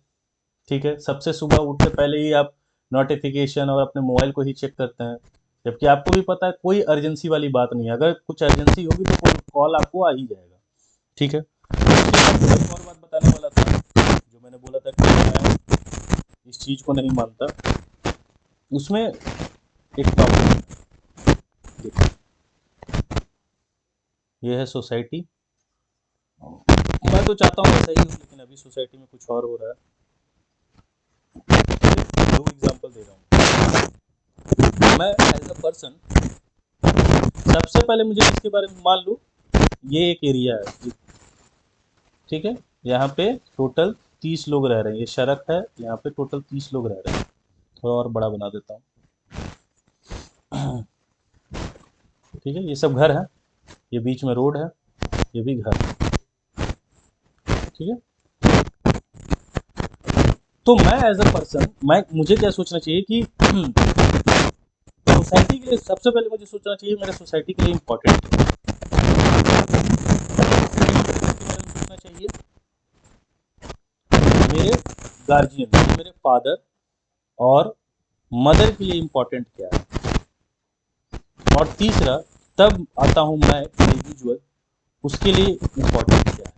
[SPEAKER 1] ठीक है, सबसे सुबह उठते पहले ही आप नोटिफिकेशन और अपने मोबाइल को ही चेक करते हैं, जबकि आपको भी पता है कोई अर्जेंसी वाली बात नहीं है, अगर कुछ अर्जेंसी होगी तो कोई कॉल आपको आ ही जाएगा। ठीक है, इसके बाद एक और बात बताने वाला था, जो मैंने बोला था कि मैं इस चीज़ को नहीं मानता, उसमें एक प्रॉब्लम है। देखिए, ये है सोसाइटी। मैं तो चाहता हूँ ऐसा ही हो, लेकिन अभी सोसाइटी में कुछ और हो रहा है। दो एग्जांपल दे रहा हूँ। मैं एज अ पर्सन, सबसे पहले मुझे इसके बारे में मान लो, ये एक एरिया है, ठीक है, यहाँ पे टोटल 30 लोग रह रहे हैं, ये सड़क है, यहाँ पे टोटल 30 लोग रह रहे हैं। थोड़ा और बड़ा बना देता हूँ। ठीक है, ये सब घर है, ये बीच में रोड है, ये भी घर है। ठीक है, तो मैं एज अ पर्सन, मुझे क्या सोचना चाहिए कि सोसाइटी के लिए सबसे पहले मुझे सोचना चाहिए मेरा सोसाइटी के लिए इम्पोर्टेंट है। सोचना चाहिए मेरे गार्जियन, मेरे फादर और मदर के लिए इम्पोर्टेंट क्या है, और तीसरा तब आता हूँ मैं इंडिविजुअल, उसके लिए इम्पोर्टेंट क्या है।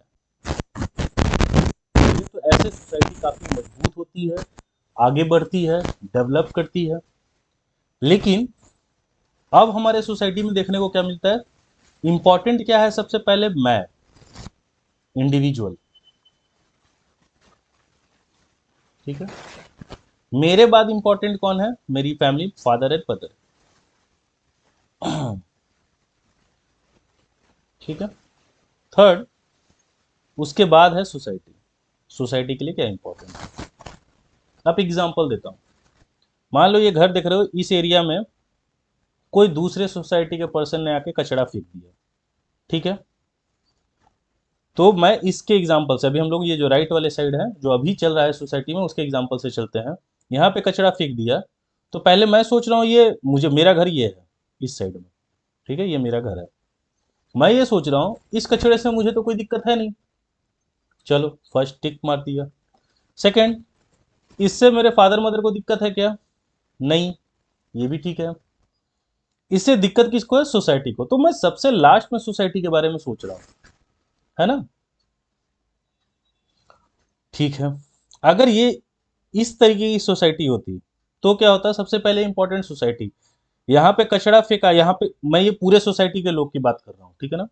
[SPEAKER 1] ये तो ऐसे सोसाइटी काफ़ी मजबूत होती है, आगे बढ़ती है, डेवलप करती है। लेकिन अब हमारे सोसाइटी में देखने को क्या मिलता है, इम्पोर्टेंट क्या है, सबसे पहले मैं, इंडिविजुअल। ठीक है, मेरे बाद इंपॉर्टेंट कौन है, मेरी फैमिली, फादर एंड मदर। ठीक है, थर्ड, उसके बाद है सोसाइटी। सोसाइटी के लिए क्या इंपॉर्टेंट है, अब एग्जांपल देता हूँ। मान लो ये घर देख रहे हो, इस एरिया में कोई दूसरे सोसाइटी के पर्सन ने आके कचरा फेंक दिया। ठीक है, तो मैं इसके एग्जांपल से, अभी हम लोग ये जो राइट वाले साइड है जो अभी चल रहा है सोसाइटी में, उसके एग्जांपल से चलते हैं। यहाँ पे कचरा फेंक दिया, तो पहले मैं सोच रहा हूँ ये मुझे, मेरा घर ये है इस साइड में, ठीक है, ये मेरा घर है। मैं ये सोच रहा हूँ इस कचरे से मुझे तो कोई दिक्कत है नहीं, चलो फर्स्ट टिक मार दिया। सेकंड, इससे मेरे फादर मदर को दिक्कत है क्या, नहीं, ये भी ठीक है। इससे दिक्कत किसको है, सोसाइटी को, तो मैं सबसे लास्ट में सोसाइटी के बारे में सोच रहा हूँ, है ना। ठीक है, अगर ये इस तरीके की सोसाइटी होती तो क्या होता, सबसे पहले इंपॉर्टेंट सोसाइटी, यहाँ पे कचरा फेंका, यहाँ पे मैं ये पूरे सोसाइटी के लोग की बात कर रहा हूँ, ठीक है ना।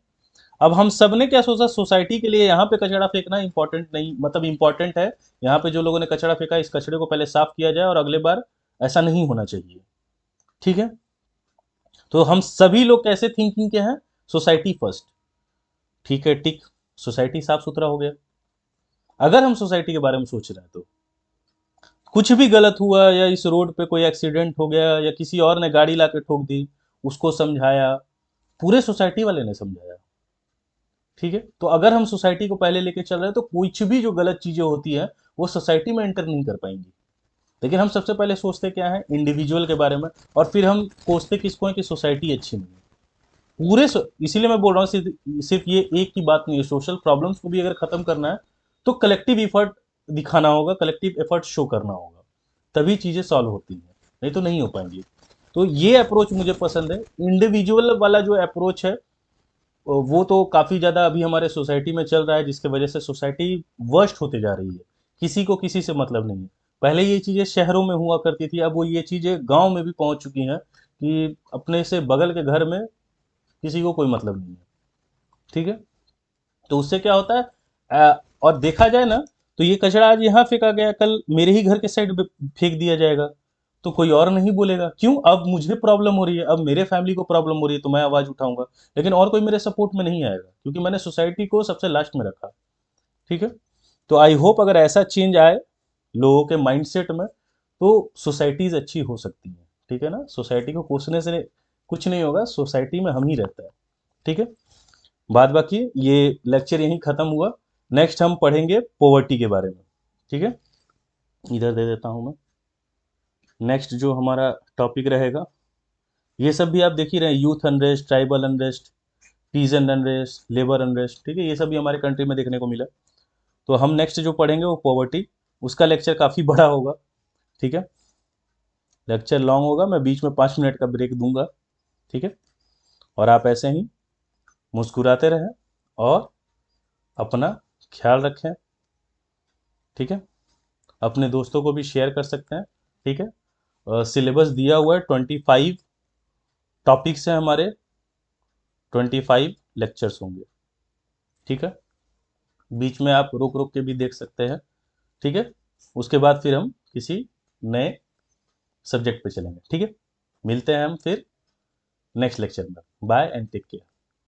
[SPEAKER 1] अब हम सब ने क्या सोचा, सोसाइटी के लिए यहाँ पे कचरा फेंकना इंपॉर्टेंट नहीं, मतलब इंपॉर्टेंट है, यहाँ पे जो लोगों ने कचरा फेंका इस कचरे को पहले साफ किया जाए और अगले बार ऐसा नहीं होना चाहिए। ठीक है, तो हम सभी लोग कैसे थिंकिंग के हैं, सोसाइटी फर्स्ट। ठीक है, टिक, सोसाइटी साफ सुथरा हो गया। अगर हम सोसाइटी के बारे में सोच रहे हैं तो कुछ भी गलत हुआ, या इस रोड पे कोई एक्सीडेंट हो गया, या किसी और ने गाड़ी ला के ठोक दी, उसको समझाया, पूरे सोसाइटी वाले ने समझाया। ठीक है, तो अगर हम सोसाइटी को पहले लेके चल रहे हैं तो कुछ भी जो गलत चीजें होती है वो सोसाइटी में एंटर नहीं कर पाएंगी। लेकिन हम सबसे पहले सोचते क्या है, इंडिविजुअल के बारे में, और फिर हम कोसते किसको है कि सोसाइटी अच्छी नहीं है। इसीलिए मैं बोल रहा हूँ, सिर्फ ये एक की बात नहीं है, सोशल प्रॉब्लम्स को भी अगर खत्म करना है तो कलेक्टिव एफर्ट दिखाना होगा, कलेक्टिव एफर्ट शो करना होगा, तभी चीजें सॉल्व होती हैं, नहीं तो नहीं हो पाएंगी। तो ये अप्रोच मुझे पसंद है, इंडिविजुअल वाला जो अप्रोच है वो तो काफ़ी ज़्यादा अभी हमारे सोसाइटी में चल रहा है, जिसकी वजह से सोसाइटी वर्स्ट होते जा रही है, किसी को किसी से मतलब नहीं है। पहले ये चीज़ें शहरों में हुआ करती थी, अब वो ये चीज़ें गांव में भी पहुंच चुकी हैं कि अपने से बगल के घर में किसी को कोई मतलब नहीं है। ठीक है, तो उससे क्या होता है, और देखा जाए ना, तो ये कचरा आज यहाँ फेंका गया, कल मेरे ही घर के साइड फेंक दिया जाएगा, तो कोई और नहीं बोलेगा, क्यों, अब मुझे प्रॉब्लम हो रही है, अब मेरे फैमिली को प्रॉब्लम हो रही है, तो मैं आवाज उठाऊंगा। लेकिन और कोई मेरे सपोर्ट में नहीं आएगा, क्योंकि मैंने सोसाइटी को सबसे लास्ट में रखा। ठीक है, तो आई होप अगर ऐसा चेंज आए लोगों के माइंडसेट में, तो सोसाइटीज अच्छी हो सकती हैं। ठीक है ना, सोसाइटी को कोसने से कुछ नहीं होगा, सोसाइटी में हम ही रहता है। ठीक है, बाद बाकी ये लेक्चर यहीं खत्म हुआ। नेक्स्ट हम पढ़ेंगे पॉवर्टी के बारे में। ठीक है, इधर दे देता हूं मैं। नेक्स्ट जो हमारा टॉपिक रहेगा, ये सब भी आप देख ही रहे हैं, youth unrest, tribal unrest, peasant unrest, labour unrest. ठीक है, ये सब भी हमारे कंट्री में देखने को मिला। तो हम नेक्स्ट जो पढ़ेंगे वो पॉवर्टी। उसका लेक्चर काफ़ी बड़ा होगा, ठीक है, लेक्चर लॉन्ग होगा, मैं बीच में 5 मिनट का ब्रेक दूंगा, ठीक है। और आप ऐसे ही मुस्कुराते रहें और अपना ख्याल रखें, ठीक है। अपने दोस्तों को भी शेयर कर सकते हैं, ठीक है। सिलेबस दिया हुआ है, 25 टॉपिक्स हैं हमारे, 25 लेक्चर्स होंगे, ठीक है। बीच में आप रुक रुक के भी देख सकते हैं, ठीक है। उसके बाद फिर हम किसी नए सब्जेक्ट पे चलेंगे, ठीक है। मिलते हैं हम फिर नेक्स्ट लेक्चर में। Bye and take care.